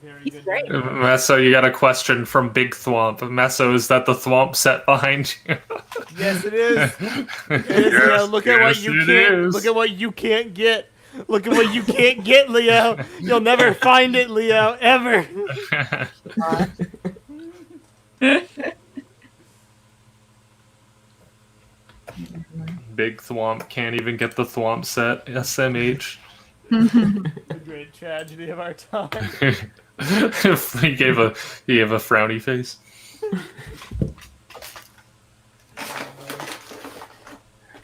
Very He's good. great. Meso, you got a question from Big Thwomp. Meso, is that the Thwomp set behind you? Yes, it is. It is, Leo. Look at what you it can't. is. Look at what you can't get. Look at what you can't get, Leo. You'll never find it, Leo, ever. Big Thwomp can't even get the Thwomp set. SMH. The great tragedy of our time. he gave a frowny face.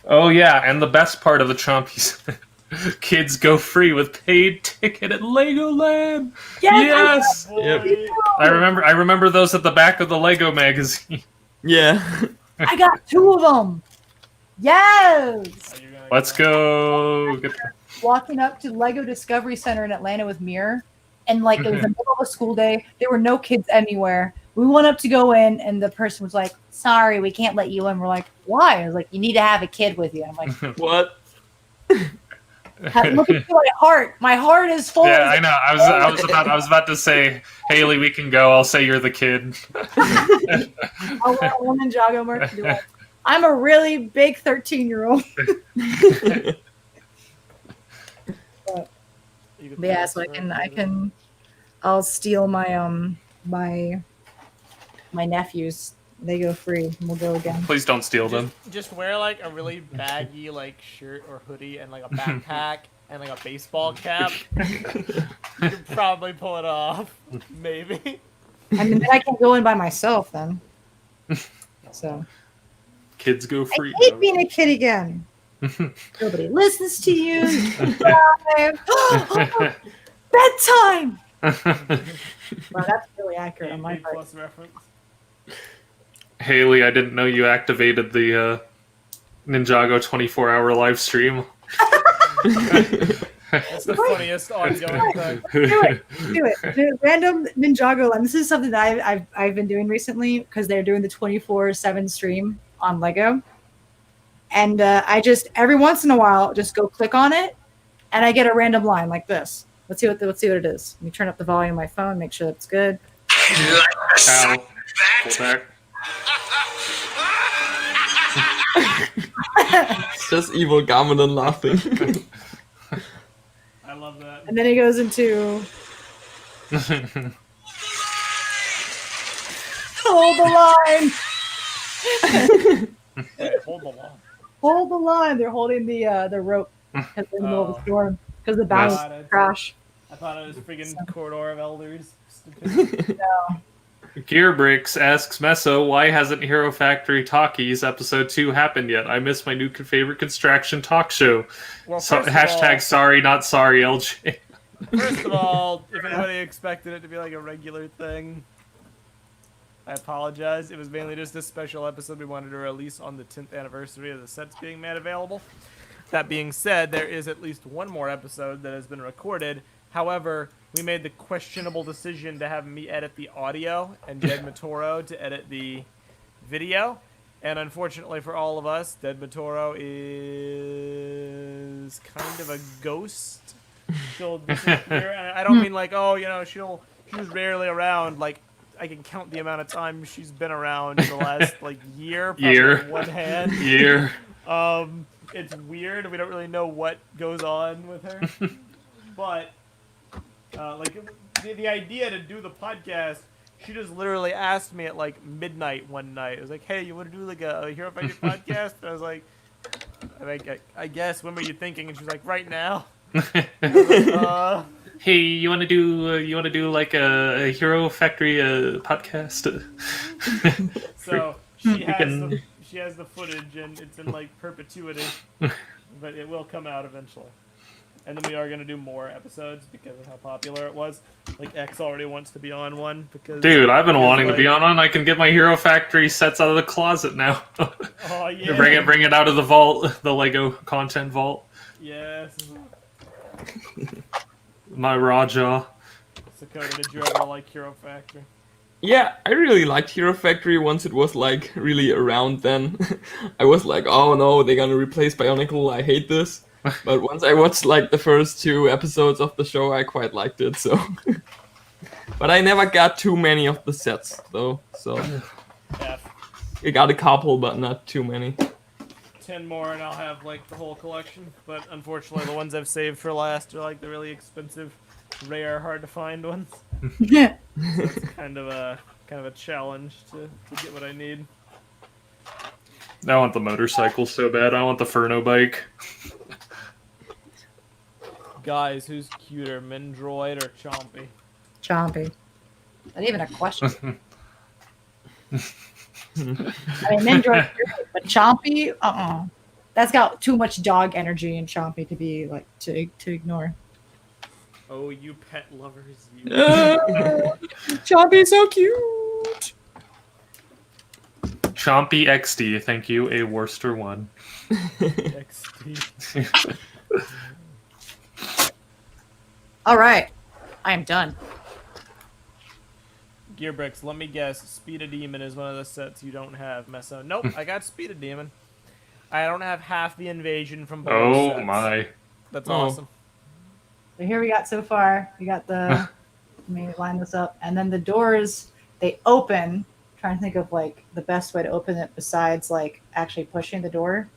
Oh yeah, and the best part of the Chompies. Kids go free with paid ticket at Legoland. Yes. Yep. I remember those at the back of the Lego magazine. Yeah. I got 2 of them. Yes. Let's go. Walking up to Lego Discovery Center in Atlanta with Mir, and like it was the middle of a school day. There were no kids anywhere. We went up to go in, and the person was like, "Sorry, we can't let you in." We're like, "Why?" I was like, "You need to have a kid with you." I'm like, What? "Look at my heart. My heart is full." Yeah, I know. I was about to say, Haley, we can go. I'll say you're the kid. I'll wear a Ninjago merch. and be like, I'm a really big 13-year-old. But yeah, so I'll steal my my nephews. They go free, and we'll go again. Please don't steal them. Just wear like a really baggy like shirt or hoodie and like a backpack and like a baseball cap. You could probably pull it off, maybe. I mean, then I can go in by myself then. So Kids go free. I hate being a kid again. Nobody listens to you. Bedtime. Wow, that's really accurate on my A part. plus reference. Haley, I didn't know you activated the Ninjago 24-hour live stream. That's the funniest ongoing thing. Do it. The random Ninjago. And this is something that I've been doing recently because they're doing the 24/7 stream on Lego, and I just every once in a while just go click on it, and I get a random line like this. Let's see what it is. Let me turn up the volume on my phone, make sure it's good. Ow. Pull back. It's just evil Gammon laughing. I love that. And then it goes into hold the line. Hold the line. Hold the line. They're holding the rope because they're in the middle of the storm because the bounce God, crash. I thought it was freaking Corridor of Elders. Gearbricks asks Meso, why hasn't Hero Factory Talkies episode 2 happened yet? I miss my new favorite construction talk show. Well, So, first of hashtag all- sorry, not sorry, LJ. First of all, if anybody expected it to be like a regular thing, I apologize. It was mainly just a special episode we wanted to release on the 10th anniversary of the sets being made available. That being said, there is at least one more episode that has been recorded. However, we made the questionable decision to have me edit the audio and Dead Matoro to edit the video. And unfortunately for all of us, Dead Matoro is kind of a ghost. She'll disappear. And I don't mean like, oh, you know, she's rarely around. Like, I can count the amount of time she's been around in the last like year. Probably one hand. Year. It's weird. We don't really know what goes on with her. But like the idea to do the podcast, she just literally asked me at like midnight one night. It was like, "Hey, you want to do like a Hero Factory podcast?" And I was like, I guess. When were you thinking? And she was like, "Right now." I was like, Hey, you want to do like a Hero Factory podcast? So she has the footage, and it's in like perpetuity, but it will come out eventually. And then we are gonna do more episodes because of how popular it was. Like X already wants to be on one because. Dude, I've been wanting to be on one. I can get my Hero Factory sets out of the closet now. Oh yeah. Bring it out of the vault, the Lego content vault. Yes. My Raja. Sakota, did you ever like Hero Factory? Yeah, I really liked Hero Factory once it was like really around then. I was like, oh no, they're gonna replace Bionicle, I hate this. But once I watched like the first 2 episodes of the show, I quite liked it, so. But I never got too many of the sets though, so. Yeah. I got a couple, but not too many. 10 more and I'll have like the whole collection. But unfortunately the ones I've saved for last are like the really expensive, rare, hard to find ones. Yeah. So it's kind of a challenge to get what I need. I want the motorcycle so bad. I want the Furno bike. Guys, who's cuter, Mendroid or Chompy? Chompy. Not even a question. I mean, Ninja, but Chompy, that's got too much dog energy in Chompy to be like to ignore. Oh, you pet lovers, you. Chompy's so cute. Chompy XD, thank you, a Worcester one. XD. All right, I am done. Gearbricks, let me guess. Speed of Demon is one of the sets you don't have, Meso. Nope, I got Speed of Demon. I don't have half the invasion from both Oh sets. my. That's awesome. So here we got so far. We got the. Let me line this up, and then the doors they open. Trying to think of like the best way to open it besides like actually pushing the door.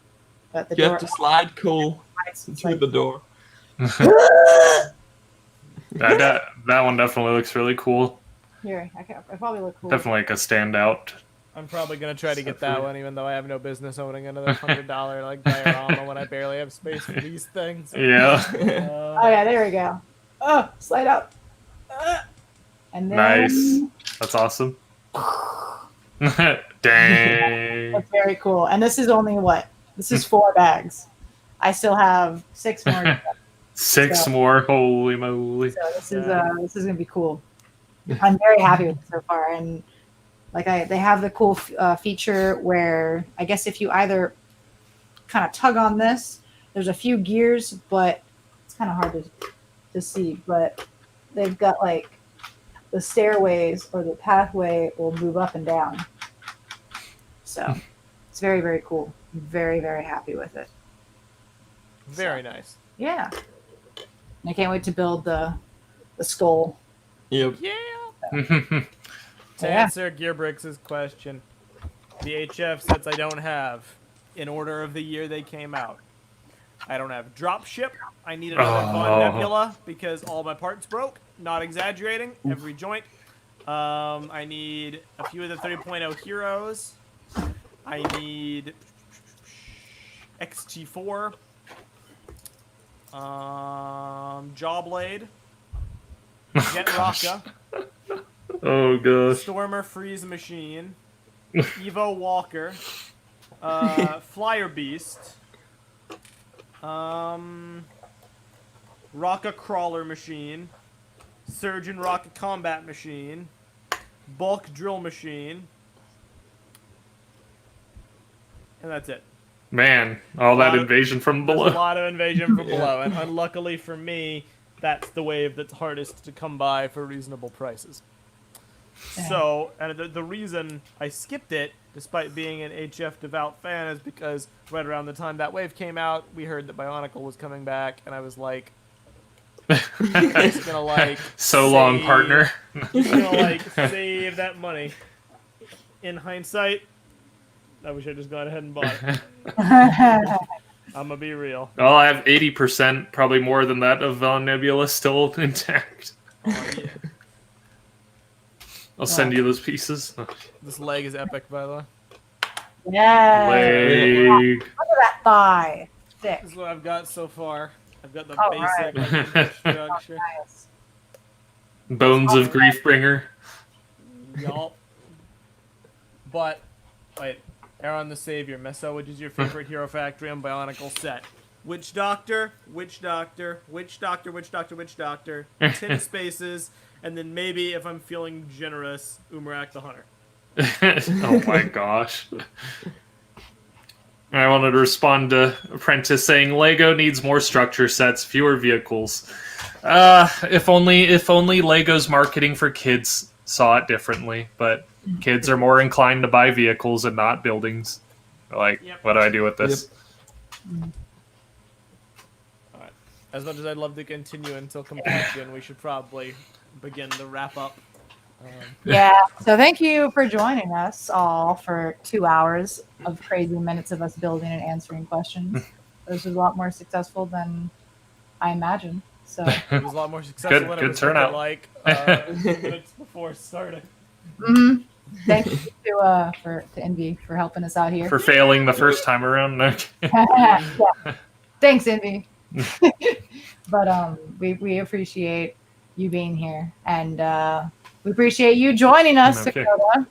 But the You door have to slide cool through the door. that one definitely looks really cool. Here, I probably look cool. Definitely like a standout. I'm probably gonna try to get that one, even though I have no business owning another $100 like diorama when I barely have space for these things. Yeah. Oh yeah, there we go. Oh, slide up. And then Nice. That's awesome. Dang. that's very cool. And this is only what? This is 4 bags. I still have 6 more. to go. 6 So- more. Holy moly. So this is gonna be cool. I'm very happy with it so far, and like they have the cool feature where I guess if you either kind of tug on this, there's a few gears, but it's kind of hard to see. But they've got like the stairways or the pathway will move up and down. So it's very, very cool. I'm very, very happy with it. Very nice. Yeah. And I can't wait to build the skull. Yep. Yeah. Oh, To answer Gearbricks' question, the HF sets I don't have in order of the year they came out. I don't have Dropship. I need another Con Nebula because all my parts broke. Not exaggerating. Every joint. I need a few of the 3.0 heroes. I need XT4. Jawblade. Jet Rocka. Oh gosh. Stormer Freeze Machine. Evo Walker. Flyer Beast. Rocka Crawler Machine. Surgeon Rocka Combat Machine. Bulk Drill Machine. And that's it. Man, all that invasion from There's a below. lot of invasion from below, and unluckily for me, that's the wave that's hardest to come by for reasonable prices. So, and the reason I skipped it, despite being an HF devout fan, is because right around the time that wave came out, we heard that Bionicle was coming back, and I was like, just gonna like So long, partner. Just gonna like save that money. In hindsight, I wish I just gone ahead and bought it. I'm gonna be real. Well, I have 80%, probably more than that, of Von Nebula still intact. Oh, yeah. I'll send you those pieces. This leg is epic, by the way. Yeah. Leg. Look at that thigh. Thick. This is what I've got so far. I've got the All basic right. structure. Nice. Bones of Griefbringer. Yup. But, wait. Aaron the Savior. Meso, which is your favorite Hero Factory and Bionicle set? Which Doctor? Which Doctor? Which Doctor? Which Doctor? Which Doctor? 10 spaces. And then maybe, if I'm feeling generous, Umarak the Hunter. Oh my gosh. I wanted to respond to Apprentice saying Lego needs more structure sets, fewer vehicles. If only Lego's marketing for kids saw it differently, but kids are more inclined to buy vehicles and not buildings. Like, Yep. what do I do with this? Alright. As much as I'd love to continue until completion, we should probably begin the wrap up. Yeah. So thank you for joining us all for 2 hours of crazy minutes of us building and answering questions. This was a lot more successful than I imagined. So It was a lot more successful than it Good was turnout. like minutes before starting. thank you to Envy for helping us out here. For failing the first time around? No. Yeah. Thanks, Envy. But we appreciate you being here, and we appreciate you joining us, Okay. Dakota.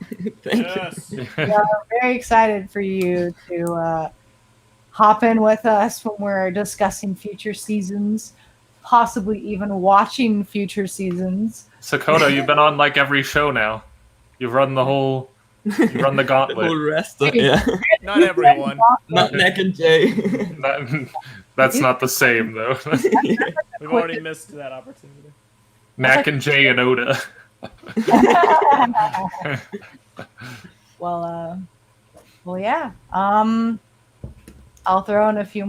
Yes. We are very excited for you to hop in with us when we're discussing future seasons, possibly even watching future seasons. Sakota, you've been on like every show now. You've run the whole. You run the The whole gauntlet. rest of, yeah. Not everyone. Not Neck and Jay. That's not the same though. We've already missed that opportunity. Mac and Jay and Oda. Well, yeah. I'll throw in a few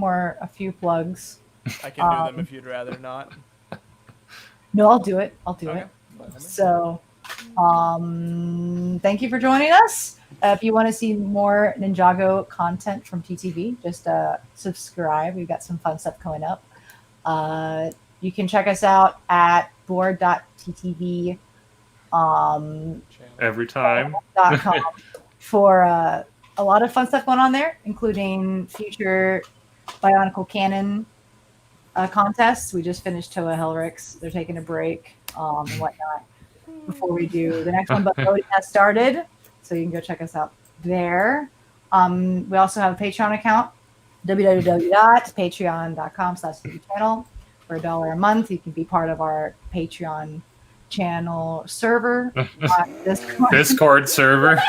plugs. I can do them if you'd rather not. No, I'll do it. I'll do Okay. it. So, thank you for joining us. If you want to see more Ninjago content from TTV, just subscribe. We've got some fun stuff coming up. You can check us out at board.ttv Every time. .com for a lot of fun stuff going on there, including future Bionicle Cannon contests. We just finished Toa Hellrix. They're taking a break and whatnot before we do the next one, but voting has started, so you can go check us out there. We also have a Patreon account, www.patreon.com/channel. For $1 a month, you can be part of our Patreon channel server, Discord server.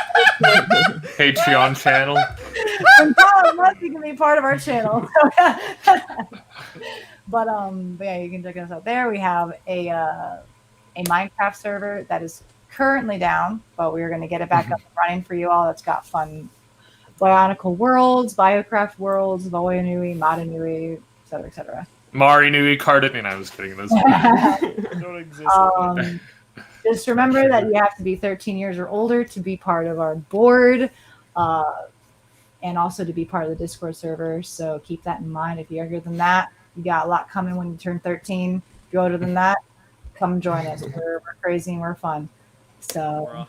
Patreon channel. For $1 a month, you can be part of our channel. But yeah, you can check us out there. We have a Minecraft server that is currently down, but we're going to get it back up and running for you all. That's got fun Bionicle worlds, Biocraft worlds, Voyanui, Madanui, etc., etc. Mari Nui Cardin. I was kidding. Those. Don't exist. Just remember that you have to be 13 years or older to be part of our board, and also to be part of the Discord server. So keep that in mind. If you're younger than that, you got a lot coming when you turn 13. If you're older than that, come join us. We're crazy and we're fun. So,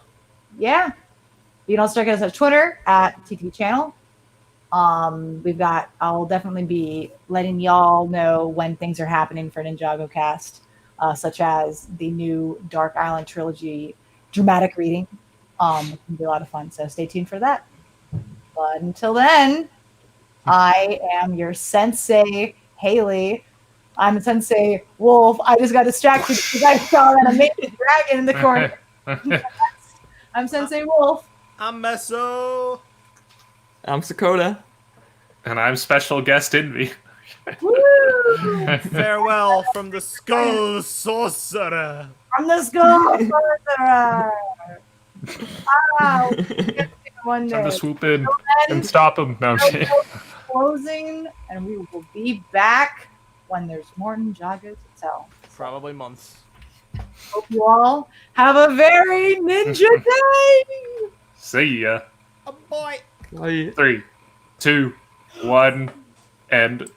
yeah. You can also check us on Twitter at TTV Channel. I'll definitely be letting y'all know when things are happening for Ninjagocast, such as the new Dark Island trilogy dramatic reading. It can be a lot of fun, so stay tuned for that. But until then, I am your Sensei, Haley. I'm Sensei Wolf. I just got distracted because I saw that amazing dragon in the corner. I'm Sensei Wolf. I'm Meso. I'm Sakota. Woo! I'm special guest Envy. Woo! Farewell from the Skull Sorcerer. From the school sorcerer. Wow. One Time day. to swoop in Till then, and stop him. No, I'm kidding. closing, and we will be back when there's more Ninjago to tell. Probably months. Hope you all have a very ninja day. See ya. Oh boy. Bye. 3, 2, 1, and